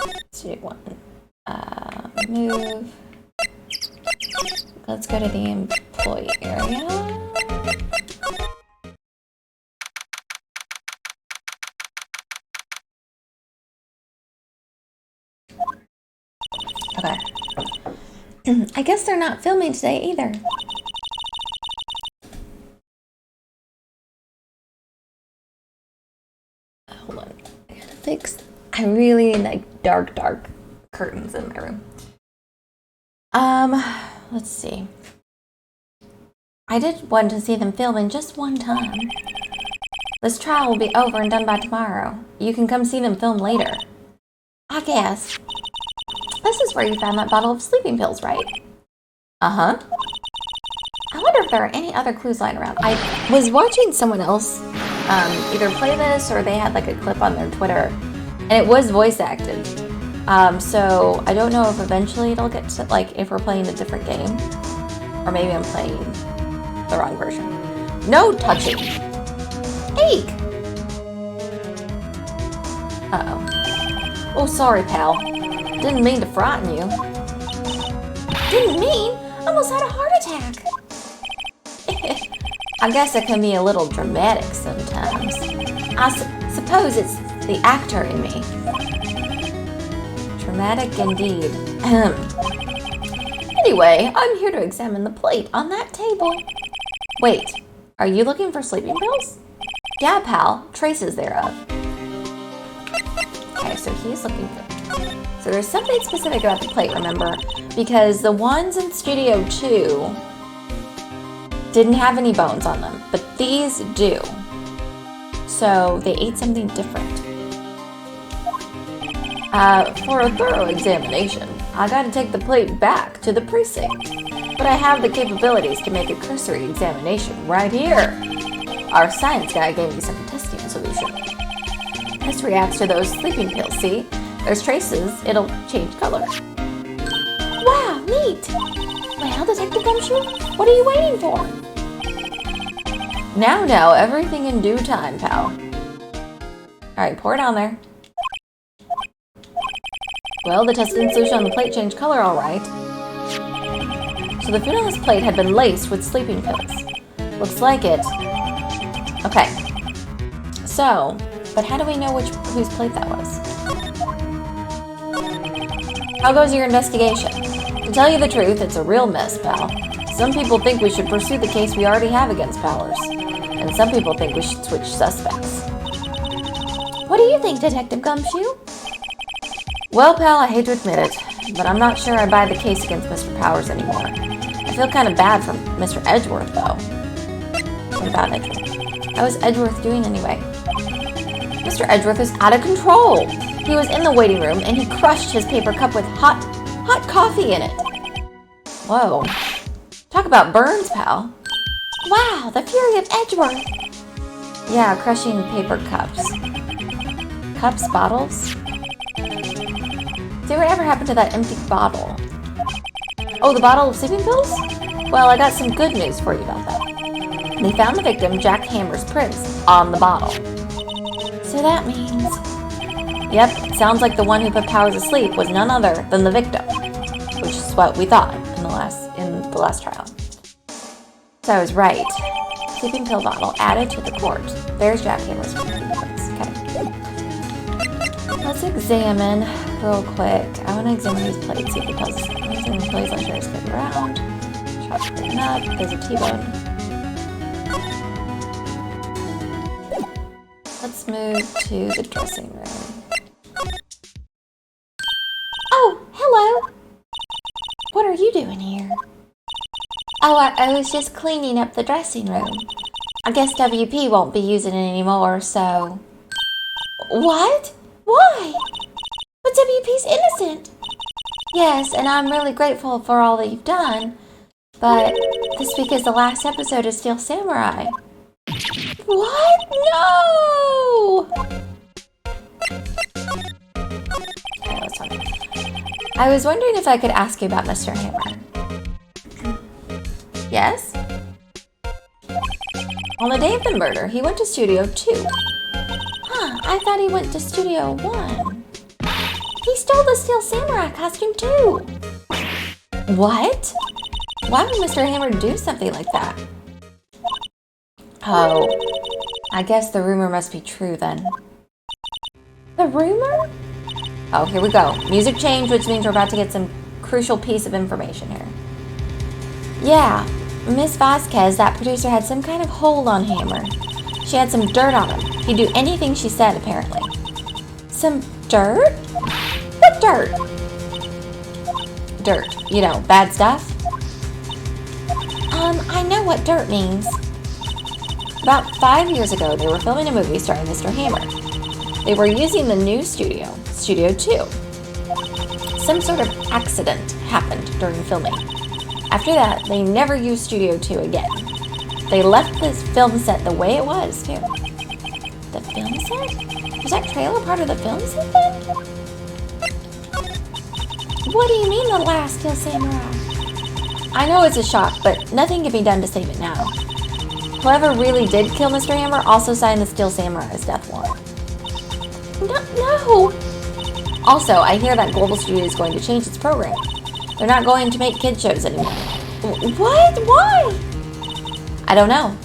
Let's do one. Move. Let's go to the employee area. Okay. I guess they're not filming today either. Hold on. I gotta fix. I really need like dark curtains in my room. Let's see. I did want to see them filming just one time. This trial will be over and done by tomorrow. You can come see them film later. I guess. This is where you found that bottle of sleeping pills, right? Uh-huh. I wonder if there are any other clues lying around. I was watching someone else either play this or they had like a clip on their Twitter, and it was voice acted. So I don't know if eventually it'll get to, like, if we're playing a different game, or maybe I'm playing the wrong version. No touching. Eek. Uh-oh. Oh, sorry, pal. Didn't mean to frighten you. Didn't mean? Almost had a heart attack. I guess it can be a little dramatic sometimes. I suppose it's the actor in me. Dramatic indeed. Anyway, I'm here to examine the plate on that table. Wait, are you looking for sleeping pills? Yeah, pal, traces thereof. Okay, so he's looking for... So there's something specific about the plate, remember? Because the ones in Studio 2 didn't have any bones on them, but these do. So they ate something different. For a thorough examination, I gotta take the plate back to the precinct. But I have the capabilities to make a cursory examination right here. Our science guy gave me some testing solution. This reacts to those sleeping pills, see? There's traces, it'll change color. Wow, neat! Well, Detective Gumshoe, what are you waiting for? Now, everything in due time, pal. Alright, pour it on there. Well, the testing solution on the plate changed color alright. So the food on this plate had been laced with sleeping pills. Looks like it. Okay. So, but how do we know whose plate that was? How goes your investigation? To tell you the truth, it's a real mess, pal. Some people think we should pursue the case we already have against Powers. And some people think we should switch suspects. What do you think, Detective Gumshoe? Well, pal, I hate to admit it, but I'm not sure I buy the case against Mr. Powers anymore. I feel kind of bad for Mr. Edgeworth, though. What about Edgeworth? How was Edgeworth doing anyway? Mr. Edgeworth is out of control! He was in the waiting room, and he crushed his paper cup with hot coffee in it. Whoa. Talk about burns, pal. Wow, the fury of Edgeworth! Yeah, crushing paper cups. Cups? Bottles? See whatever happened to that empty bottle? Oh, the bottle of sleeping pills? Well, I got some good news for you about that. They found the victim, Jack Hammer's prints, on the bottle. So that means... Yep, sounds like the one who put Powers asleep was none other than the victim, which is what we thought in the last trial. So I was right. Sleeping pill bottle added to the corpse. There's Jack Hammer's fingerprints. Okay. Let's examine real quick. I want to examine these plates, see if it tells us anything. Plates on chairs spin around. Shots picking up. There's a T-bone. Let's move to the dressing room. Oh, hello! What are you doing here? Oh, I was just cleaning up the dressing room. I guess WP won't be using it anymore, so... What? Why? But WP's innocent! Yes, and I'm really grateful for all that you've done, but this week is the last episode of Steel Samurai. What? No! Okay, let's talk. I was wondering if I could ask you about Mr. Hammer. Yes? On the day of the murder, he went to Studio 2. Huh, I thought he went to Studio 1. He stole the Steel Samurai costume too. What? Why would Mr. Hammer do something like that? Oh, I guess the rumor must be true then. The rumor? Oh, here we go. Music change, which means we're about to get some crucial piece of information here. Yeah, Miss Vasquez, that producer, had some kind of hold on Hammer. She had some dirt on him. He'd do anything she said, apparently. Some dirt? What dirt? Dirt. You know, bad stuff. I know what dirt means. About 5 years ago, they were filming a movie starring Mr. Hammer. They were using the new studio, Studio 2. Some sort of accident happened during filming. After that, they never used Studio 2 again. They left this film set the way it was, too. The film set? Was that trailer part of the film set then? What do you mean the last Steel Samurai? I know it's a shock, but nothing can be done to save it now. Whoever really did kill Mr. Hammer also signed the Steel Samurai's death warrant. No! Also, I hear that Global Studio is going to change its program. They're not going to make kid shows anymore. What? Why? I don't know.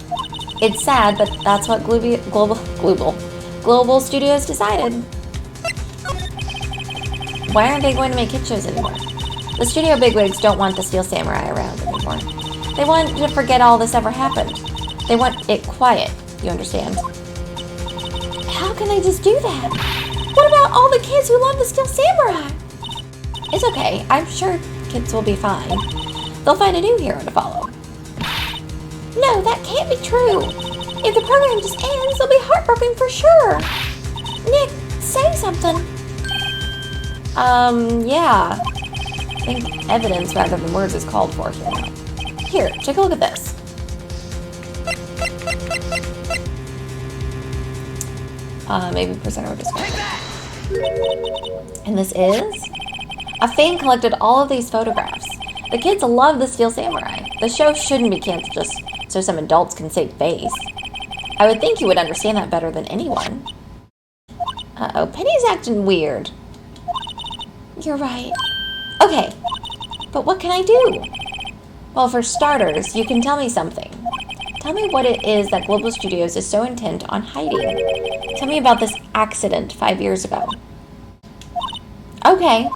It's sad, but that's what Global Studios decided. Why aren't they going to make kid shows anymore? The studio bigwigs don't want the Steel Samurai around anymore. They want to forget all this ever happened. They want it quiet, you understand? How can they just do that? What about all the kids who love the Steel Samurai? It's okay. I'm sure kids will be fine. They'll find a new hero to follow. No, that can't be true. If the program just ends, they'll be heartbroken for sure. Nick, say something. Yeah. I think evidence rather than words is called for here now. Here, take a look at this. Maybe presenter would describe it. And this is? A fan collected all of these photographs. The kids love the Steel Samurai. The show shouldn't be canceled just so some adults can save face. I would think you would understand that better than anyone. Uh-oh, Penny's acting weird. You're right. Okay, but what can I do? Well, for starters, you can tell me something. Tell me what it is that Global Studios is so intent on hiding. Tell me about this accident 5 years ago. Okay.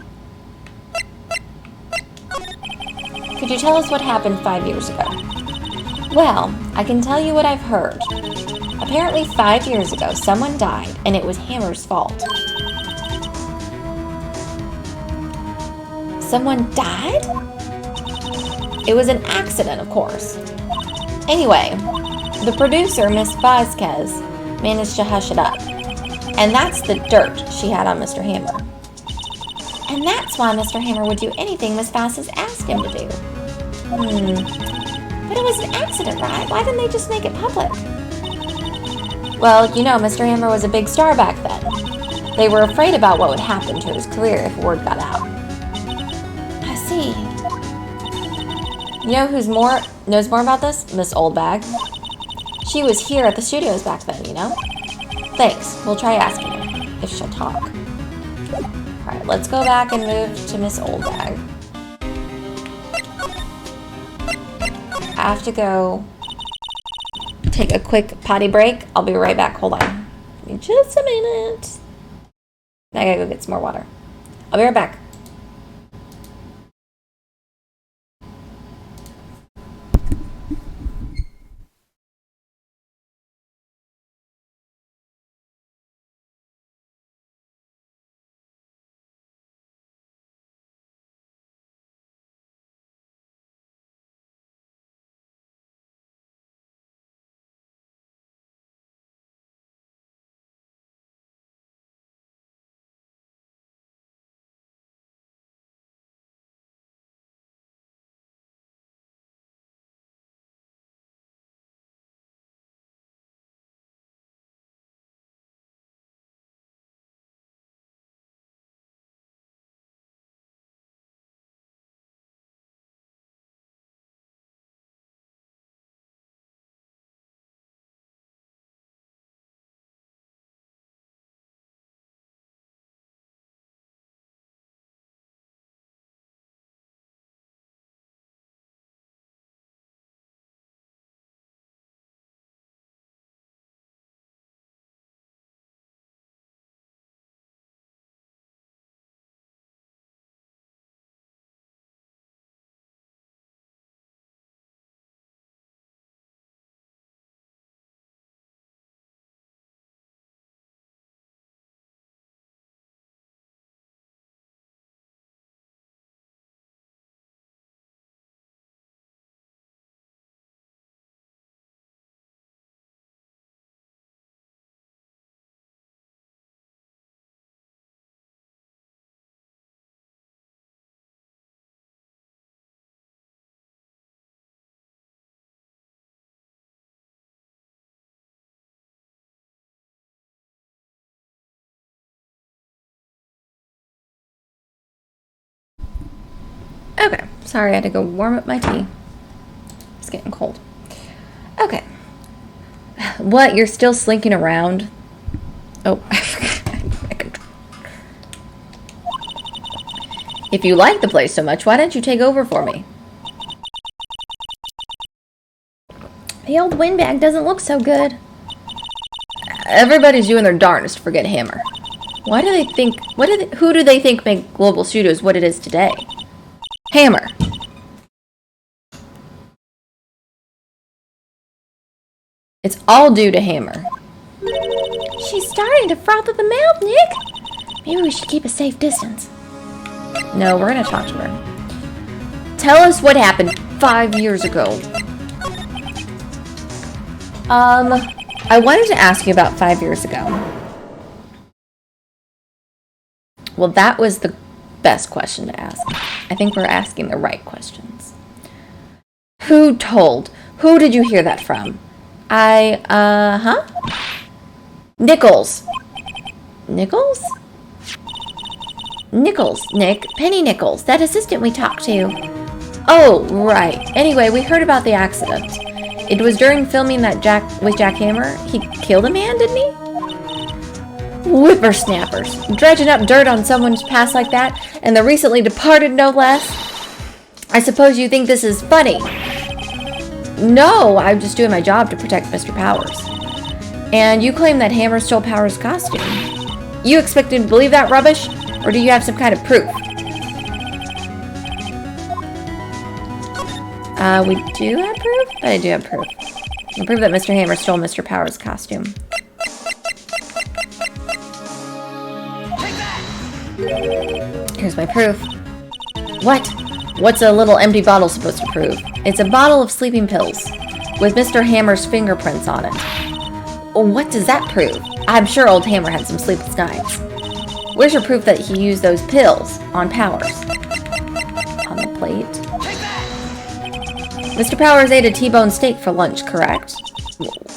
Could you tell us what happened 5 years ago? Well, I can tell you what I've heard. Apparently 5 years ago, someone died, and it was Hammer's fault. Someone died? It was an accident, of course. Anyway, the producer, Miss Vasquez, managed to hush it up. And that's the dirt she had on Mr. Hammer. And that's why Mr. Hammer would do anything Miss Vasquez asked him to do. But it was an accident, right? Why didn't they just make it public? Well, you know, Mr. Hammer was a big star back then. They were afraid about what would happen to his career if word got out. I see. You know who's knows more about this? Miss Oldbag. She was here at the studios back then, you know? Thanks. We'll try asking her, if she'll talk. Alright, let's go back and move to Miss Oldbag. I have to go take a quick potty break. I'll be right back. Hold on. Give me just a minute. I gotta go get some more water. I'll be right back. Okay, sorry, I had to go warm up my tea. It's getting cold. Okay. What, you're still slinking around? Oh, I forgot. If you like the place so much, why don't you take over for me? The old windbag doesn't look so good. Everybody's doing their darndest to forget Hammer. Why do they think... who do they think made Global Studios what it is today? Hammer. It's all due to Hammer. She's starting to froth at the mouth, Nick. Maybe we should keep a safe distance. No, we're gonna talk to her. Tell us what happened 5 years ago. I wanted to ask you about 5 years ago. Well, that was the best question to ask. I think we're asking the right questions. Who told? Who did you hear that from? Nichols. Nichols? Nichols, Nick. Penny Nichols, that assistant we talked to. Oh, right. Anyway, we heard about the accident. It was during filming that with Jack Hammer. He killed a man, didn't he? Whippersnappers. Dredging up dirt on someone's past like that, and the recently departed, no less. I suppose you think this is funny. No, I'm just doing my job to protect Mr. Powers. And you claim that Hammer stole Powers' costume. You expect me to believe that rubbish? Or do you have some kind of proof? We do have proof? I do have proof. I prove that Mr. Hammer stole Mr. Powers' costume. Here's my proof. What? What's a little empty bottle supposed to prove? It's a bottle of sleeping pills with Mr. Hammer's fingerprints on it. What does that prove? I'm sure old Hammer had some sleepless nights. Where's your proof that he used those pills on Powers? On the plate? Mr. Powers ate a T-bone steak for lunch, correct?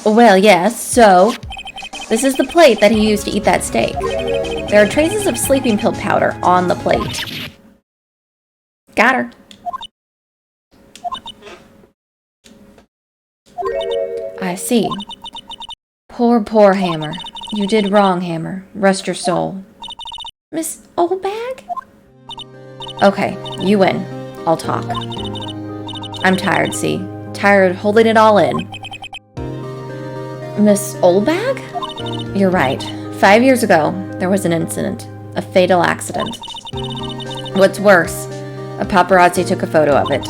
Well, yes, so... This is the plate that he used to eat that steak. There are traces of sleeping pill powder on the plate. Got her. I see. Poor Hammer. You did wrong, Hammer. Rest your soul. Miss Oldbag? Okay, you win. I'll talk. I'm tired, see? Tired holding it all in. Miss Oldbag? You're right. 5 years ago, there was an incident. A fatal accident. What's worse, a paparazzi took a photo of it.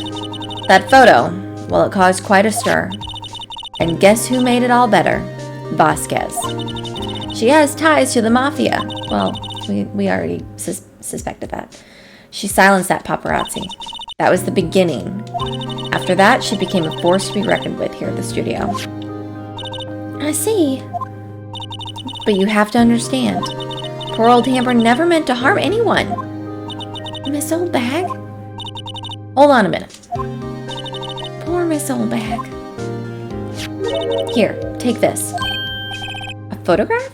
That photo, well, it caused quite a stir. And guess who made it all better? Vasquez. She has ties to the mafia. Well, we already suspected that. She silenced that paparazzi. That was the beginning. After that, she became a force to be reckoned with here at the studio. I see. But you have to understand, poor old Hammer never meant to harm anyone. Miss Oldbag? Hold on a minute. Poor Miss Oldbag. Here, take this. A photograph?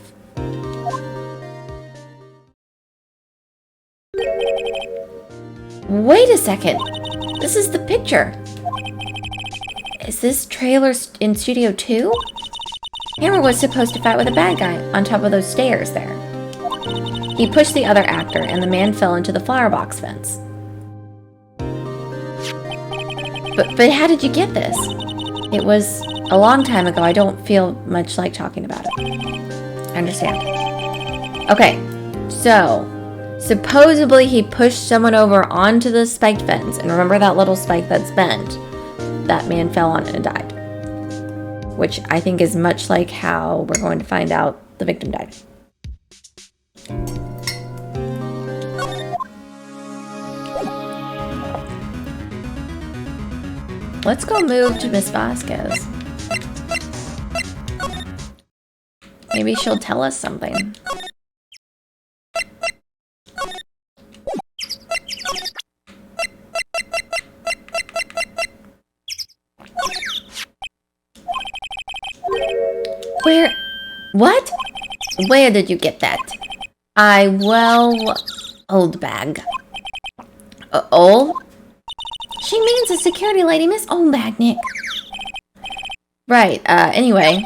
Wait a second. This is the picture. Is this trailer in Studio 2? Hammer was supposed to fight with a bad guy on top of those stairs there. He pushed the other actor, and the man fell into the flower box fence. But how did you get this? It was a long time ago. I don't feel much like talking about it. I understand. Okay, so supposedly he pushed someone over onto the spiked fence, and remember that little spike that's bent? That man fell on it and died. Which I think is much like how we're going to find out the victim died. Let's go move to Miss Vasquez. Maybe she'll tell us something. Where? What? Where did you get that? Old bag. Old? She means a security lady, Miss Oldbag, Nick. Right, anyway.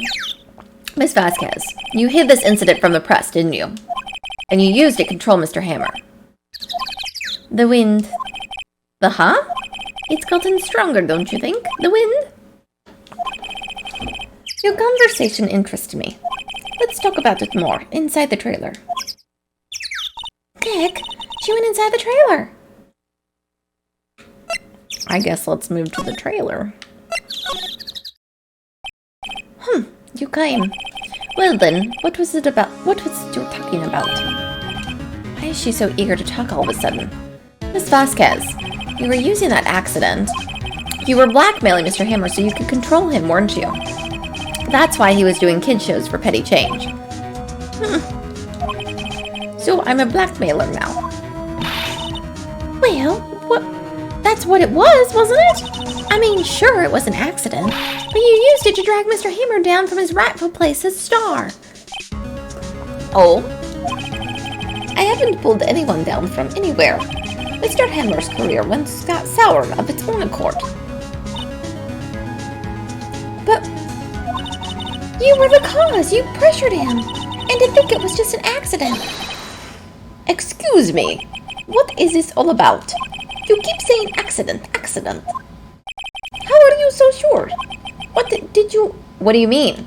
Miss Vasquez, you hid this incident from the press, didn't you? And you used it to control Mr. Hammer. The wind. The huh? It's gotten stronger, don't you think? The wind? Your conversation interests me. Let's talk about it more, inside the trailer. Nick, she went inside the trailer. I guess let's move to the trailer. You came. Well then, what was it about? What was it you were talking about? Why is she so eager to talk all of a sudden? Miss Vasquez, you were using that accident. You were blackmailing Mr. Hammer so you could control him, weren't you? That's why he was doing kid shows for petty change. So I'm a blackmailer now. Well, that's what it was, wasn't it? I mean, sure, it was an accident, but you used it to drag Mr. Hammer down from his rightful place as star. Oh? I haven't pulled anyone down from anywhere. Mr. Hammer's career got sour of its own accord. But you were the cause. You pressured him. And to think it was just an accident. Excuse me. What is this all about? You keep saying accident, accident. How are you so sure? What do you mean?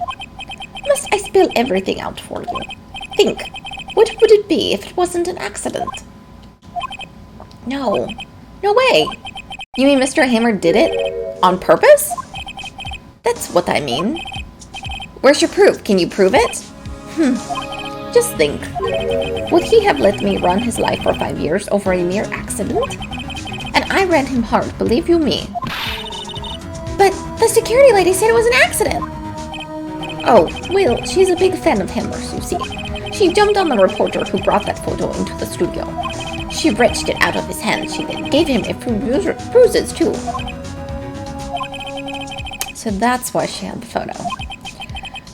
Must I spill everything out for you? Think. What would it be if it wasn't an accident? No. No way. You mean Mr. Hammer did it? On purpose? That's what I mean. Where's your proof? Can you prove it? Just think. Would he have let me run his life for 5 years over a mere accident? And I ran him hard, believe you me. But the security lady said it was an accident. Oh, well, she's a big fan of Hammer's, you see. She jumped on the reporter who brought that photo into the studio. She wrenched it out of his hand. She then gave him a few bruises, too. So that's why she had the photo.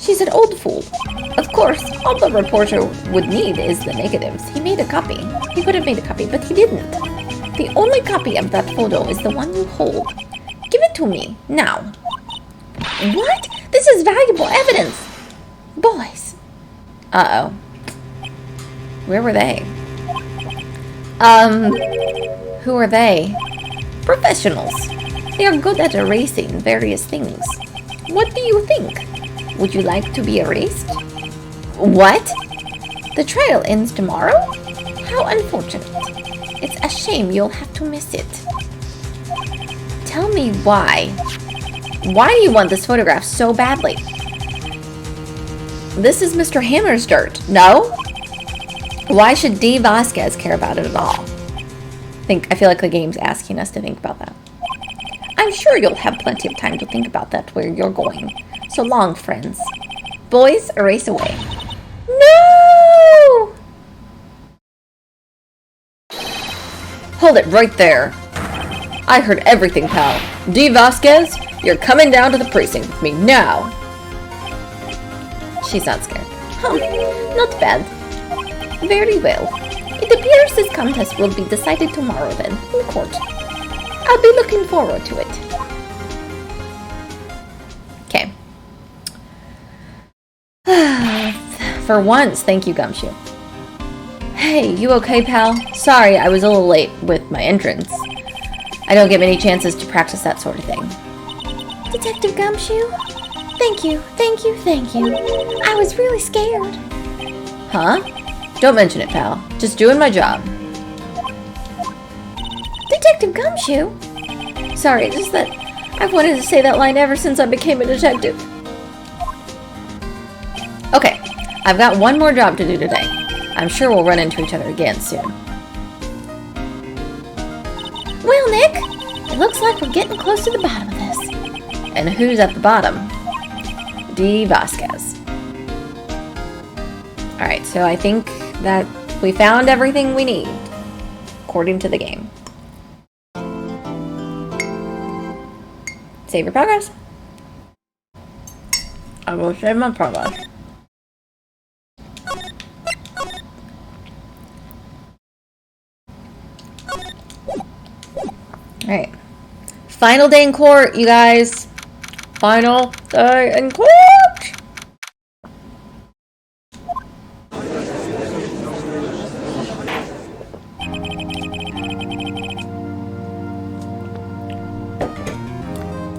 She's an old fool. Of course, all the reporter would need is the negatives. He made a copy. He could have made a copy, but he didn't. The only copy of that photo is the one you hold. Give it to me, now. What? This is valuable evidence. Boys. Uh-oh. Where were they? Who are they? Professionals. They are good at erasing various things. What do you think? Would you like to be erased? What? The trial ends tomorrow? How unfortunate. It's a shame you'll have to miss it. Tell me why. Why do you want this photograph so badly? This is Mr. Hammer's dirt, no? Why should D. Vasquez care about it at all? I feel like the game's asking us to think about that. I'm sure you'll have plenty of time to think about that where you're going. So long, friends. Boys, erase away. No! Hold it right there. I heard everything, pal. D. Vasquez, you're coming down to the precinct with me now. She's not scared. Not bad. Very well. It appears this contest will be decided tomorrow then, in court. I'll be looking forward to it. Okay. For once, thank you, Gumshoe. Hey, you okay, pal? Sorry, I was a little late with my entrance. I don't get many chances to practice that sort of thing. Detective Gumshoe? Thank you, thank you, thank you. I was really scared. Huh? Don't mention it, pal. Just doing my job. Detective Gumshoe? Sorry, it's just that I've wanted to say that line ever since I became a detective. Okay, I've got one more job to do today. I'm sure we'll run into each other again soon. Well, Nick, it looks like we're getting close to the bottom of this. And who's at the bottom? D. Vasquez. Alright, so I think that we found everything we need, according to the game. Save your progress. I will save my progress. Alright. Final day in court, you guys. Final day in court!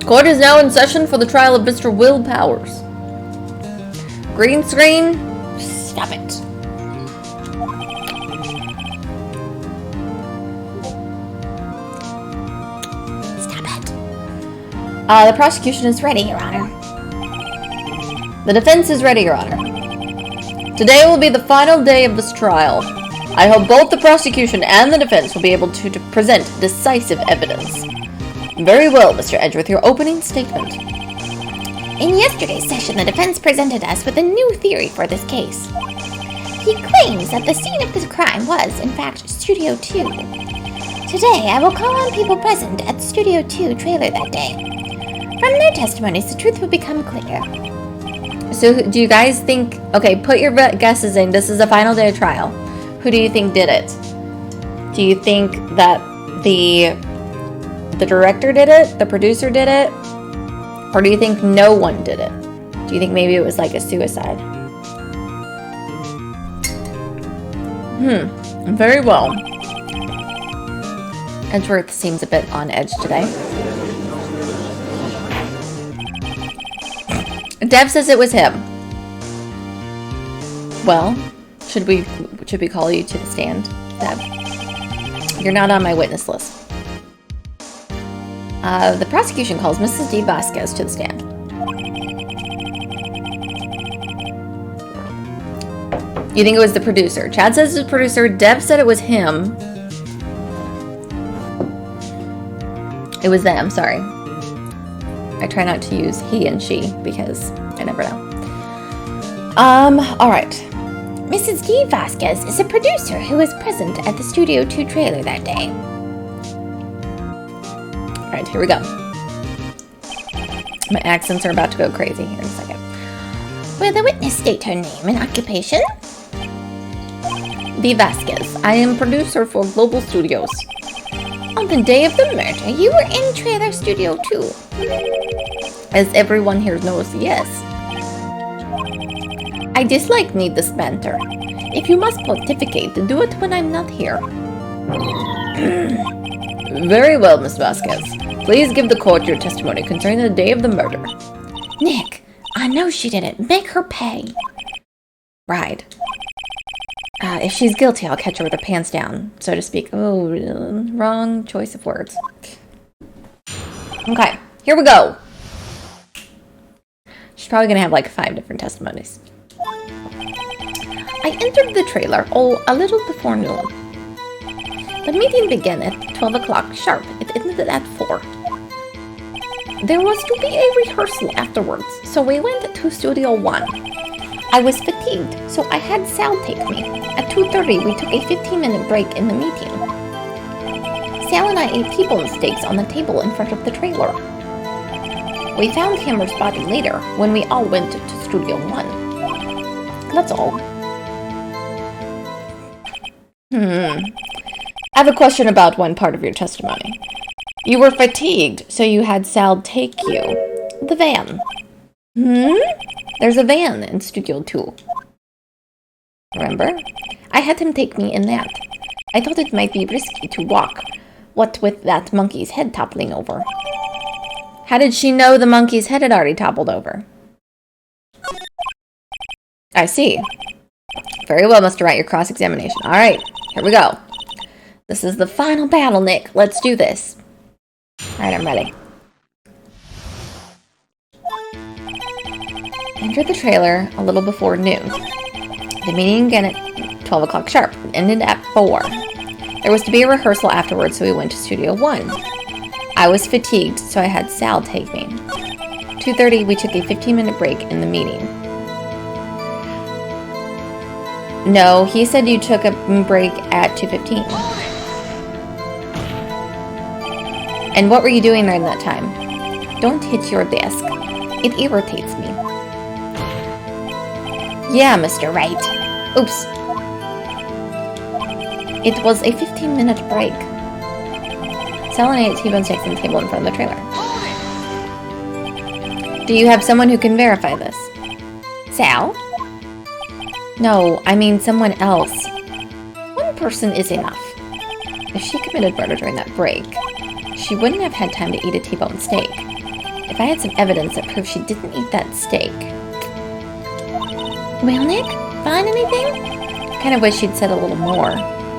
Court is now in session for the trial of Mr. Will Powers. green screen? Stop it. Stop it. The prosecution is ready, Your Honor. The defense is ready, Your Honor. Today will be the final day of this trial. I hope both the prosecution and the defense will be able to present decisive evidence. Very well, Mr. Edgeworth, your opening statement. In yesterday's session, the defense presented us with a new theory for this case. He claims that the scene of the crime was, in fact, Studio 2. Today, I will call on people present at Studio 2 trailer that day. From their testimonies, the truth will become clear. So, do you guys think... Okay, put your guesses in. This is the final day of trial. Who do you think did it? Do you think that the director did it? The producer did it? Or do you think no one did it? Do you think maybe it was like a suicide? Very well. Edgeworth seems a bit on edge today. Dev says it was him. Well, should we call you to the stand, Dev? You're not on my witness list. The prosecution calls Mrs. D. Vasquez to the stand. You think it was the producer? Chad says it's the producer. Dev said it was him. It was them, sorry. I try not to use he and she because I never know. Alright. Mrs. D. Vasquez is a producer who was present at the Studio 2 trailer that day. Alright, here we go. My accents are about to go crazy here in a second. Will the witness state her name and occupation? D. Vasquez. I am producer for Global Studios. On the day of the murder, you were in Trailer Studio 2. As everyone here knows, yes. I dislike needless banter. If you must pontificate, do it when I'm not here. Very well, Miss Vasquez. Please give the court your testimony concerning the day of the murder. Nick, I know she did it. Make her pay. Right. If she's guilty, I'll catch her with her pants down, so to speak. Oh, wrong choice of words. Okay, here we go. She's probably gonna have like 5 different testimonies. I entered the trailer a little before noon. The meeting began at 12 o'clock sharp. It ended at 4. There was to be a rehearsal afterwards, so we went to Studio 1. I was fatigued, so I had Sal take me. At 2:30, we took a 15-minute break in the meeting. Sal and I ate T-bone steaks on the table in front of the trailer. We found Hammer's body later, when we all went to Studio 1. That's all. I have a question about one part of your testimony. You were fatigued, so you had Sal take you. The van. There's a van in Studio 2. Remember? I had him take me in that. I thought it might be risky to walk, what with that monkey's head toppling over. How did she know the monkey's head had already toppled over? I see. Very well, Mr. Wright, your cross-examination. Alright, here we go. This is the final battle, Nick. Let's do this. Alright, I'm ready. Entered the trailer a little before noon. The meeting began at 12 o'clock sharp. It ended at 4. There was to be a rehearsal afterwards, so we went to Studio 1. I was fatigued, so I had Sal take me. 2:30, we took a 15-minute break in the meeting. No, he said you took a break at 2:15. And what were you doing during that time? Don't hit your desk. It irritates me. Yeah, Mr. Wright. Oops. It was a 15-minute break. Sal and I ate T-bone steaks on the table in front of the trailer. Do you have someone who can verify this? Sal? No, I mean someone else. One person is enough. If she committed murder during that break, she wouldn't have had time to eat a T-bone steak. If I had some evidence that proved she didn't eat that steak... Well, Nick, find anything? Kind of wish she'd said a little more.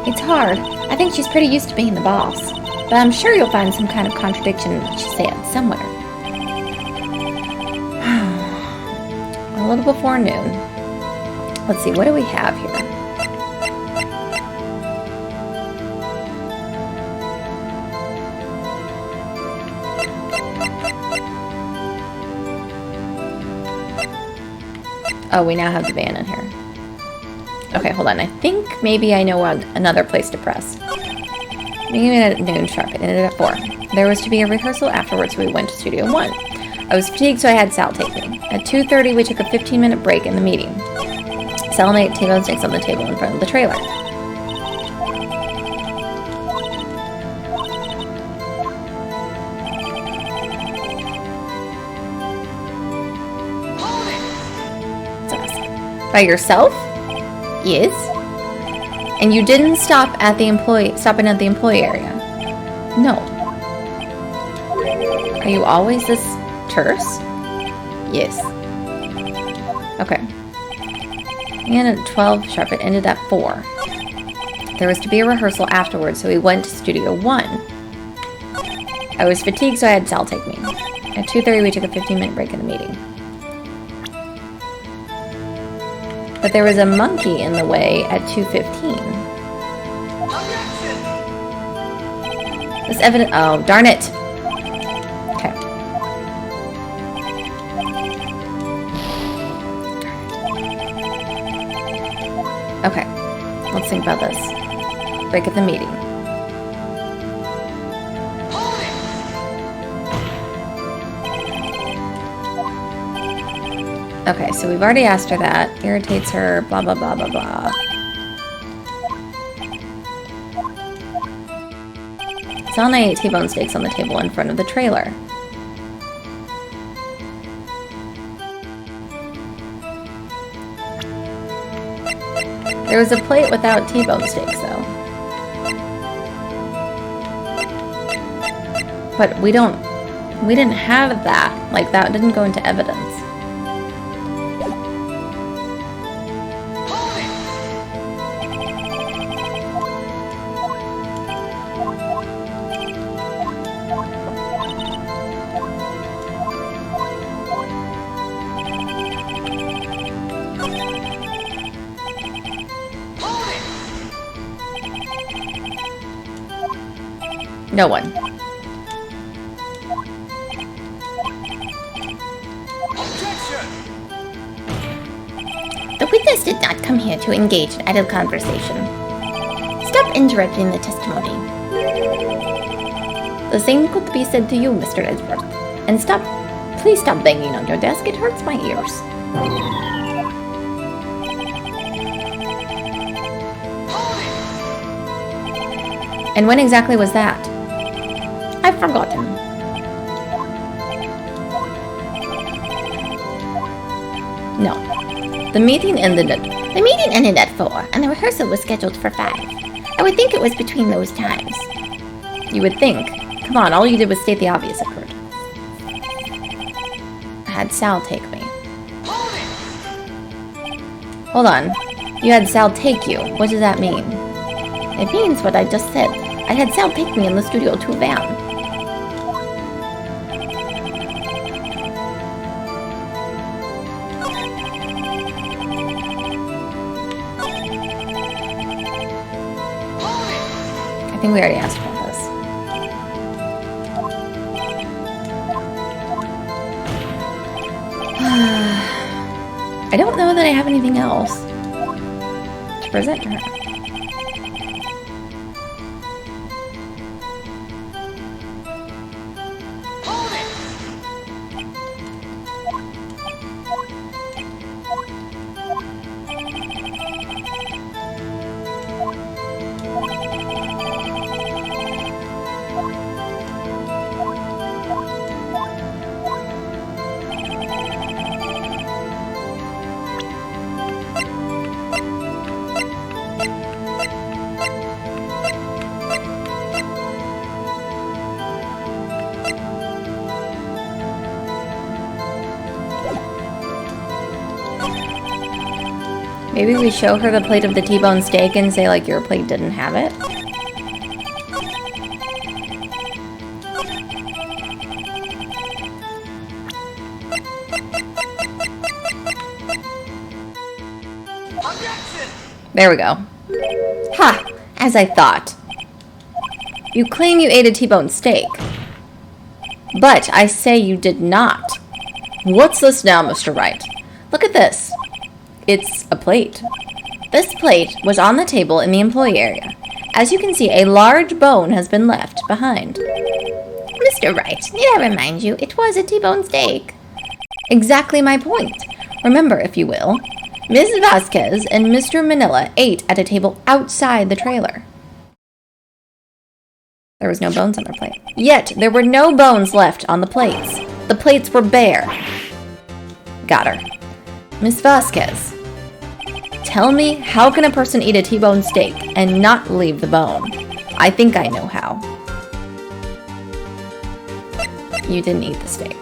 It's hard. I think she's pretty used to being the boss. But I'm sure you'll find some kind of contradiction in what she said somewhere. A little before noon. Let's see, what do we have here? Oh, we now have the van in here. Okay, hold on. I think maybe I know another place to press. Maybe at noon sharp. It ended at 4. There was to be a rehearsal afterwards, so we went to Studio 1. I was fatigued, so I had Sal take me. At 2:30, we took a 15-minute break in the meeting. Sal and I ate T-bone steaks on the table in front of the trailer. By yourself? Yes? And you didn't stop at the stopping at the employee area? No. Are you always this terse? Yes. Okay. And at 12 sharp, it ended at 4. There was to be a rehearsal afterwards, so we went to Studio 1. I was fatigued, so I had Sal take me. At 2:30, we took a 15-minute break in the meeting. But there was a monkey in the way at 2:15. This evident. Oh, darn it! Okay. Okay. Let's think about this. Break at the meeting. Okay, so we've already asked her that. Irritates her, blah, blah, blah, blah, blah. Sal and I ate T-bone steaks on the table in front of the trailer. There was a plate without T-bone steaks, though. But we didn't have that. Like, that didn't go into evidence. No one. The witness did not come here to engage in idle conversation. Stop interrupting the testimony. The same could be said to you, Mr. Edgeworth. And please stop banging on your desk. It hurts my ears. And when exactly was that? I've forgotten. No. The meeting ended at... The meeting ended at 4, and the rehearsal was scheduled for 5. I would think it was between those times. You would think. Come on, all you did was state the obvious occurred. I had Sal take me. Hold on. You had Sal take you. What does that mean? It means what I just said. I had Sal take me in the Studio 2 van. I think we already asked about this. I don't know that I have anything else to present to her. Maybe we show her the plate of the T-bone steak and say, like, your plate didn't have it? There we go. Ha! As I thought. You claim you ate a T-bone steak. But I say you did not. What's this now, Mr. Wright? Look at this. It's a plate. This plate was on the table in the employee area. As you can see, a large bone has been left behind. Mr. Wright, need I remind you, it was a T-bone steak. Exactly my point. Remember, if you will, Ms. Vasquez and Mr. Manila ate at a table outside the trailer. There was no bones on their plate. Yet, there were no bones left on the plates. The plates were bare. Got her. Miss Vasquez, tell me, how can a person eat a T-bone steak and not leave the bone? I think I know how. You didn't eat the steak.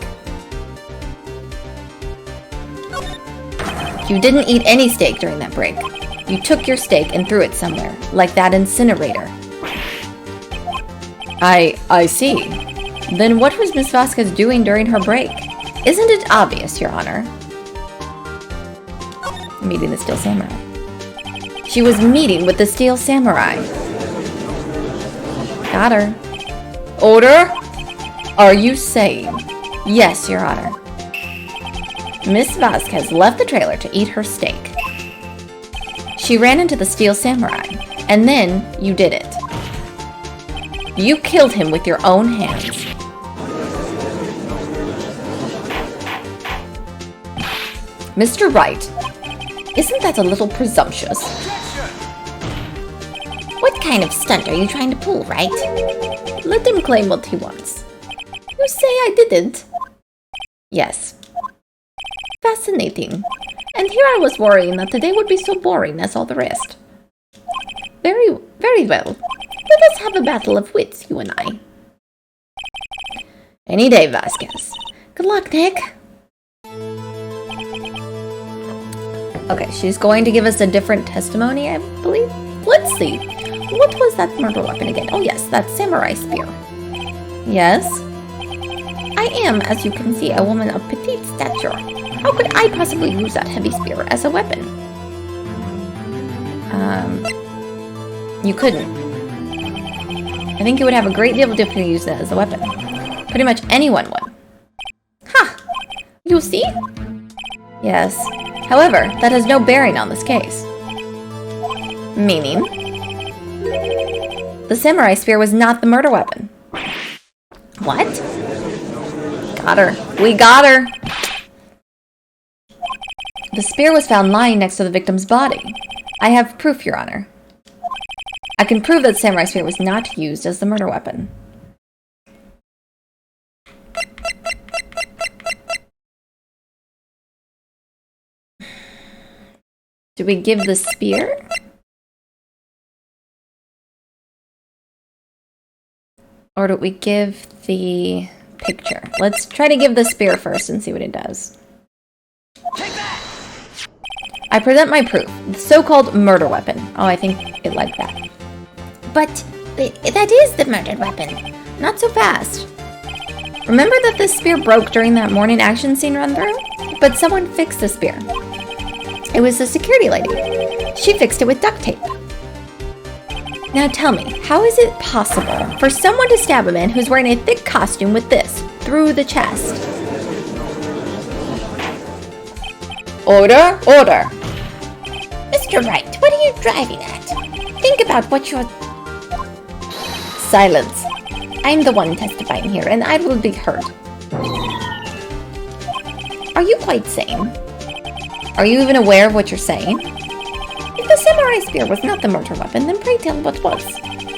You didn't eat any steak during that break. You took your steak and threw it somewhere, like that incinerator. I see. Then what was Miss Vasquez doing during her break? Isn't it obvious, Your Honor? Meeting the Steel Samurai. She was meeting with the Steel Samurai. Got her. Order? Are you saying? Yes, Your Honor. Miss Vasquez left the trailer to eat her steak. She ran into the Steel Samurai, and then you did it. You killed him with your own hands. Mr. Wright, isn't that a little presumptuous? What kind of stunt are you trying to pull, Wright? Let him claim what he wants. You say I didn't? Yes. Fascinating. And here I was worrying that today would be so boring as all the rest. Very, very well. Let us have a battle of wits, you and I. Any day, Vasquez. Good luck, Nick. Okay, she's going to give us a different testimony, I believe. Let's see. What was that murder weapon again? Oh yes, that samurai spear. Yes? I am, as you can see, a woman of petite stature. How could I possibly use that heavy spear as a weapon? You couldn't. I think you would have a great deal of difficulty using that as a weapon. Pretty much anyone would. Ha! You see? Yes. However, that has no bearing on this case. Meaning? The samurai spear was not the murder weapon. What? Got her. We got her! The spear was found lying next to the victim's body. I have proof, Your Honor. I can prove that the samurai spear was not used as the murder weapon. Do we give the spear? Or do we give the picture? Let's try to give the spear first and see what it does. Take that! I present my proof, the so-called murder weapon. Oh, I think it liked that. But that is the murdered weapon. Not so fast. Remember that this spear broke during that morning action scene run-through? But someone fixed the spear. It was the security lady. She fixed it with duct tape. Now tell me, how is it possible for someone to stab a man who's wearing a thick costume with this through the chest? Order! Order! Mr. Wright, what are you driving at? Think about what you're... Silence. I'm the one testifying here, and I will be heard. Are you quite sane? Are you even aware of what you're saying? If the samurai spear was not the murder weapon, then pray tell what was.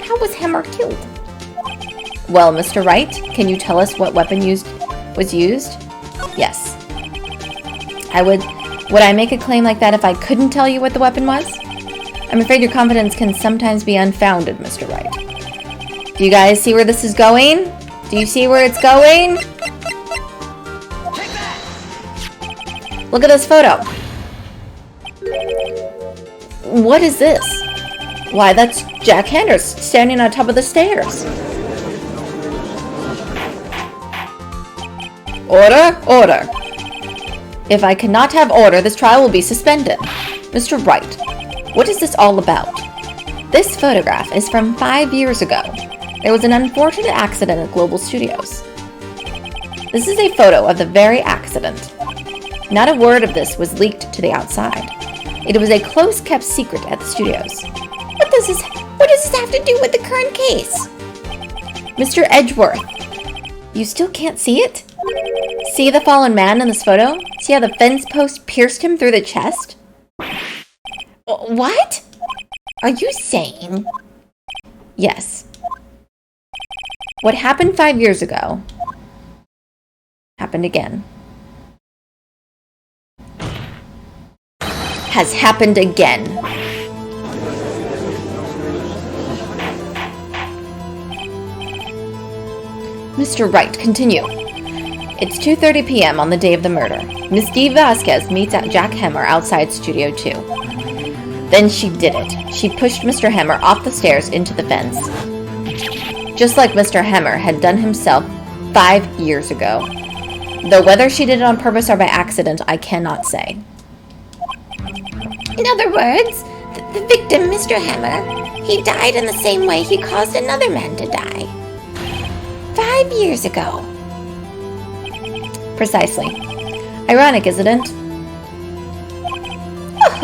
How was Hammer killed? Well, Mr. Wright, can you tell us what weapon was used? Yes. Would I make a claim like that if I couldn't tell you what the weapon was? I'm afraid your confidence can sometimes be unfounded, Mr. Wright. Do you guys see where this is going? Do you see where it's going? Look at this photo. What is this? Why, that's Jack Henner standing on top of the stairs. Order, order. If I cannot have order, this trial will be suspended. Mr. Wright, what is this all about? This photograph is from 5 years ago. There was an unfortunate accident at Global Studios. This is a photo of the very accident. Not a word of this was leaked to the outside. It was a close-kept secret at the studios. What does this have to do with the current case? Mr. Edgeworth, you still can't see it? See the fallen man in this photo? See how the fence post pierced him through the chest? What? Are you saying? Yes. What happened 5 years ago happened again. Has happened again. Mr. Wright, continue. It's 2:30 p.m. on the day of the murder. Miss Dee Vasquez meets at Jack Hemmer outside Studio 2. Then she did it. She pushed Mr. Hemmer off the stairs into the fence. Just like Mr. Hemmer had done himself 5 years ago. Though whether she did it on purpose or by accident, I cannot say. In other words, the victim, Mr. Hemmer, he died in the same way he caused another man to die. 5 years ago. Precisely. Ironic, isn't it?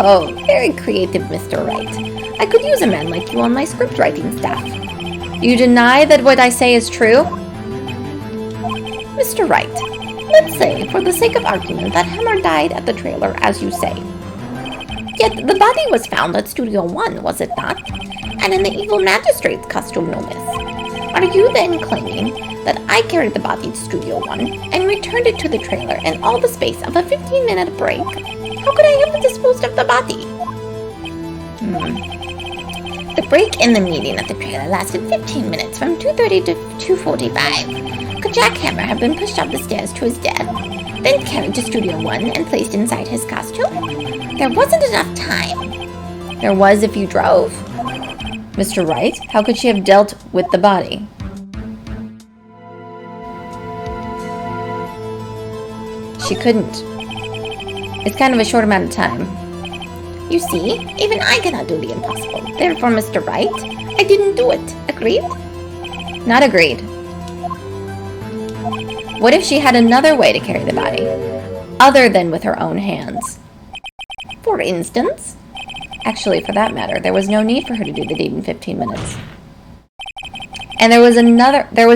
Oh, very creative, Mr. Wright. I could use a man like you on my script writing staff. You deny that what I say is true? Mr. Wright, let's say, for the sake of argument, that Hemmer died at the trailer, as you say. Yet the body was found at Studio 1, was it not? And in the evil magistrate's costume, no miss. Are you then claiming that I carried the body to Studio 1 and returned it to the trailer in all the space of a 15-minute break? How could I have disposed of the body? The break in the meeting at the trailer lasted 15 minutes from 2:30 to 2:45. Could Jack Hemmer have been pushed up the stairs to his death, then carried to Studio 1 and placed inside his costume? There wasn't enough time. There was if you drove. Mr. Wright, how could she have dealt with the body? She couldn't. It's kind of a short amount of time. You see, even I cannot do the impossible. Therefore, Mr. Wright, I didn't do it. Agreed? Not agreed. What if she had another way to carry the body, other than with her own hands? For instance? Actually, for that matter, there was no need for her to do the deed in 15 minutes. And there was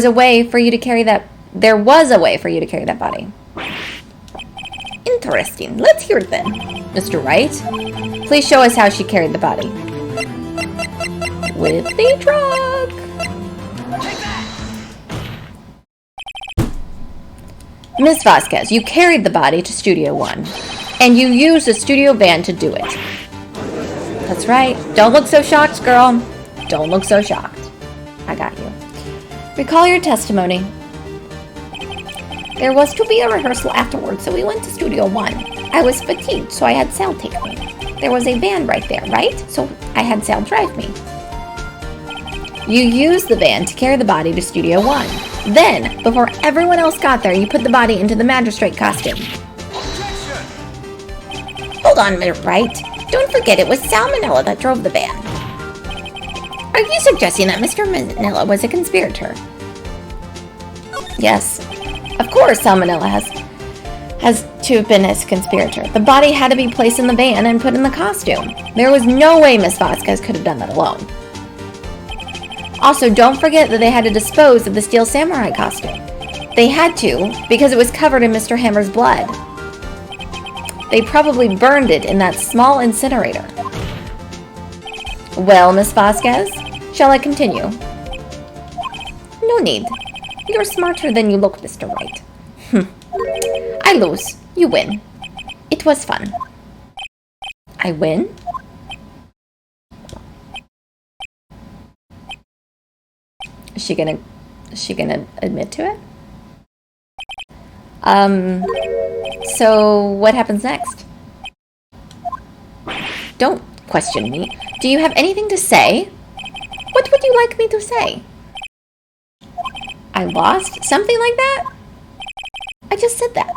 a way for you to carry that body. Interesting. Let's hear it then. Mr. Wright, please show us how she carried the body. With the truck. Miss Vasquez, you carried the body to Studio 1, and you used a studio van to do it. That's right. Don't look so shocked, girl. Don't look so shocked. I got you. Recall your testimony. There was to be a rehearsal afterwards, so we went to Studio 1. I was fatigued, so I had Sal take me. There was a van right there, right? So I had Sal drive me. You used the van to carry the body to Studio 1. Then, before everyone else got there, you put the body into the magistrate costume. Hold on a minute, Wright. Don't forget it was Sal Manella that drove the van. Are you suggesting that Mr. Manella was a conspirator? Yes. Of course, Salmonella has to have been a conspirator. The body had to be placed in the van and put in the costume. There was no way Miss Vasquez could have done that alone. Also, don't forget that they had to dispose of the Steel Samurai costume. They had to, because it was covered in Mr. Hammer's blood. They probably burned it in that small incinerator. Well, Miss Vasquez, shall I continue? No need. You're smarter than you look, Mr. Wright. I lose. You win. It was fun. I win? Is she gonna admit to it? So what happens next? Don't question me. Do you have anything to say? What would you like me to say? I lost? Something like that? I just said that.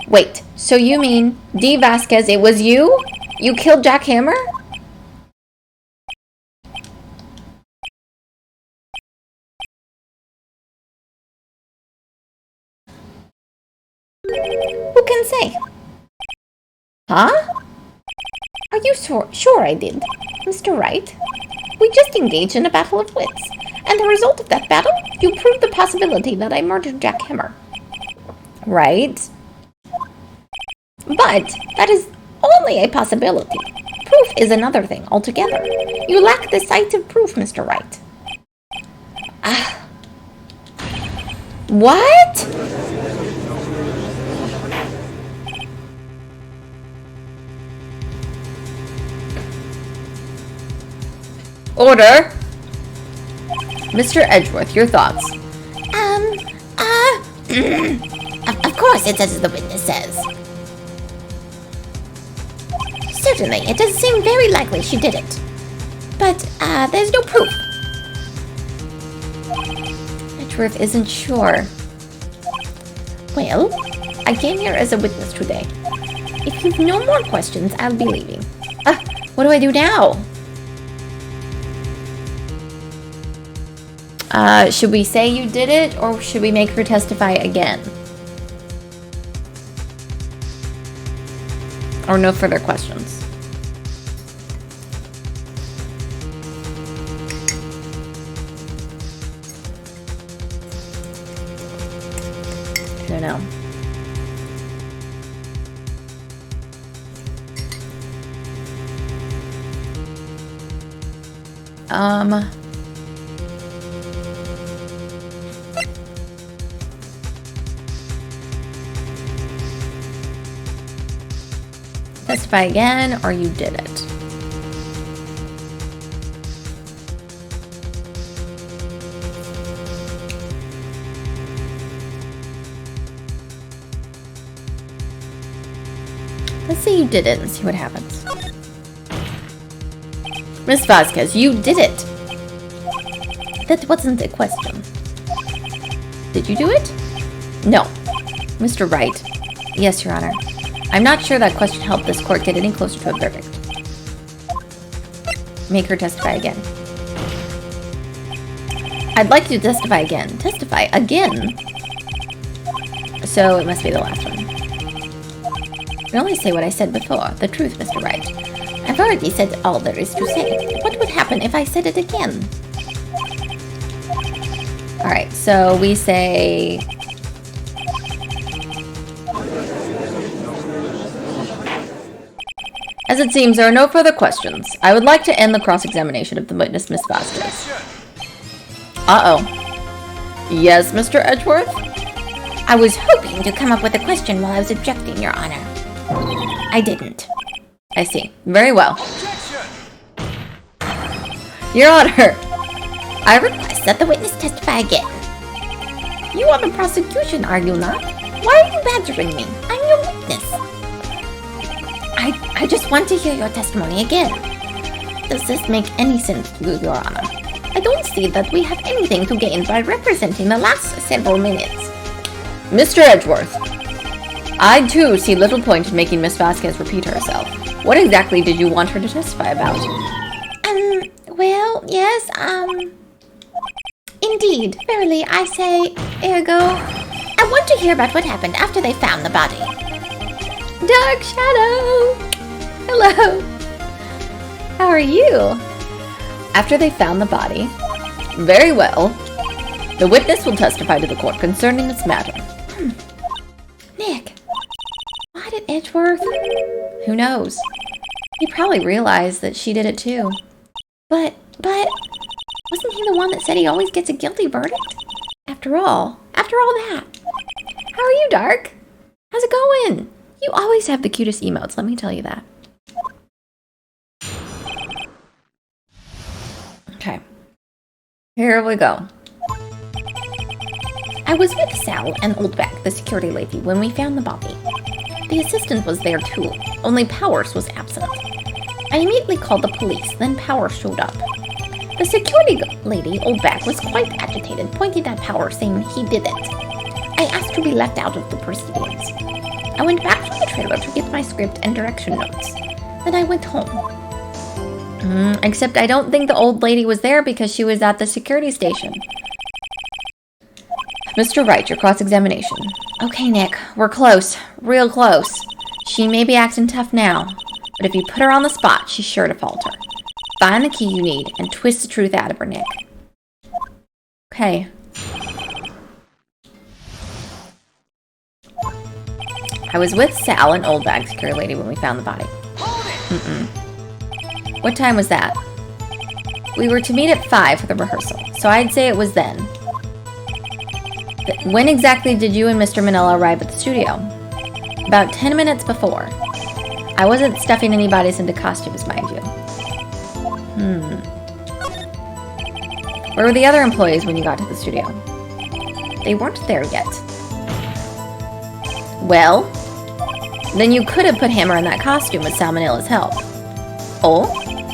Wait, so you mean, D. Vasquez, it was you? You killed Jack Hammer? Who can say? Huh? Are you sure I did, Mr. Wright? We just engaged in a battle of wits, and the result of that battle, you proved the possibility that I murdered Jack Hammer. Right? But that is only a possibility. Proof is another thing altogether. You lack decisive proof, Mr. Wright. What? Order! Mr. Edgeworth, your thoughts? Of course it's as the witness says. Certainly, it does seem very likely she did it. But, there's no proof. Edgeworth isn't sure. Well, I came here as a witness today. If you've no more questions, I'll be leaving. What do I do now? Should we say you did it, or should we make her testify again? Or no further questions? I don't know. Testify again, or you did it. Let's say you did it and see what happens. Miss Vasquez, you did it! That wasn't a question. Did you do it? No. Mr. Wright. Yes, Your Honor. I'm not sure that question helped this court get any closer to a verdict. Make her testify again. I'd like you to testify again. Testify again? So it must be the last one. I can only say what I said before. The truth, Mr. Wright. I've already said all there is to say. What would happen if I said it again? Alright, so we say... As it seems, there are no further questions. I would like to end the cross-examination of the witness, Miss Vasquez. Uh-oh. Yes, Mr. Edgeworth? I was hoping to come up with a question while I was objecting, Your Honor. I didn't. I see. Very well. Your Honor! I request that the witness testify again. You are the prosecution, are you not? Why are you badgering me? I'm your witness. I just want to hear your testimony again. Does this make any sense to you, Your Honor? I don't see that we have anything to gain by representing the last several minutes. Mr. Edgeworth, I too see little point in making Miss Vasquez repeat herself. What exactly did you want her to testify about? Well, yes, indeed, verily, I say, ergo, I want to hear about what happened after they found the body. Dark Shadow! Hello! How are you? After they found the body, very well. The witness will testify to the court concerning this matter. Nick, why did Edgeworth? Who knows? He probably realized that she did it too. But, wasn't he the one that said he always gets a guilty verdict? After all that. How are you, Dark? How's it going? You always have the cutest emotes, let me tell you that. Okay. Here we go. I was with Sal and Oldback, the security lady, when we found the body. The assistant was there too, only Powers was absent. I immediately called the police, then Power showed up. The security lady, old bag, was quite agitated, pointing at Power, saying he did it. I asked to be left out of the proceedings. I went back to the trailer to get my script and direction notes. Then I went home. Except I don't think the old lady was there because she was at the security station. Mr. Wright, your cross-examination. Okay, Nick, we're close. Real close. She may be acting tough now, but if you put her on the spot, she's sure to falter. Find the key you need and twist the truth out of her, Nick. Okay. I was with Sal and Old Bag Security Lady when we found the body. What time was that? We were to meet at 5 for the rehearsal, so I'd say it was then. When exactly did you and Mr. Manila arrive at the studio? About 10 minutes before. I wasn't stuffing any bodies into costumes, mind you. Where were the other employees when you got to the studio? They weren't there yet. Well, then you could have put Hammer in that costume with Salmonella's help. Oh?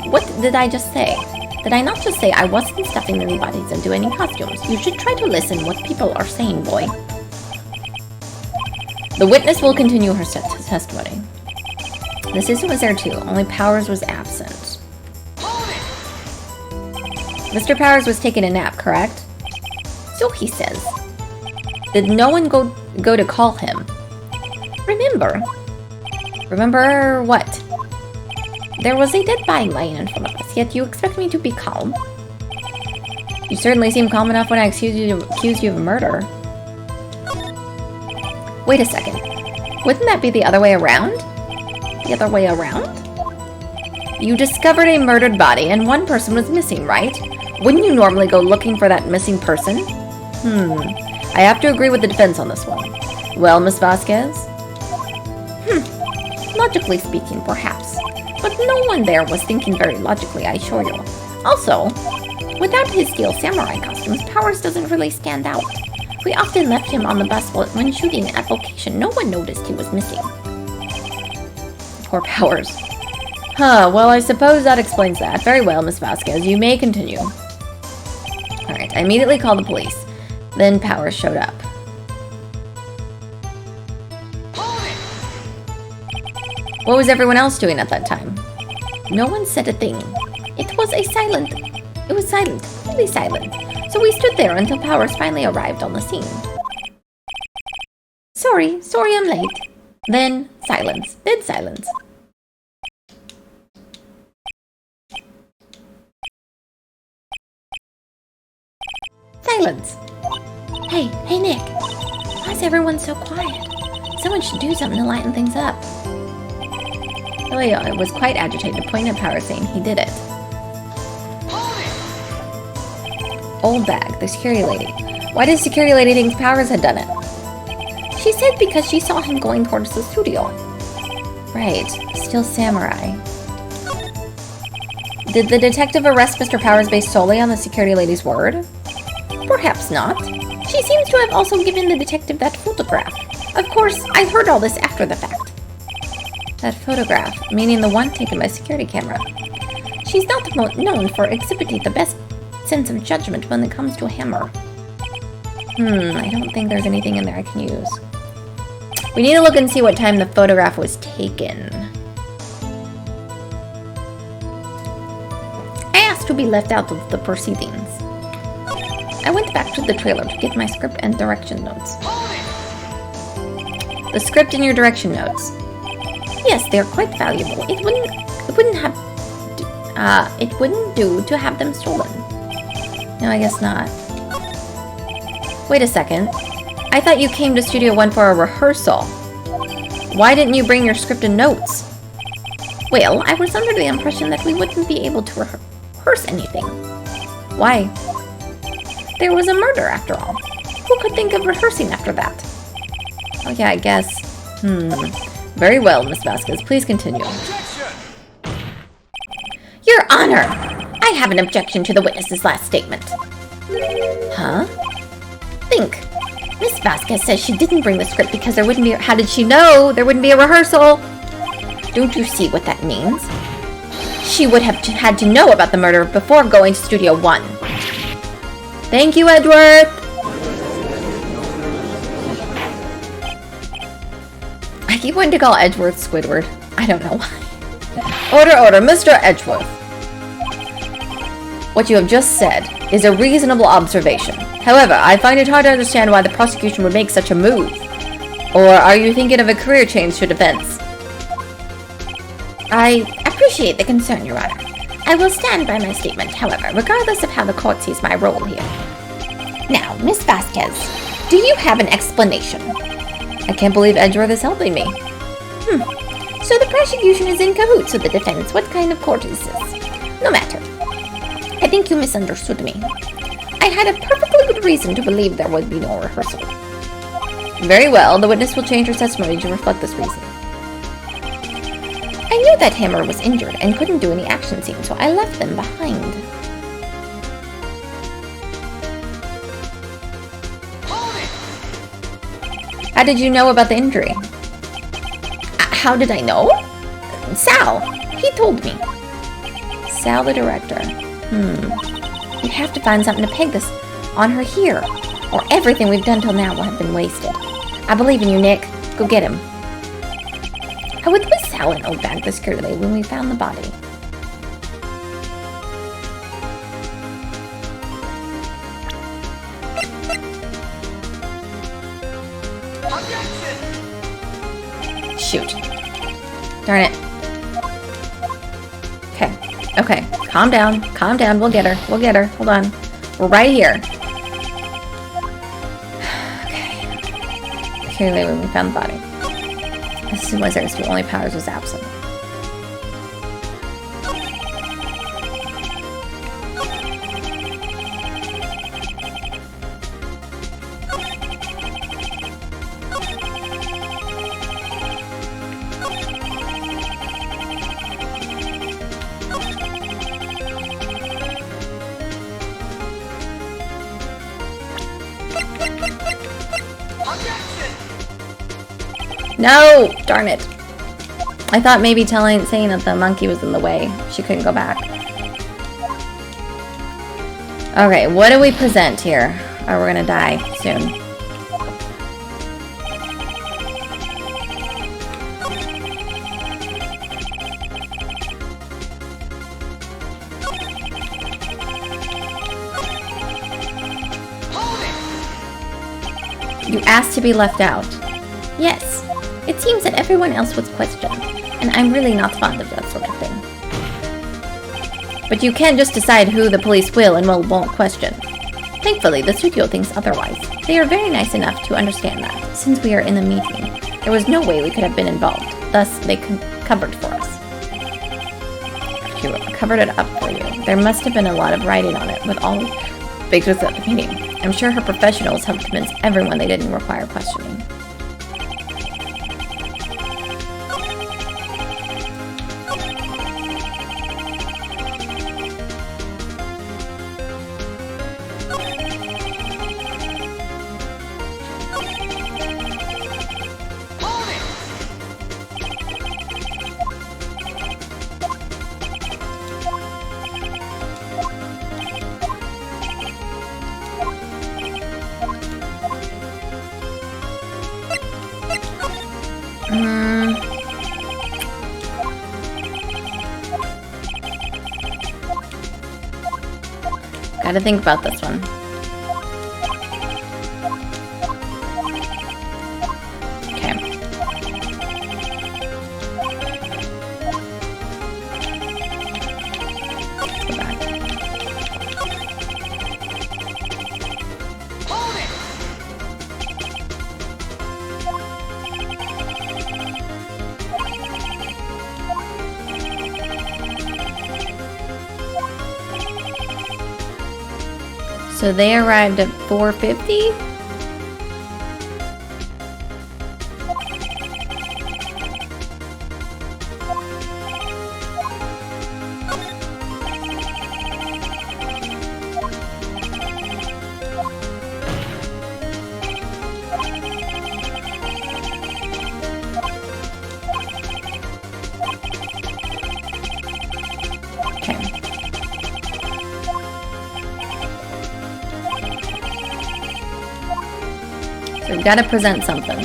What did I just say? Did I not just say I wasn't stuffing any bodies into any costumes? You should try to listen what people are saying, boy. The witness will continue her testimony. The assistant was there too, only Powers was absent. Mr. Powers was taking a nap, correct? So he says. Did no one go to call him? Remember? Remember what? There was a dead body lying in front of us, yet you expect me to be calm? You certainly seem calm enough when I accuse you of murder. Wait a second. Wouldn't that be the other way around? The other way around? You discovered a murdered body and one person was missing, right? Wouldn't you normally go looking for that missing person? I have to agree with the defense on this one. Well, Miss Vasquez? Logically speaking, perhaps. But no one there was thinking very logically, I assure you. Also, without his steel samurai costumes, Powers doesn't really stand out. We often left him on the bus when shooting at location. No one noticed he was missing. Poor Powers. Well, I suppose that explains that. Very well, Miss Vasquez, you may continue. Alright, I immediately called the police. Then Powers showed up. What was everyone else doing at that time? No one said a thing. It was silent, really silent. So we stood there until Powers finally arrived on the scene. Sorry I'm late. Then silence, dead silence. Silence. Hey Nick. Why is everyone so quiet? Someone should do something to lighten things up. Elio was quite agitated, pointing at Powers, saying he did it. Old Bag, the security lady. Why did security lady think Powers had done it? She said because she saw him going towards the studio. Right, still samurai. Did the detective arrest Mr. Powers based solely on the security lady's word? Perhaps not. She seems to have also given the detective that photograph. Of course, I heard all this after the fact. That photograph, meaning the one taken by security camera. She's not known for exhibiting the best sense of judgment when it comes to a hammer. I don't think there's anything in there I can use. We need to look and see what time the photograph was taken. I asked to be left out of the proceedings. I went back to the trailer to get my script and direction notes. The script and your direction notes. Yes, they're quite valuable. It wouldn't do to have them stolen. No, I guess not. Wait a second. I thought you came to Studio One for a rehearsal. Why didn't you bring your script and notes? Well, I was under the impression that we wouldn't be able to rehearse anything. Why? There was a murder, after all. Who could think of rehearsing after that? Oh yeah, I guess. Very well, Miss Vasquez. Please continue. Your Honor! I have an objection to the witness's last statement. Huh? Think. Miss Vasquez says she didn't bring the script because there wouldn't be... How did she know there wouldn't be a rehearsal? Don't you see what that means? she would have had to know about the murder before going to Studio 1. Thank you, Edgeworth! I keep wanting to call Edgeworth Squidward. I don't know why. Order, Mr. Edgeworth. What you have just said is a reasonable observation. However, I find it hard to understand why the prosecution would make such a move. Or are you thinking of a career change to defense? I appreciate the concern, Your Honor. I will stand by my statement, however, regardless of how the court sees my role here. Now, Miss Vasquez, do you have an explanation? I can't believe Edgeworth is helping me. So the prosecution is in cahoots with the defense. What kind of court is this? No matter. I think you misunderstood me. I had a perfectly good reason to believe there would be no rehearsal. Very well, the witness will change her testimony to reflect this reason. I knew that Hammer was injured and couldn't do any action scenes, so I left them behind. How did you know about the injury? How did I know? Sal. He told me. Sal, the director. We have to find something to peg this on her here, or everything we've done till now will have been wasted. I believe in you, Nick. Go get him. I was with Sal and Oldbag this securely when we found the body. Shoot. Darn it. Okay. Calm down. We'll get her. Hold on. We're right here. Okay. Clearly when we found the body. This is was the only Powers was absent. No! Darn it. I thought maybe saying that the monkey was in the way. She couldn't go back. Okay, what do we present here? Or we're gonna die soon. You asked to be left out. Yes. It seems that everyone else was questioned, and I'm really not fond of that sort of thing. But you can't just decide who the police will and won't question. Thankfully, the studio thinks otherwise. They are very nice enough to understand that, since we are in the meeting, there was no way we could have been involved. Thus, they covered for us. Covered it up for you. There must have been a lot of writing on it with all the pictures at the meeting. I'm sure her professionals helped convince everyone they didn't require questioning. Gotta think about this one. Okay. Let's go back. So they arrived at 4:50? You gotta present something.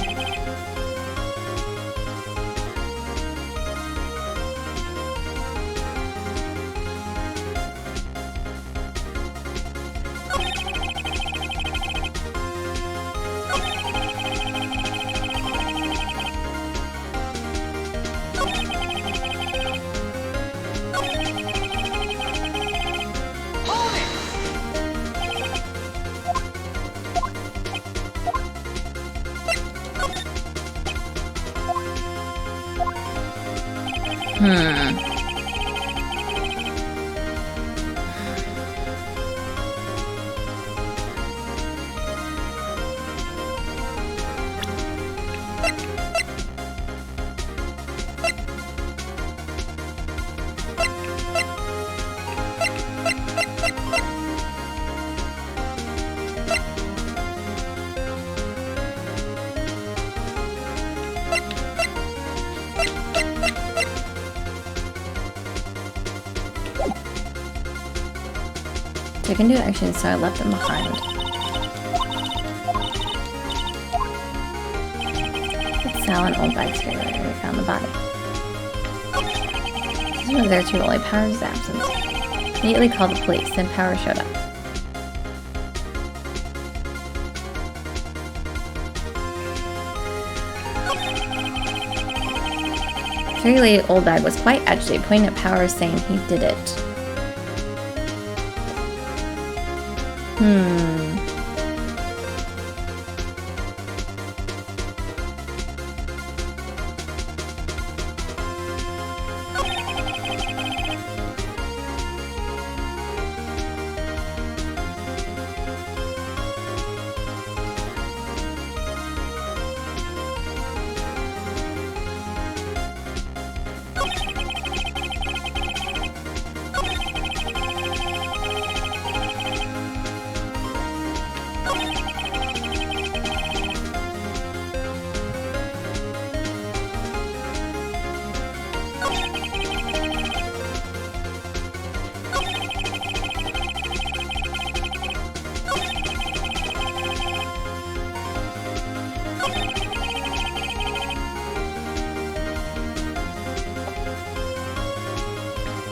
So I can do action, so I left them behind. It's Sal and Old Bag's trailer where we found the body. This was there too early. Powers' absence. Immediately called the police, then Power showed up. Clearly, Old Bag was quite agitated, pointing at Powers, saying he did it.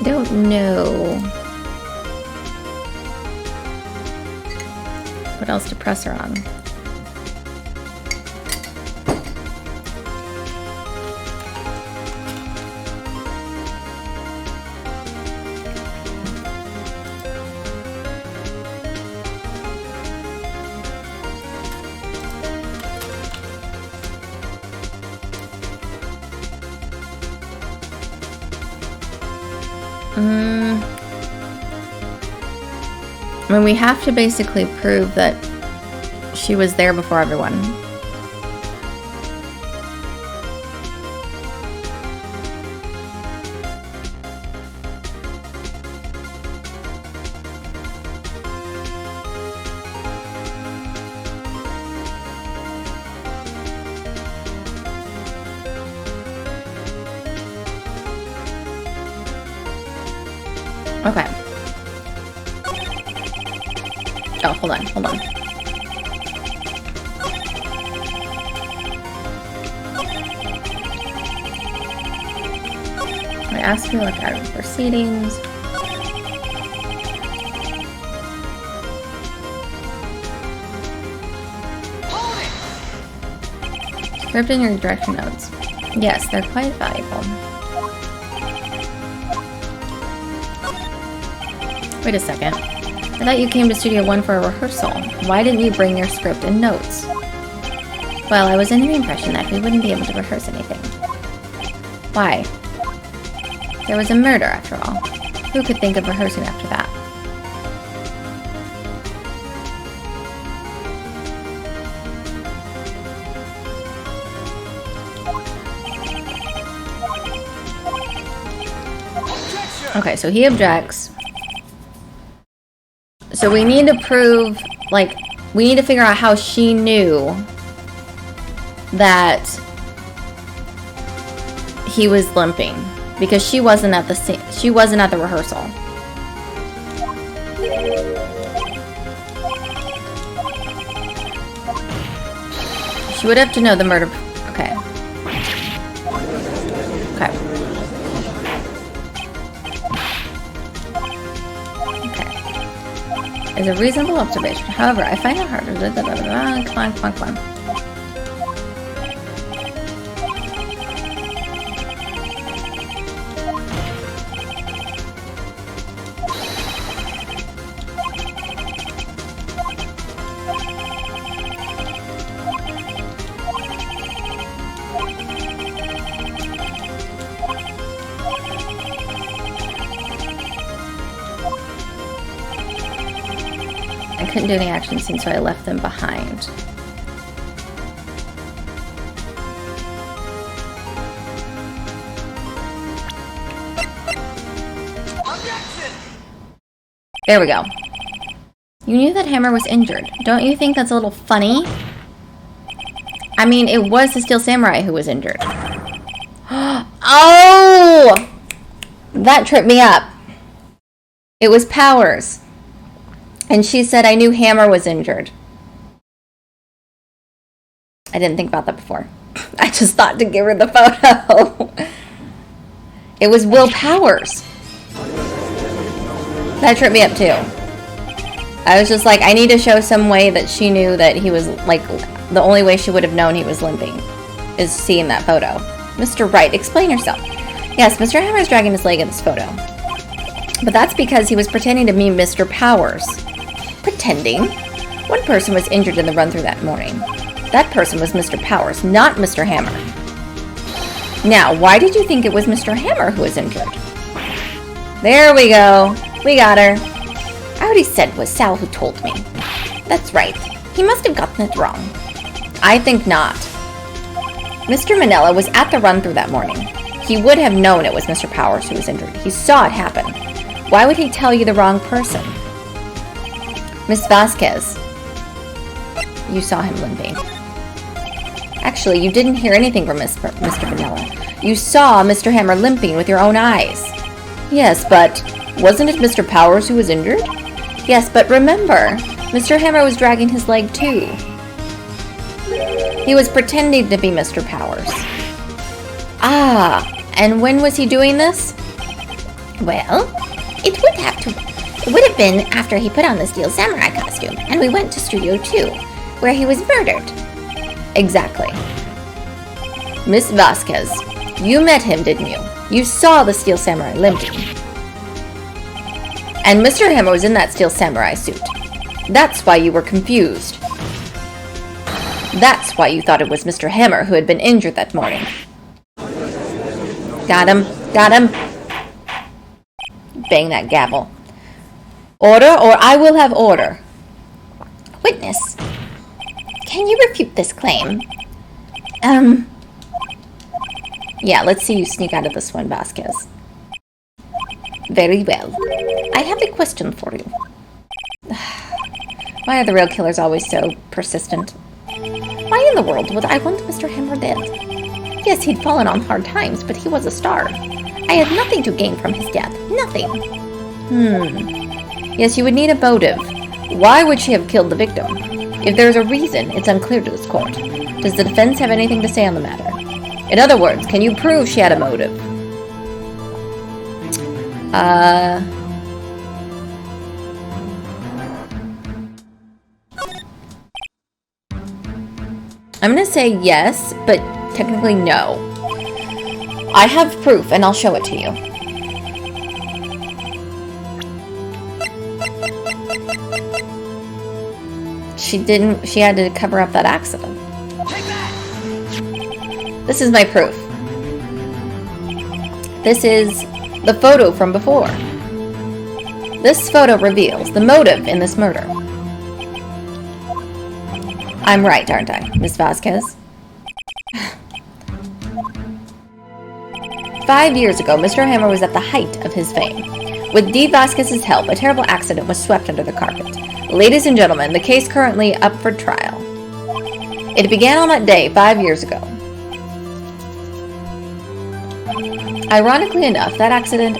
Don't know what else to press her on. I mean, we have to basically prove that she was there before everyone. Okay. Oh, hold on. I asked her to look at her proceedings. Script in your direction notes. Yes, they're quite valuable. Wait a second. I thought you came to Studio 1 for a rehearsal. Why didn't you bring your script and notes? Well, I was under the impression that we wouldn't be able to rehearse anything. Why? There was a murder, after all. Who could think of rehearsing after that? Okay, so he objects. So we need to prove, like, we need to figure out how she knew that he was limping, because she wasn't at the scene. She wasn't at the rehearsal. She would have to know the murder. Okay. Okay. Okay. Is a reasonable observation. However, I find it harder. Come on, come on, come on. I couldn't do any action scenes, so I left them behind. There we go. You knew that Hammer was injured. Don't you think that's a little funny? I mean, it was the Steel Samurai who was injured. Oh! That tripped me up. It was Powers. And she said, I knew Hammer was injured. I didn't think about that before. I just thought to give her the photo. It was Will Powers. That tripped me up too. I was just like, I need to show some way that she knew that he was, like, the only way she would have known he was limping is seeing that photo. Mr. Wright, explain yourself. Yes, Mr. Hammer is dragging his leg in this photo. But that's because he was pretending to be Mr. Powers. Pretending? One person was injured in the run-through that morning. That person was Mr. Powers, not Mr. Hammer. Now, why did you think it was Mr. Hammer who was injured? There we go. We got her. I already said it was Sal who told me. That's right. He must have gotten it wrong. I think not. Mr. Manella was at the run-through that morning. He would have known it was Mr. Powers who was injured. He saw it happen. Why would he tell you the wrong person? Miss Vasquez, you saw him limping. Actually, you didn't hear anything from Mr. Vanilla. You saw Mr. Hammer limping with your own eyes. Yes, but wasn't it Mr. Powers who was injured? Yes, but remember, Mr. Hammer was dragging his leg too. He was pretending to be Mr. Powers. Ah, and when was he doing this? Well, it would have been after he put on the Steel Samurai costume, and we went to Studio 2, where he was murdered. Exactly. Miss Vasquez, you met him, didn't you? You saw the Steel Samurai limping. And Mr. Hammer was in that Steel Samurai suit. That's why you were confused. That's why you thought it was Mr. Hammer who had been injured that morning. Got him. Got him. Bang that gavel. Order, or I will have order. Witness, can you refute this claim? Yeah, let's see you sneak out of this one, Vasquez. Very well. I have a question for you. Why are the real killers always so persistent? Why in the world would I want Mr. Hammer dead? Yes, he'd fallen on hard times, but he was a star. I had nothing to gain from his death. Nothing. Yes, you would need a motive. Why would she have killed the victim? If there's a reason, it's unclear to this court. Does the defense have anything to say on the matter? In other words, can you prove she had a motive? I'm gonna say yes, but technically no. I have proof, and I'll show it to you. She had to cover up that accident. This is my proof. This is the photo from before. This photo reveals the motive in this murder. I'm right, aren't I, Miss Vasquez? 5 years ago, Mr. Hammer was at the height of his fame. With Dee Vasquez's help, a terrible accident was swept under the carpet. Ladies and gentlemen, the case currently up for trial. It began on that day 5 years ago. Ironically enough, that accident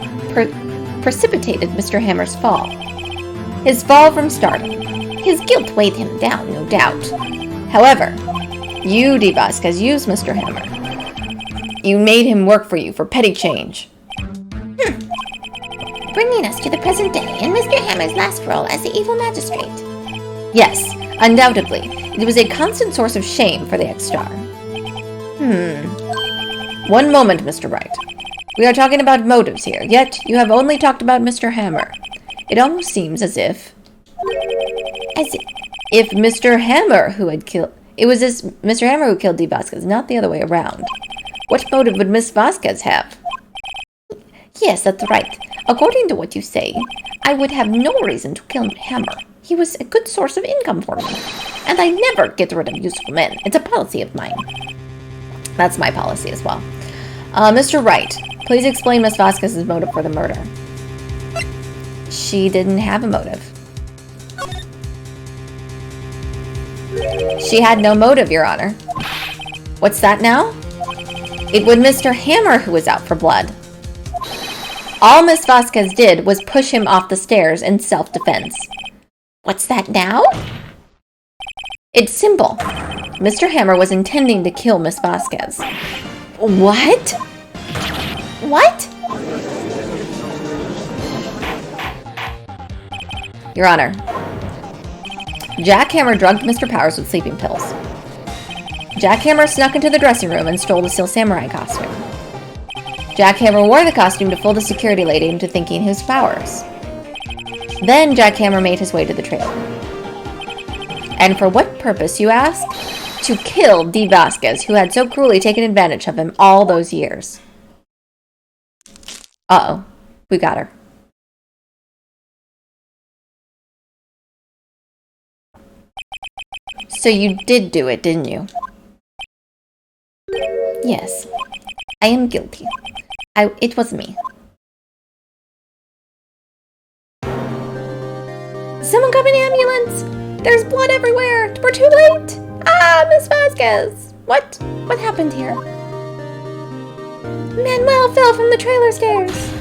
precipitated Mr. Hammer's fall. His fall from stardom. His guilt weighed him down, no doubt. However, You, D. Vasquez, used Mr. Hammer. You made him work for you for petty change. Bringing us to the present day in Mr. Hammer's last role as the evil magistrate. Yes, undoubtedly. It was a constant source of shame for the ex-star. One moment, Mr. Wright. We are talking about motives here, yet you have only talked about Mr. Hammer. It almost seems as if Mr. Hammer who had killed... It was this Mr. Hammer who killed D. Vasquez, not the other way around. What motive would Miss Vasquez have? Yes, that's right. According to what you say, I would have no reason to kill Hammer. He was a good source of income for me. And I never get rid of useful men. It's a policy of mine. That's my policy as well. Mr. Wright, please explain Miss Vasquez's motive for the murder. She didn't have a motive. She had no motive, Your Honor. What's that now? It was Mr. Hammer who was out for blood. All Miss Vasquez did was push him off the stairs in self-defense. What's that now? It's simple. Mr. Hammer was intending to kill Miss Vasquez. What? What? Your Honor, Jack Hammer drugged Mr. Powers with sleeping pills. Jack Hammer snuck into the dressing room and stole the Steel Samurai costume. Jack Hammer wore the costume to fool the security lady into thinking he was Powers. Then Jack Hammer made his way to the trailer. And for what purpose, you ask? To kill D. Vasquez, who had so cruelly taken advantage of him all those years. Uh-oh. We got her. So you did do it, didn't you? Yes. I am guilty. It was me. Someone call an ambulance! There's blood everywhere! We're too late! Ah, Miss Vasquez! What happened here? Manuel fell from the trailer stairs!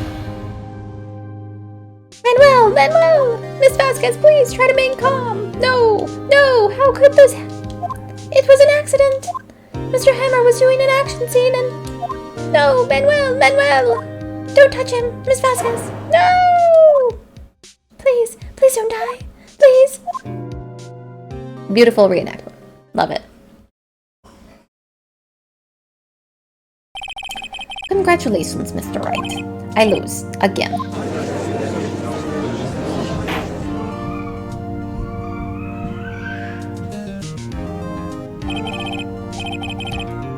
Manuel! Miss Vasquez, please try to remain calm! No! How could this... It was an accident! Mr. Hammer was doing an action scene and... No, Manuel! Don't touch him, Miss Vasquez! No! Please don't die! Please! Beautiful reenactment. Love it. Congratulations, Mr. Wright. I lose. Again.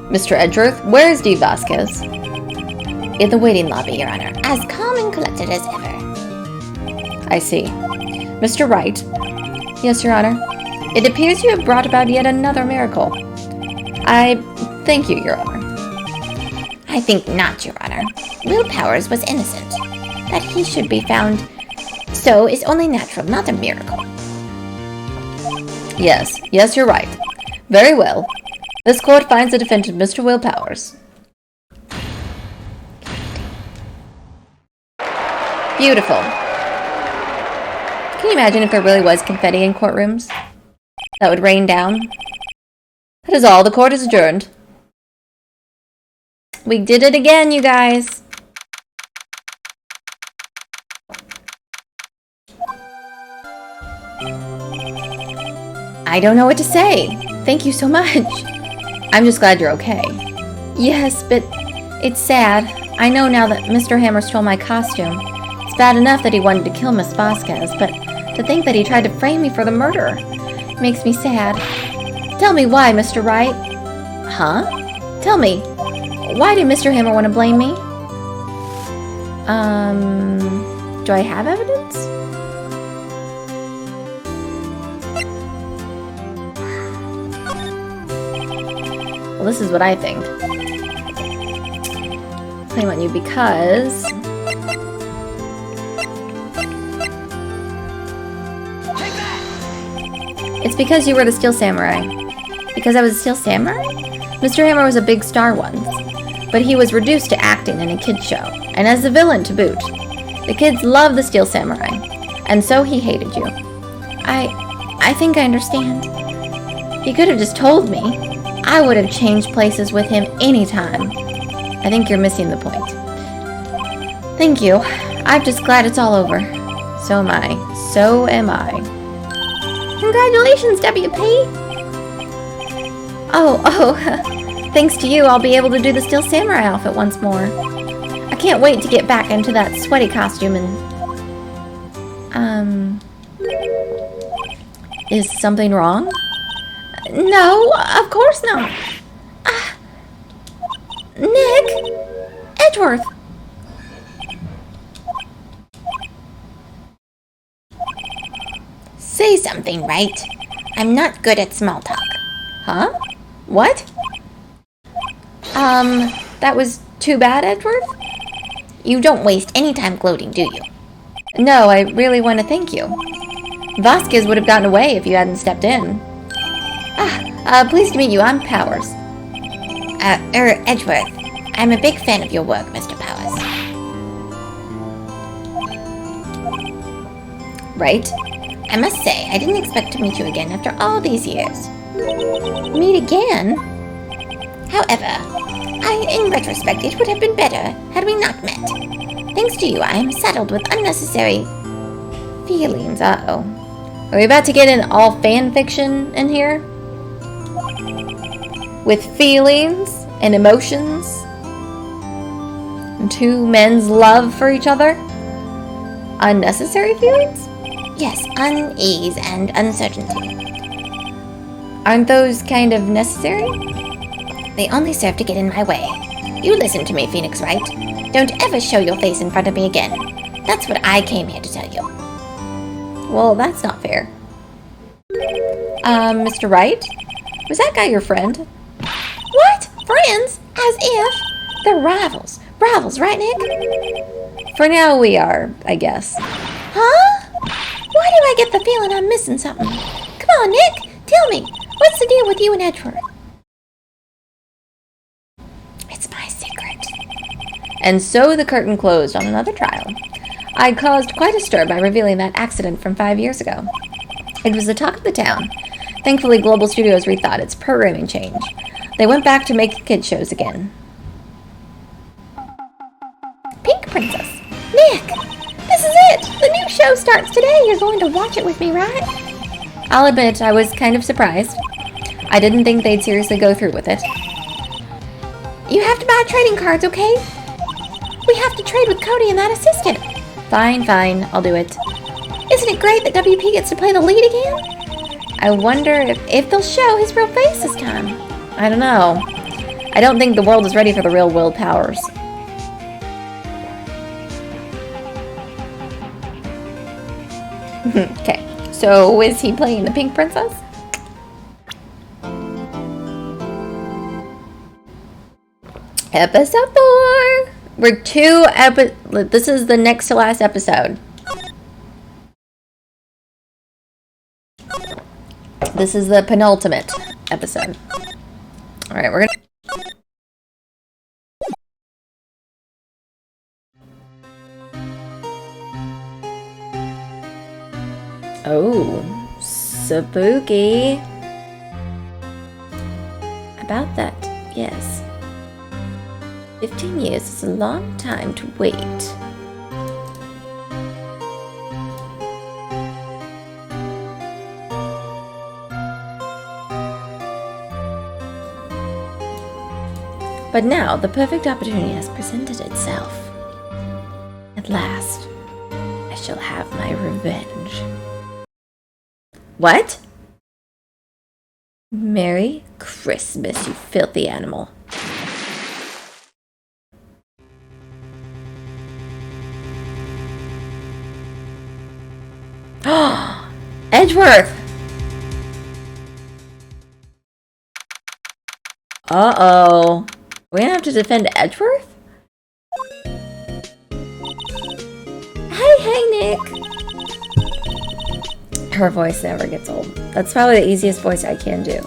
Mr. Edgeworth, where is D. Vasquez? In the waiting lobby, Your Honor. As calm and collected as ever. I see. Mr. Wright. Yes, Your Honor. It appears you have brought about yet another miracle. I thank you, Your Honor. I think not, Your Honor. Will Powers was innocent. That he should be found so is only natural, not a miracle. Yes, you're right. Very well. This court finds the defendant, Mr. Will Powers. Beautiful. Can you imagine if there really was confetti in courtrooms? That would rain down. That is all. The court is adjourned. We did it again, you guys. I don't know what to say. Thank you so much. I'm just glad you're okay. Yes, but it's sad. I know now that Mr. Hammer stole my costume. It's bad enough that he wanted to kill Miss Vasquez, but to think that he tried to frame me for the murder makes me sad. Tell me why, Mr. Wright. Huh? Tell me, why did Mr. Hammer want to blame me? Do I have evidence? Well, this is what I think. Blame on you because... It's because you were the Steel Samurai. Because I was a Steel Samurai? Mr. Hammer was a big star once, but he was reduced to acting in a kid's show, and as a villain to boot. The kids loved the Steel Samurai, and so he hated you. I think I understand. He could have just told me. I would have changed places with him anytime. I think you're missing the point. Thank you. I'm just glad it's all over. So am I. So am I. Congratulations, WP! Oh, thanks to you, I'll be able to do the Steel Samurai outfit once more. I can't wait to get back into that sweaty costume and... Is something wrong? No, of course not. Nick! Edgeworth! Say something, Wright. I'm not good at small talk. Huh? What? That was too bad, Edgeworth? You don't waste any time gloating, do you? No, I really want to thank you. Vasquez would have gotten away if you hadn't stepped in. Pleased to meet you. I'm Powers. Edgeworth. I'm a big fan of your work, Mr. Powers. Right? I must say, I didn't expect to meet you again after all these years. Meet again? However, in retrospect, it would have been better had we not met. Thanks to you, I am saddled with unnecessary feelings. Uh-oh. Are we about to get in all fan fiction in here? With feelings and emotions? And two men's love for each other? Unnecessary feelings? Yes, unease and uncertainty. Aren't those kind of necessary? They only serve to get in my way. You listen to me, Phoenix Wright. Don't ever show your face in front of me again. That's what I came here to tell you. Well, that's not fair. Mr. Wright? Was that guy your friend? What? Friends? As if? They're rivals. Rivals, right, Nick? For now we are, I guess. Huh? Why do I get the feeling I'm missing something? Come on, Nick. Tell me. What's the deal with you and Edgeworth? It's my secret. And so the curtain closed on another trial. I caused quite a stir by revealing that accident from 5 years ago. It was the talk of the town. Thankfully, Global Studios rethought its programming change. They went back to making kid shows again. Pink Princess. Nick! This is it! The new show starts today. You're going to watch it with me, right? I'll admit I was kind of surprised. I didn't think they'd seriously go through with it. You have to buy trading cards, okay? We have to trade with Cody and that assistant. Fine, I'll do it. Isn't it great that WP gets to play the lead again? I wonder if they'll show his real face this time. I don't know. I don't think the world is ready for the real Will Powers. Okay, so is he playing the Pink Princess? Episode 4! This is the next to last episode. This is the penultimate episode. Alright, we're gonna... Oh, spooky. About that, yes. 15 years is a long time to wait. But now the perfect opportunity has presented itself. At last, I shall have my revenge. What? Merry Christmas, you filthy animal. Edgeworth! Uh-oh. Are we gonna have to defend Edgeworth? Hey, Nick. Her voice never gets old. That's probably the easiest voice I can do.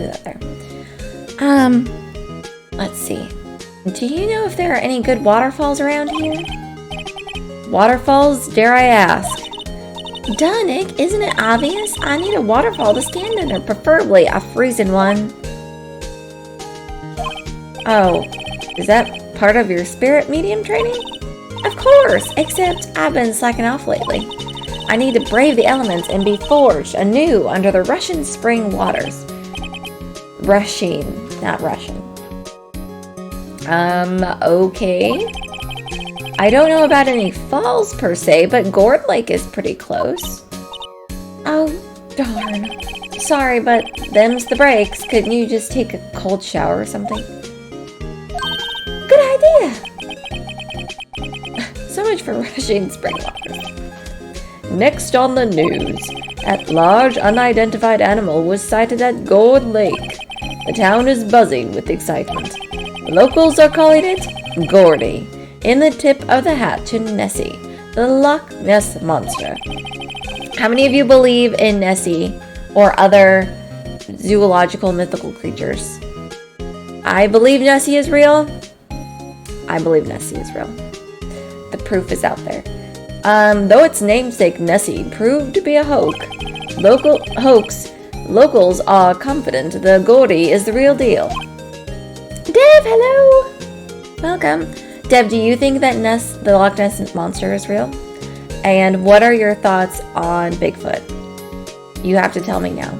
leave that there. Let's see. Do you know if there are any good waterfalls around here? Waterfalls, dare I ask? Duh, Nick, isn't it obvious? I need a waterfall to stand under, Preferably a freezing one. Oh, is that part of your spirit medium training? Of course, except I've been slacking off lately. I need to brave the elements and be forged anew under the rushing spring waters. Rushing, not Russian. Okay. I don't know about any falls per se, but Gourd Lake is pretty close. Oh, darn. Sorry, but them's the breaks. Couldn't you just take a cold shower or something? Good idea. So much for rushing spring waters. Next on the news, a large unidentified animal was sighted at Gourd Lake. The town is buzzing with excitement. Locals are calling it Gordy, in the tip of the hat to Nessie, the Loch Ness Monster. How many of you believe in Nessie or other zoological mythical creatures? I believe Nessie is real. I believe Nessie is real. The proof is out there. Though its namesake Nessie proved to be a hoax, locals are confident the Gordy is the real deal. Dev, hello! Welcome. Deb, do you think that the Loch Ness Monster is real? And what are your thoughts on Bigfoot? You have to tell me now.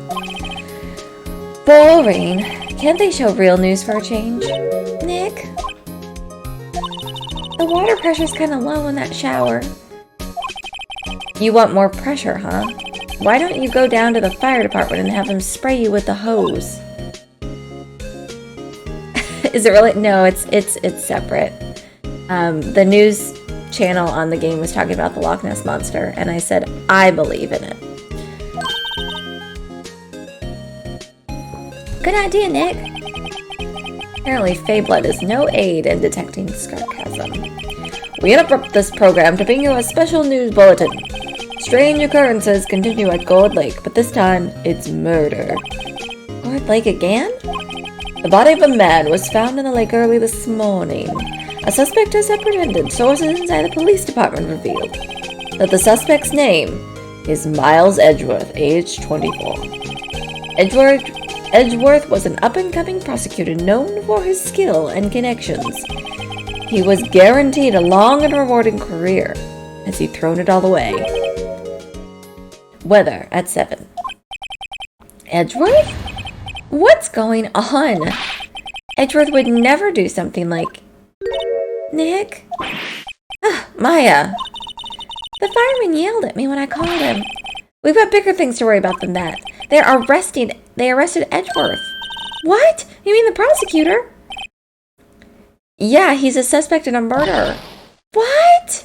Boring. Can't they show real news for a change? Nick? The water pressure's kind of low in that shower. You want more pressure, huh? Why don't you go down to the fire department and have them spray you with the hose? Is it really? No, it's separate. The news channel on the game was talking about the Loch Ness Monster, and I said, I believe in it. Good idea, Nick. Apparently, Fayblood is no aid in detecting sarcasm. We interrupt this program to bring you a special news bulletin. Strange occurrences continue at Gourd Lake, but this time, it's murder. Gourd Lake again? The body of a man was found in the lake early this morning. A suspect is apprehended. Sources inside the police department revealed that the suspect's name is Miles Edgeworth, age 24. Edgeworth was an up-and-coming prosecutor known for his skill and connections. He was guaranteed a long and rewarding career, as he thrown it all away. Weather at 7. Edgeworth? What's going on? Edgeworth would never do something like... Nick? Maya. The fireman yelled at me when I called him. We've got bigger things to worry about than that. They arrested Edgeworth. What? You mean the prosecutor? Yeah, he's a suspect in a murder. What?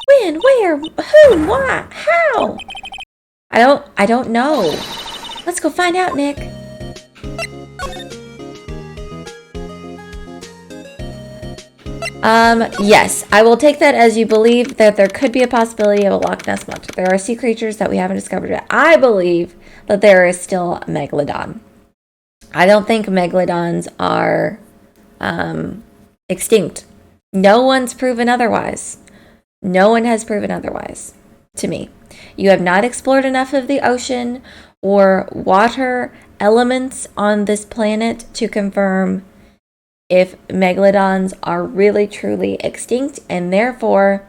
When? Where? Who? Why? How? I don't know. Let's go find out, Nick. Yes, I will take that as you believe that there could be a possibility of a Loch Ness Monster. There are sea creatures that we haven't discovered yet. I believe that there is still a Megalodon. I don't think Megalodons are extinct. No one's proven otherwise. No one has proven otherwise to me. You have not explored enough of the ocean or water elements on this planet to confirm if Megalodons are really truly extinct, and therefore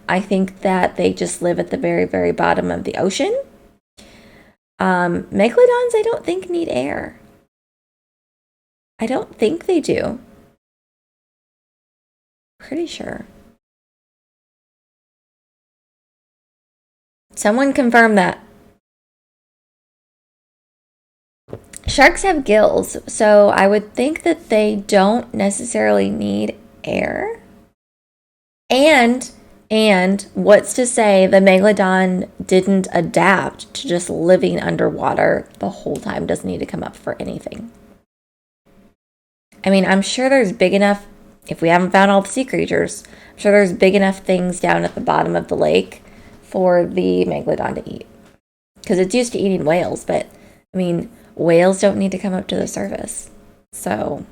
I think that they just live at the very, very bottom of the ocean. Megalodons, I don't think need air. I don't think they do. Pretty sure. Someone confirm that. Sharks have gills, so I would think that they don't necessarily need air. And what's to say the Megalodon didn't adapt to just living underwater the whole time, doesn't need to come up for anything. I mean, I'm sure there's big enough, if we haven't found all the sea creatures, I'm sure there's big enough things down at the bottom of the lake for the Megalodon to eat. Because it's used to eating whales, but, I mean, Whales don't need to come up to the surface. So,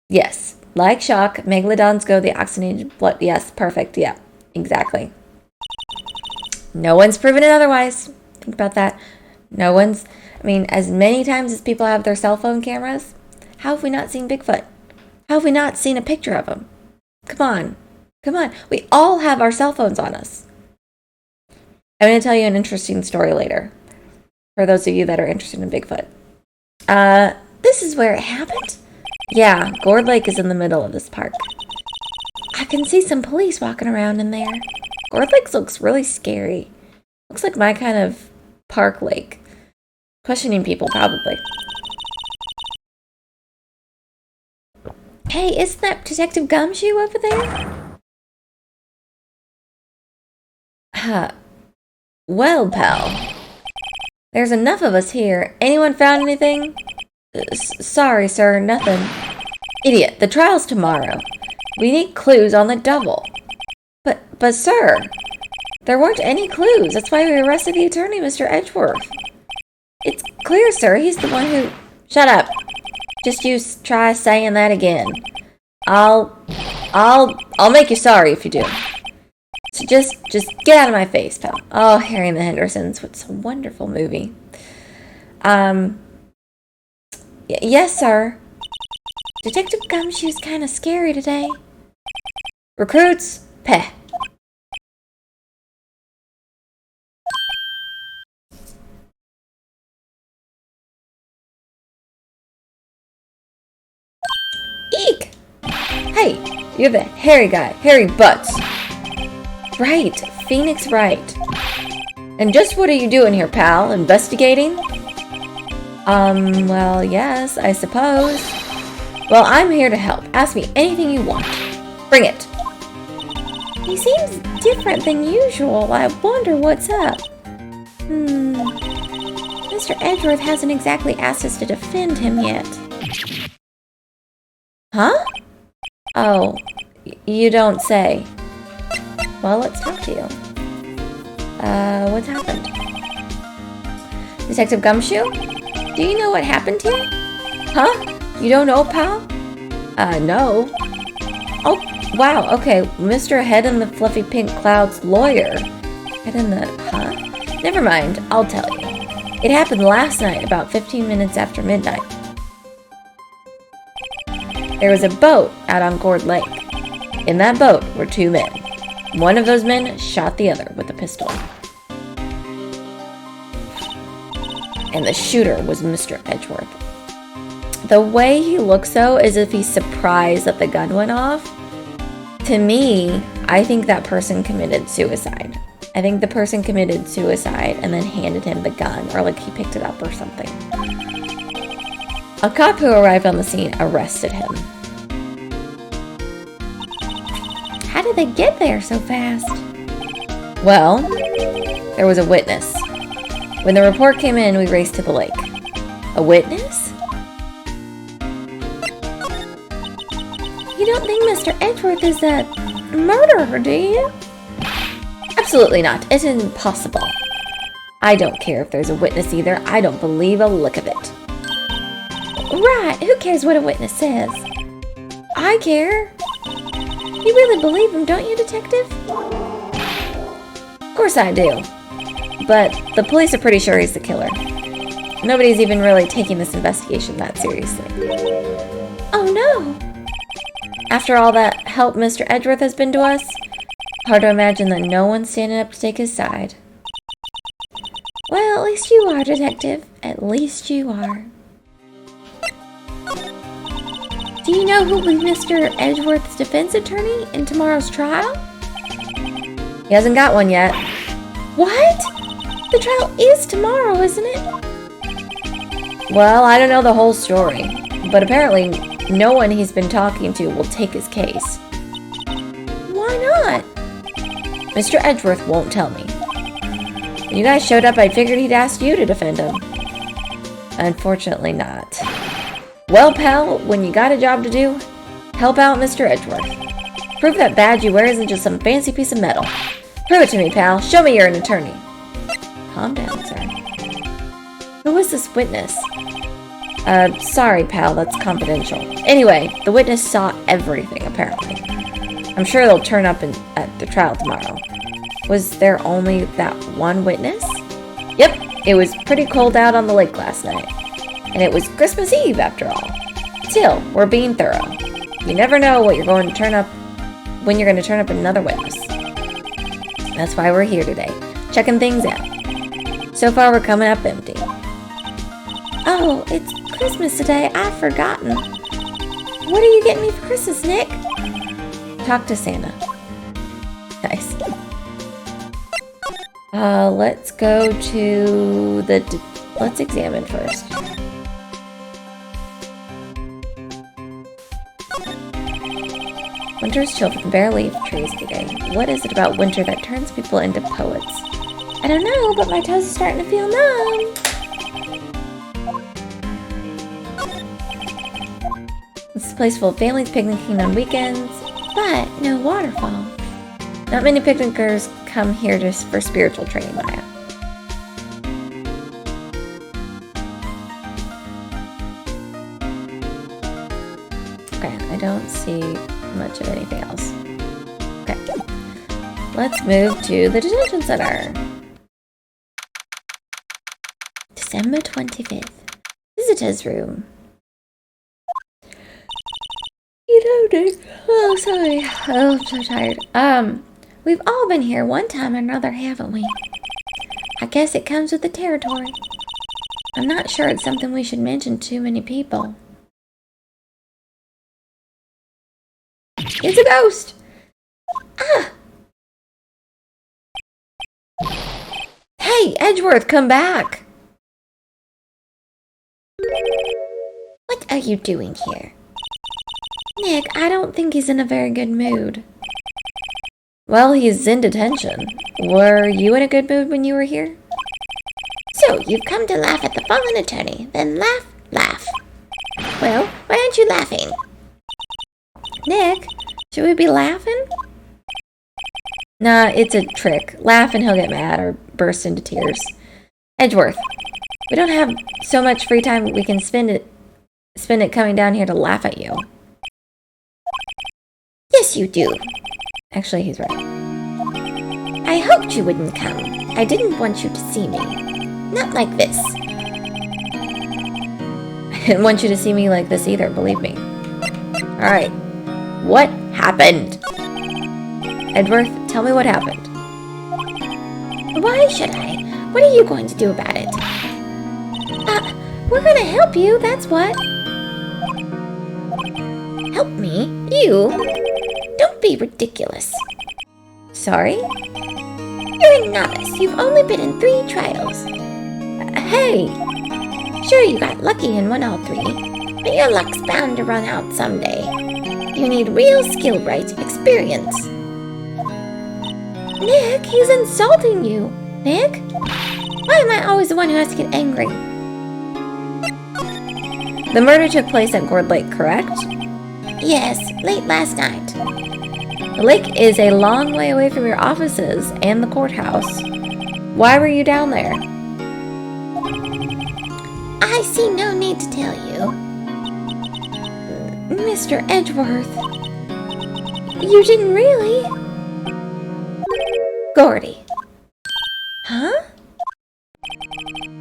yes. Like shock, megalodons go the oxygenated blood. Yes, perfect. Yeah, exactly. No one's proven it otherwise. Think about that. No one's... I mean, as many times as people have their cell phone cameras, how have we not seen Bigfoot? How have we not seen a picture of him? Come on. Come on. We all have our cell phones on us. I'm going to tell you an interesting story later. For those of you that are interested in Bigfoot. This is where it happened? Yeah, Gourd Lake is in the middle of this park. I can see some police walking around in there. Gourd Lake looks really scary. Looks like my kind of park lake. Questioning people, probably. Hey, isn't that Detective Gumshoe over there? Well, pal. There's enough of us here. Anyone found anything? Sorry, sir, nothing. Idiot, the trial's tomorrow. We need clues on the double. But sir, there weren't any clues. That's why we arrested the attorney, Mr. Edgeworth. It's clear, sir, he's the one who... Shut up. Just you try saying that again. I'll make you sorry if you do. So just get out of my face, pal. Oh, Harry and the Hendersons. What's a wonderful movie. Yes, sir. Detective Gumshoe's kind of scary today. Recruits, peh. Eek! Hey, you're the hairy guy, Harry Butts. Right, Phoenix Wright. And just what are you doing here, pal? Investigating? Well, yes, I suppose. Well, I'm here to help. Ask me anything you want. Bring it. He seems different than usual. I wonder what's up. Mr. Edgeworth hasn't exactly asked us to defend him yet. Huh? Oh, you don't say. Well, let's talk to you. What's happened? Detective Gumshoe? Do you know what happened here? Huh? You don't know, pal? No. Oh, wow, okay. Mr. Head in the Fluffy Pink Cloud's lawyer. Head in the... Huh? Never mind, I'll tell you. It happened last night, about 15 minutes after midnight. There was a boat out on Gourd Lake. In that boat were two men. One of those men shot the other with a pistol. And the shooter was Mr. Edgeworth. The way he looks, though, is if he's surprised that the gun went off. To me, I think that person committed suicide. I think the person committed suicide and then handed him the gun, or like he picked it up or something. A cop who arrived on the scene arrested him. How did they get there so fast? Well, there was a witness. When the report came in, we raced to the lake. A witness? You don't think Mr. Edgeworth is a murderer, do you? Absolutely not. It's impossible. I don't care if there's a witness either. I don't believe a lick of it. Right, who cares what a witness says? I care. You really believe him, don't you, Detective? Of course I do. But the police are pretty sure he's the killer. Nobody's even really taking this investigation that seriously. Oh no! After all that help Mr. Edgeworth has been to us, hard to imagine that no one's standing up to take his side. Well, at least you are, Detective. At least you are. Do you know who will be Mr. Edgeworth's defense attorney in tomorrow's trial? He hasn't got one yet. What? The trial is tomorrow, isn't it? Well, I don't know the whole story, but apparently no one he's been talking to will take his case. Why not? Mr. Edgeworth won't tell me. When you guys showed up, I figured he'd ask you to defend him. Unfortunately not. Well, pal, when you got a job to do, help out Mr. Edgeworth. Prove that badge you wear isn't just some fancy piece of metal. Prove it to me, pal. Show me you're an attorney. Calm down, sir. Who was this witness? Sorry, pal, that's confidential. Anyway, the witness saw everything, apparently. I'm sure they'll turn up at the trial tomorrow. Was there only that one witness? Yep, it was pretty cold out on the lake last night. And it was Christmas Eve, after all. Still, we're being thorough. You never know what you're going to turn up when you're going to turn up another witness. That's why we're here today, checking things out. So far, we're coming up empty. Oh, it's Christmas today. I've forgotten. What are you getting me for Christmas, Nick? Talk to Santa. Nice. Let's go to the... Let's examine first. Winter's children bear leaf trees today. What is it about winter that turns people into poets? I don't know, but my toes are starting to feel numb. This is a place full of families picnicking on weekends, But no waterfall. not many picnickers come here just for spiritual training, Maya. Okay, I don't see much of anything else. Okay, let's move to the detention center. December 25th. Visitors room. You know, Nick. Oh, sorry. Oh, I'm so tired. We've all been here one time or another, haven't we? I guess it comes with the territory. I'm not sure it's something we should mention to too many people. It's a ghost! Ah! Hey, Edgeworth, come back! What are you doing here? Nick, I don't think he's in a very good mood. Well, he's in detention. Were you in a good mood when you were here? So, you've come to laugh at the fallen attorney. Then laugh, laugh. Well, why aren't you laughing? Nick, should we be laughing? Nah, it's a trick. Laugh and he'll get mad or burst into tears. Edgeworth, we don't have so much free time we can spend it coming down here to laugh at you. Yes, you do. Actually, he's right. I hoped you wouldn't come. I didn't want you to see me. Not like this. I didn't want you to see me like this either, believe me. Alright, what happened? Edgeworth, tell me what happened. Why should I? What are you going to do about it? We're gonna help you, that's what. Help me? You? Don't be ridiculous. Sorry? You're a novice. You've only been in 3 trials. Hey! Sure, you got lucky and won all 3, but your luck's bound to run out someday. You need real skill, Wright, experience. Nick, he's insulting you. Nick? Why am I always the one who has to get angry? The murder took place at Gourd Lake, correct? Yes, late last night. The lake is a long way away from your offices and the courthouse. Why were you down there? I see no need to tell you. Mr. Edgeworth. You didn't really? Gordy. Huh?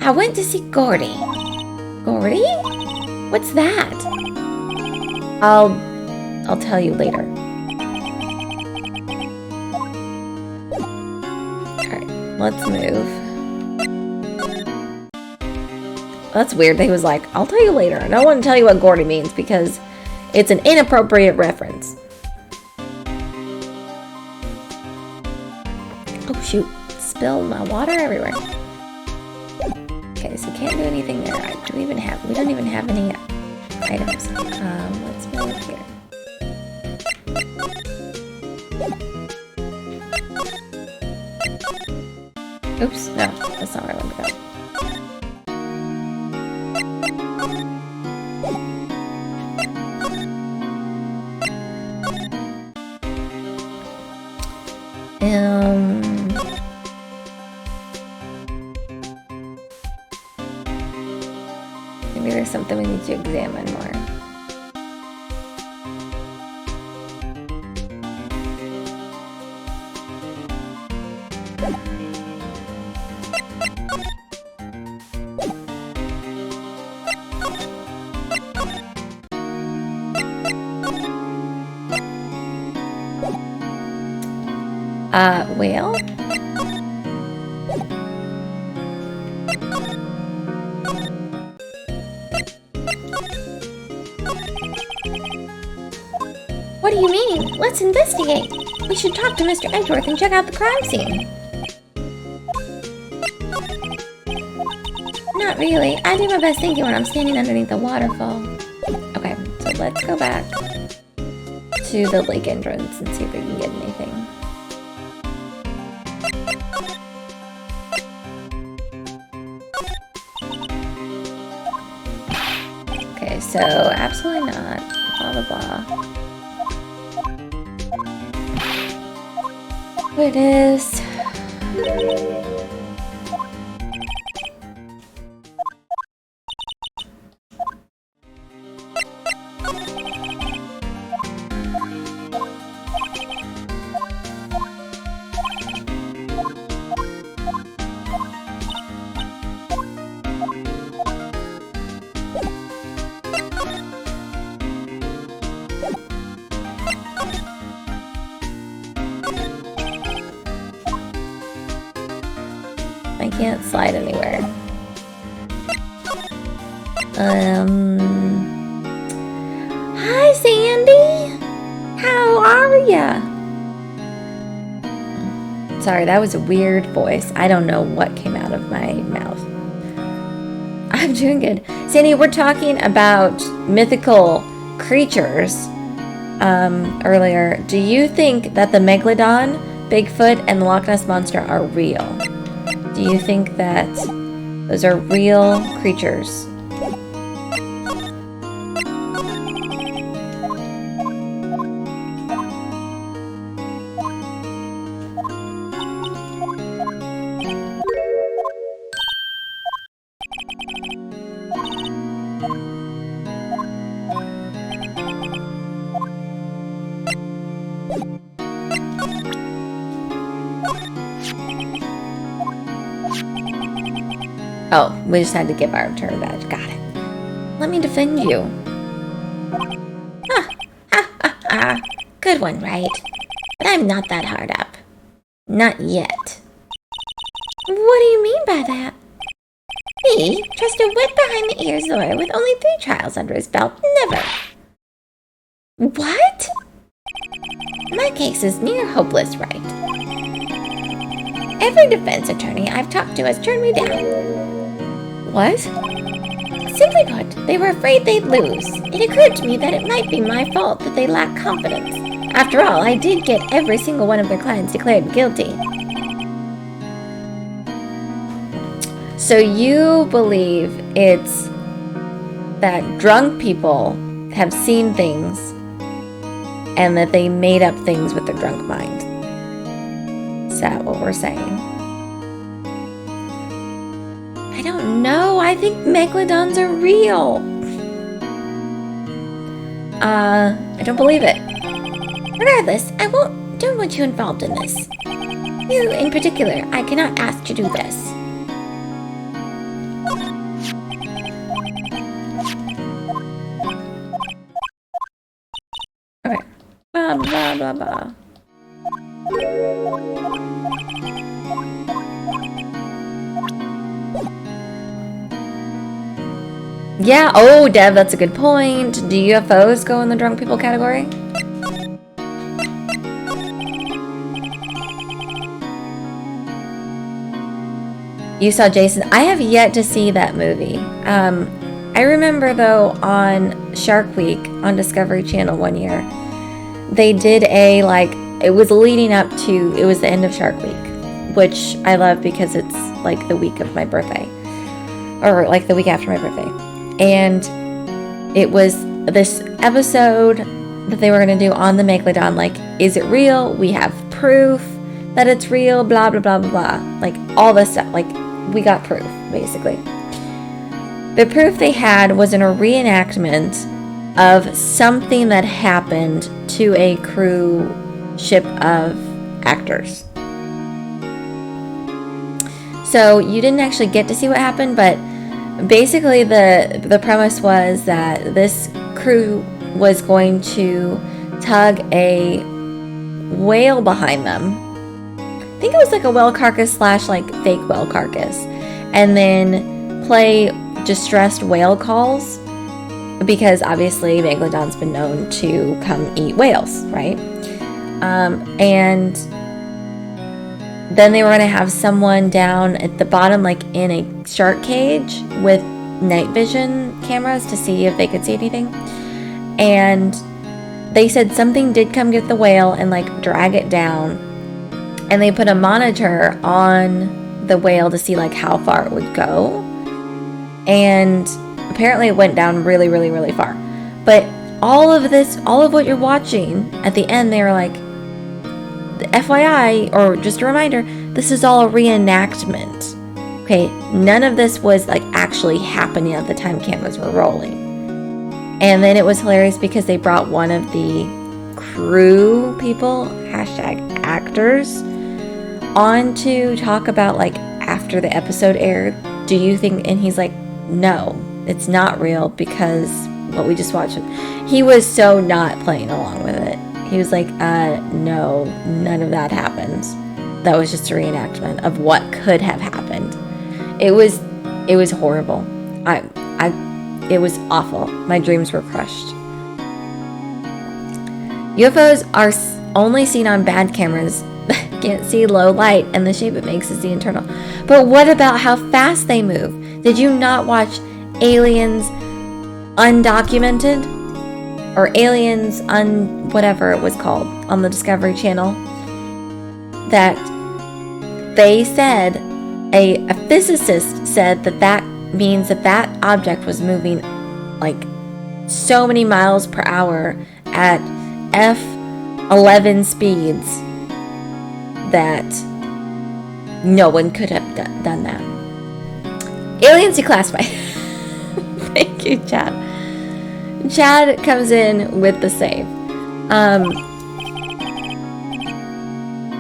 I went to see Gordy. Gordy? What's that? I'll tell you later. Alright, let's move. That's weird that he was like, I'll tell you later. And I want to tell you what Gordy means because it's an inappropriate reference. Oh shoot, spilled my water everywhere. Okay, so can't do anything there. We don't even have any items. Let's move here. Oops, no, that's not where I want to go. examine more. Well? What do you mean? Let's investigate. We should talk to Mr. Edgeworth and check out the crime scene. Not really. I do my best thinking when I'm standing underneath the waterfall. Okay, so let's go back to the lake entrance and see if we can get anything. Okay, so absolutely not. Blah, blah, blah. It is. I can't slide anywhere. Hi, Sandy. How are ya? Sorry, that was a weird voice. I don't know what came out of my mouth. I'm doing good. Sandy, we're talking about mythical creatures earlier. Do you think that the Megalodon, Bigfoot, and the Loch Ness Monster are real? Do you think that those are real creatures? Oh, we just had to give our turn badge. Got it. Let me defend you. Good one, Wright. But I'm not that hard up. Not yet. What do you mean by that? Me trust a wet behind the ears lawyer with only 3 trials under his belt. Never. What? My case is near hopeless, Wright. Every defense attorney I've talked to has turned me down. What? Simply put, they were afraid they'd lose. It occurred to me that it might be my fault that they lack confidence. After all, I did get every single one of their clients declared guilty. So you believe it's that drunk people have seen things and that they made up things with their drunk mind? Is that what we're saying? I don't know. I think megalodons are real. I don't believe it. Regardless, don't want you involved in this. You, in particular, I cannot ask to do this. Okay. Blah, blah, blah, blah. Yeah, oh, Deb, that's a good point. Do UFOs go in the drunk people category? You saw Jason. I have yet to see that movie. I remember, though, on Shark Week on Discovery Channel one year, they did it was leading up to, it was the end of Shark Week, which I love because it's like the week of my birthday, or like the week after my birthday. And it was this episode that they were going to do on the Megalodon, like, is it real? We have proof that it's real, blah, blah, blah, blah, blah. Like, all this stuff. Like, we got proof, basically. The proof they had was in a reenactment of something that happened to a cruise ship of actors. So you didn't actually get to see what happened, but basically the premise was that this crew was going to tug a whale behind them. I think it was like a whale carcass / like fake whale carcass, and then play distressed whale calls, because obviously Megalodon's been known to come eat whales, right? And then they were going to have someone down at the bottom, like in a shark cage with night vision cameras to see if they could see anything. And they said something did come get the whale and like drag it down. And they put a monitor on the whale to see like how far it would go. And apparently it went down really, really, really far. But all of what you're watching, at the end they were like, FYI, or just a reminder, this is all a reenactment. Okay, none of this was like actually happening at the time cameras were rolling. And then it was hilarious because they brought one of the crew people, #actors, on to talk about like after the episode aired. Do you think, and he's like, no, it's not real because what we just watched. He was so not playing along with it. He was like, no, none of that happened. That was just a reenactment of what could have happened. It was horrible. It was awful. My dreams were crushed. UFOs are only seen on bad cameras. Can't see low light, and the shape it makes is the internal. But what about how fast they move? Did you not watch Aliens Undocumented? Or Aliens whatever it was called on the Discovery Channel? That they said, a physicist said that means that object was moving like so many miles per hour at F11 speeds that no one could have done that. Aliens Declassified. Thank you, Chad. Chad comes in with the save.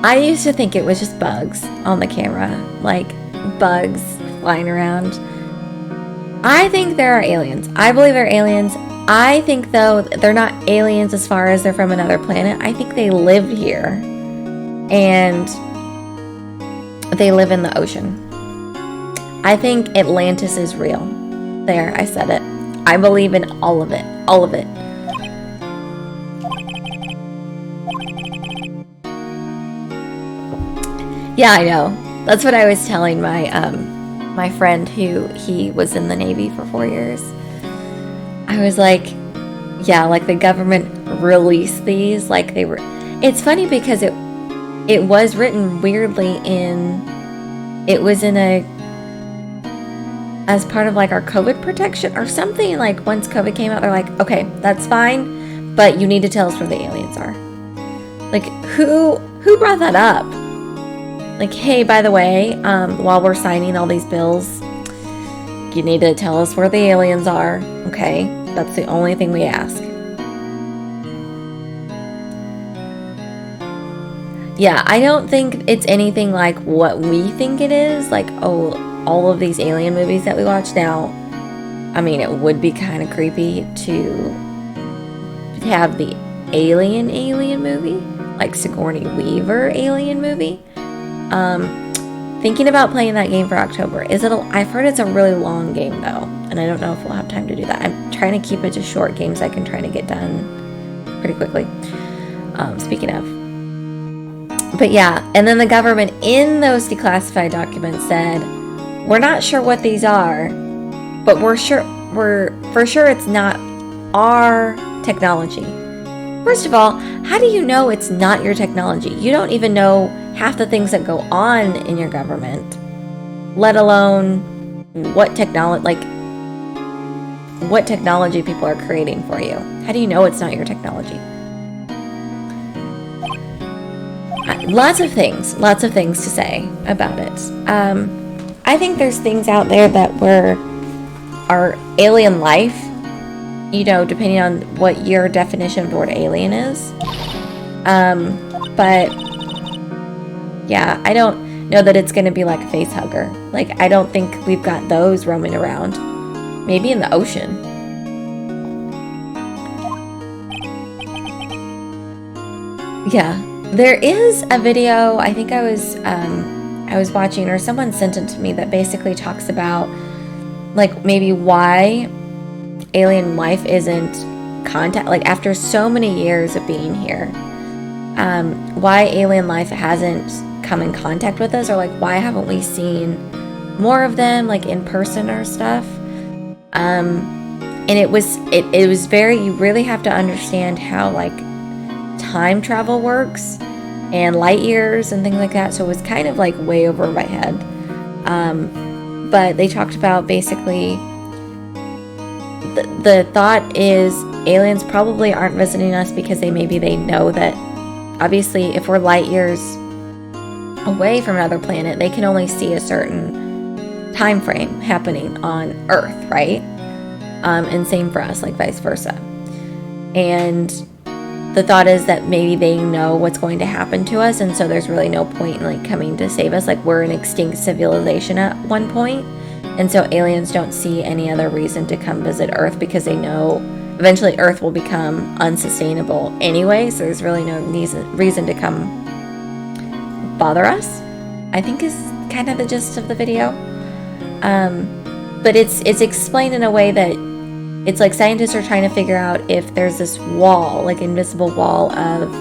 I used to think it was just bugs on the camera, like bugs flying around. I think there are aliens. I believe they're aliens. I think, though, they're not aliens as far as they're from another planet. I think they live here. And they live in the ocean. I think Atlantis is real. There, I said it. I believe in all of it. All of it. Yeah, I know. That's what I was telling my my friend who he was in the Navy for 4 years. I was like, yeah, like the government released these like they were. It's funny because it was written weirdly it was in as part of like our COVID protection or something. Like once COVID came out, they're like, okay, that's fine, but you need to tell us where the aliens are. Like who brought that up? Like, hey, by the way, while we're signing all these bills, you need to tell us where the aliens are, okay? That's the only thing we ask. Yeah, I don't think it's anything like what we think it is. Like, oh, all of these alien movies that we watch now. I mean, it would be kind of creepy to have the alien movie, like Sigourney Weaver alien movie. Thinking about playing that game for October. I've heard it's a really long game though, and I don't know if we'll have time to do that. I'm trying to keep it to short games I can try to get done pretty quickly. Speaking of. But yeah, and then the government in those declassified documents said, we're not sure what these are, but we're for sure it's not our technology. First of all, how do you know it's not your technology? You don't even know half the things that go on in your government, let alone what technology people are creating for you. How do you know it's not your technology? Lots of things to say about it. I think there's things out there that are alien life, you know, depending on what your definition of the word alien is. But yeah, I don't know that it's going to be like a face hugger. Like, I don't think we've got those roaming around. Maybe in the ocean. Yeah, there is a video, I think I was watching, or someone sent it to me, that basically talks about like maybe why alien life isn't contact, like after so many years of being here, why alien life hasn't come in contact with us, or like why haven't we seen more of them like in person or stuff. And it was very, you really have to understand how like time travel works and light years and things like that. So it was kind of like way over my head. But they talked about basically the thought is aliens probably aren't visiting us because they know that obviously if we're light years away from another planet, they can only see a certain time frame happening on Earth, right? And same for us, like vice versa. And the thought is that maybe they know what's going to happen to us, and so there's really no point in like coming to save us. Like, we're an extinct civilization at one point, and so aliens don't see any other reason to come visit Earth because they know eventually Earth will become unsustainable anyway, so there's really no reason to come bother us, I think is kind of the gist of the video. But it's explained in a way that it's like scientists are trying to figure out if there's this wall, like invisible wall of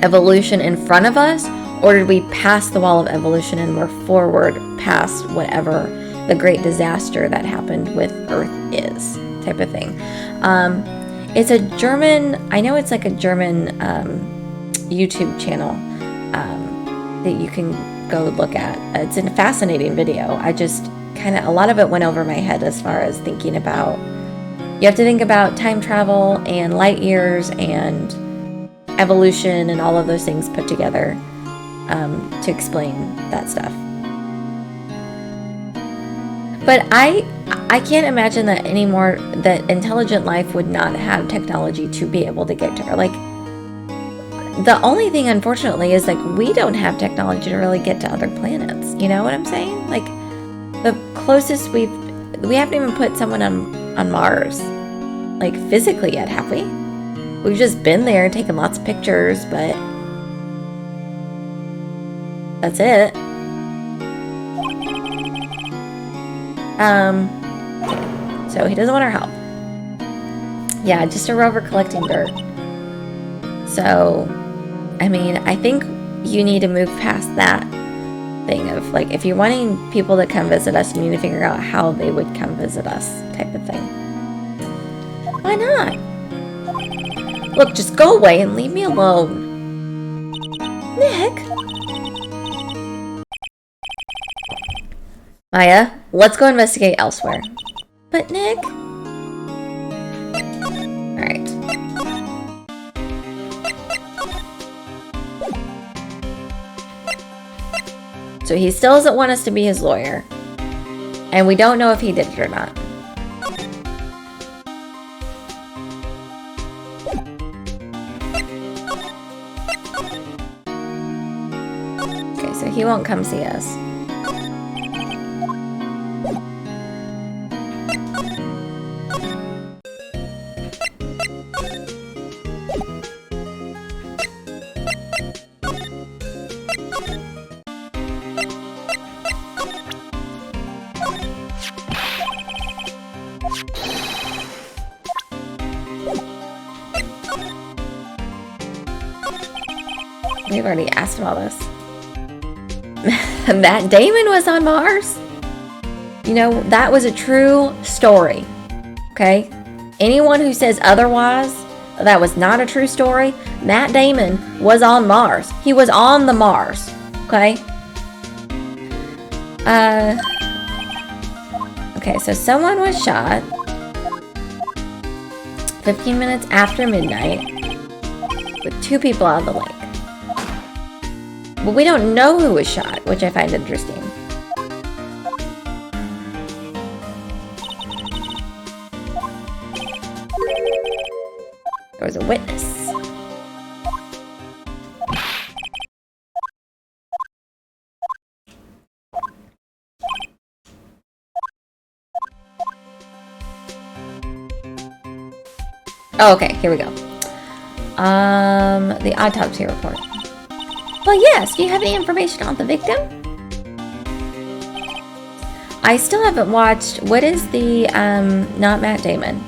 evolution in front of us, or did we pass the wall of evolution and we're forward past whatever the great disaster that happened with Earth is, type of thing. It's a German, I know it's like a German YouTube channel that you can go look at. It's a fascinating video. I just a lot of it went over my head as far as thinking about, you have to think about time travel and light years and evolution and all of those things put together to explain that stuff. But I can't imagine that anymore, that intelligent life would not have technology to be able to get to her. Like, the only thing, unfortunately, is like we don't have technology to really get to other planets. You know what I'm saying? Like, the closest we haven't even put someone on Mars, like physically yet, have we? We've just been there and taken lots of pictures, but that's it. So he doesn't want our help. Yeah, just a rover collecting dirt. So, I mean, I think you need to move past that thing of like, if you're wanting people to come visit us, you need to figure out how they would come visit us, type of thing. Why not? Look, just go away and leave me alone. Nick? Maya, let's go investigate elsewhere. But Nick? Alright. So he still doesn't want us to be his lawyer. And we don't know if he did it or not. Okay, so he won't come see us. We've already asked him all this. Matt Damon was on Mars. You know, that was a true story. Okay? Anyone who says otherwise, that was not a true story. Matt Damon was on Mars. He was on the Mars. Okay? Okay, so someone was shot 15 minutes after midnight with 2 people out of the lake. But we don't know who was shot, which I find interesting. There was a witness. Oh, okay, here we go. The autopsy report. Well, yes. Do you have any information on the victim? I still haven't watched, what is the, not Matt Damon,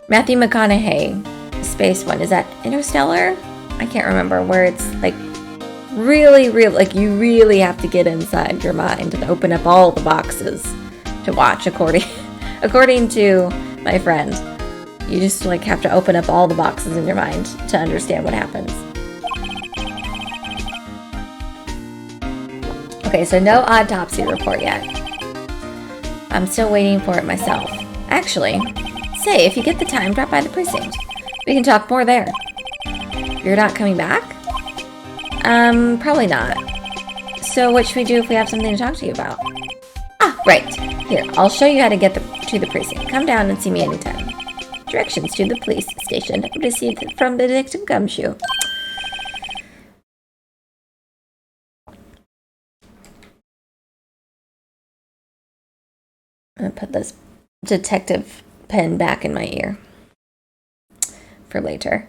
Matthew McConaughey space one. Is that Interstellar? I can't remember, where it's like really, like you really have to get inside your mind and open up all the boxes to watch according to my friend. You just like have to open up all the boxes in your mind to understand what happens. Okay, so no autopsy report yet. I'm still waiting for it myself. Actually, say, if you get the time, drop by the precinct. We can talk more there. You're not coming back? Probably not. So what should we do if we have something to talk to you about? Ah, right. Here, I'll show you how to get to the precinct. Come down and see me anytime. Directions to the police station received from Detective Gumshoe. I'm gonna put this detective pen back in my ear for later.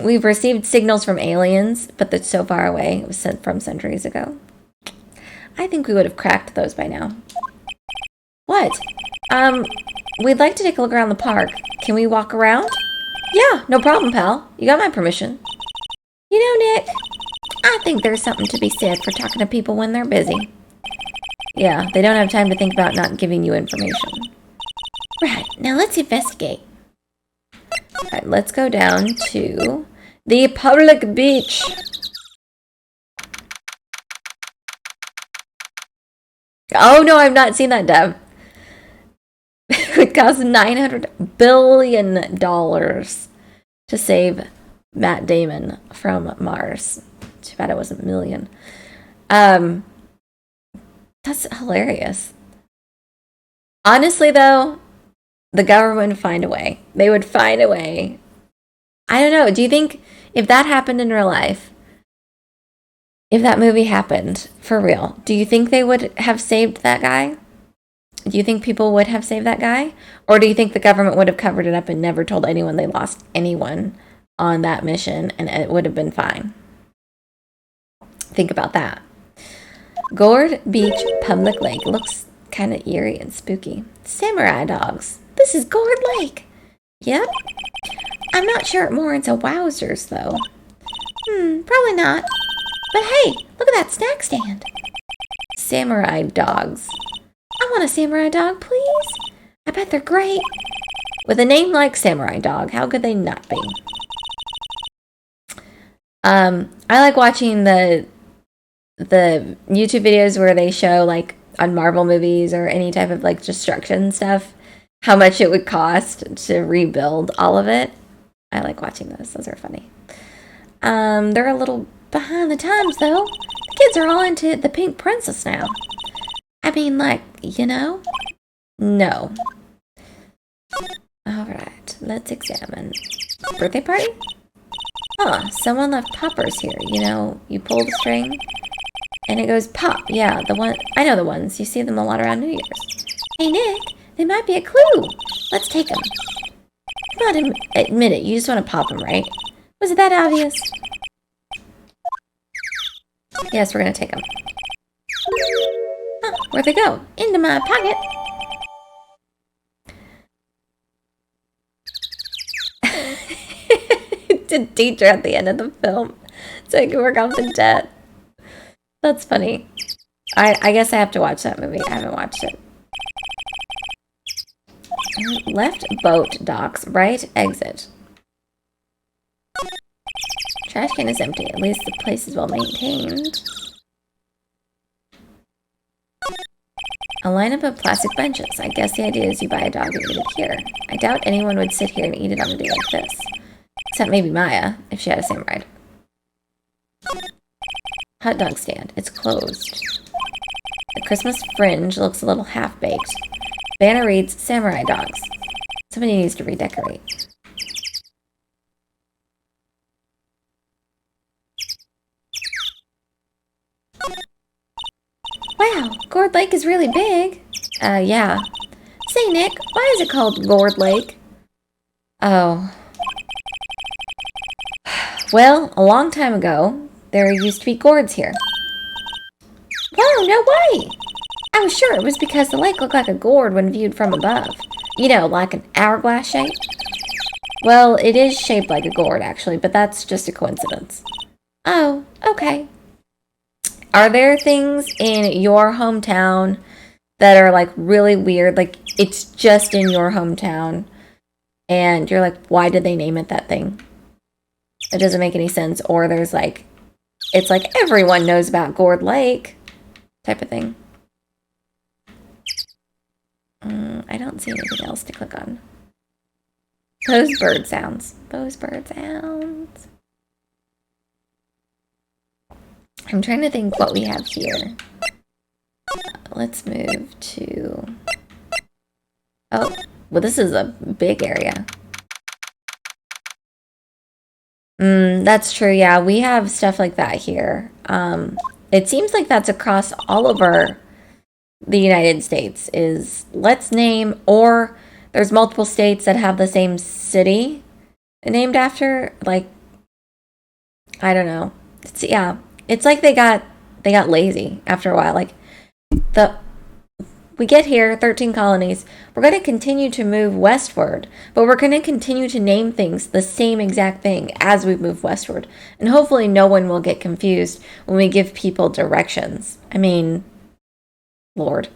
We've received signals from aliens, but they're so far away. It was sent from centuries ago. I think we would have cracked those by now. What? We'd like to take a look around the park. Can we walk around? Yeah, no problem, pal. You got my permission. You know, Nick, I think there's something to be said for talking to people when they're busy. Yeah, they don't have time to think about not giving you information. Right, now let's investigate. Alright, let's go down to the public beach. Oh no, I've not seen that, Dev. It would cost $900 billion to save Matt Damon from Mars. Too bad it wasn't million. That's hilarious. Honestly, though, the government would find a way. They would find a way. I don't know. Do you think if that happened in real life, if that movie happened for real, do you think they would have saved that guy? Do you think people would have saved that guy? Or do you think the government would have covered it up and never told anyone they lost anyone on that mission and it would have been fine? Think about that. Gourd Beach Public Lake looks kind of eerie and spooky. Samurai dogs. This is Gourd Lake. Yep. I'm not sure it warrants a wowzers, though. Probably not. But hey, look at that snack stand. Samurai dogs. I want a samurai dog, please. I bet they're great. With a name like Samurai Dog, how could they not be? I like watching the YouTube videos where they show, like, on Marvel movies or any type of, like, destruction stuff, how much it would cost to rebuild all of it. I like watching those. Those are funny. They're a little behind the times, though. The kids are all into the Pink Princess now. I mean, like, you know? No. All right, let's examine. Birthday party? Huh, someone left poppers here. You know, you pull the string and it goes pop. Yeah, the one, I know the ones. You see them a lot around New Year's. Hey, Nick, they might be a clue. Let's take them. Come on, admit it. You just want to pop them, right? Was it that obvious? Yes, we're going to take them. Huh, where'd they go? Into my pocket. To teacher at the end of the film so I can work off the debt. That's funny. I guess I have to watch that movie. I haven't watched it. Left boat docks, right exit. Trash can is empty. At least the place is well maintained. A lineup of plastic benches. I guess the idea is you buy a dog and eat it here. I doubt anyone would sit here and eat it on a day like this. Except maybe Maya, if she had a samurai. Hot dog stand. It's closed. The Christmas fringe looks a little half-baked. Banner reads, Samurai dogs. Somebody needs to redecorate. Gourd Lake is really big. Yeah. Say, Nick, why is it called Gourd Lake? Oh. Well, a long time ago, there used to be gourds here. Whoa, no way! I was sure it was because the lake looked like a gourd when viewed from above. You know, like an hourglass shape. Well, it is shaped like a gourd, actually, but that's just a coincidence. Oh, okay. Are there things in your hometown that are, like, really weird? Like, it's just in your hometown, and you're like, why did they name it that thing? It doesn't make any sense. Or there's, like, it's like everyone knows about Gourd Lake type of thing. I don't see anything else to click on. Those bird sounds. Those bird sounds. I'm trying to think what we have here. Let's move to... Oh, well, this is a big area. That's true, yeah. We have stuff like that here. It seems like that's across all over the United States, is let's name, or there's multiple states that have the same city named after, like, I don't know. Yeah, it's like they got lazy after a while. Like, we get here, 13 colonies. We're going to continue to move westward, but we're going to continue to name things the same exact thing as we move westward. And hopefully no one will get confused when we give people directions. I mean, Lord.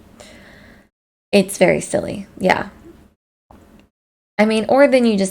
It's very silly. Yeah. I mean, or then you just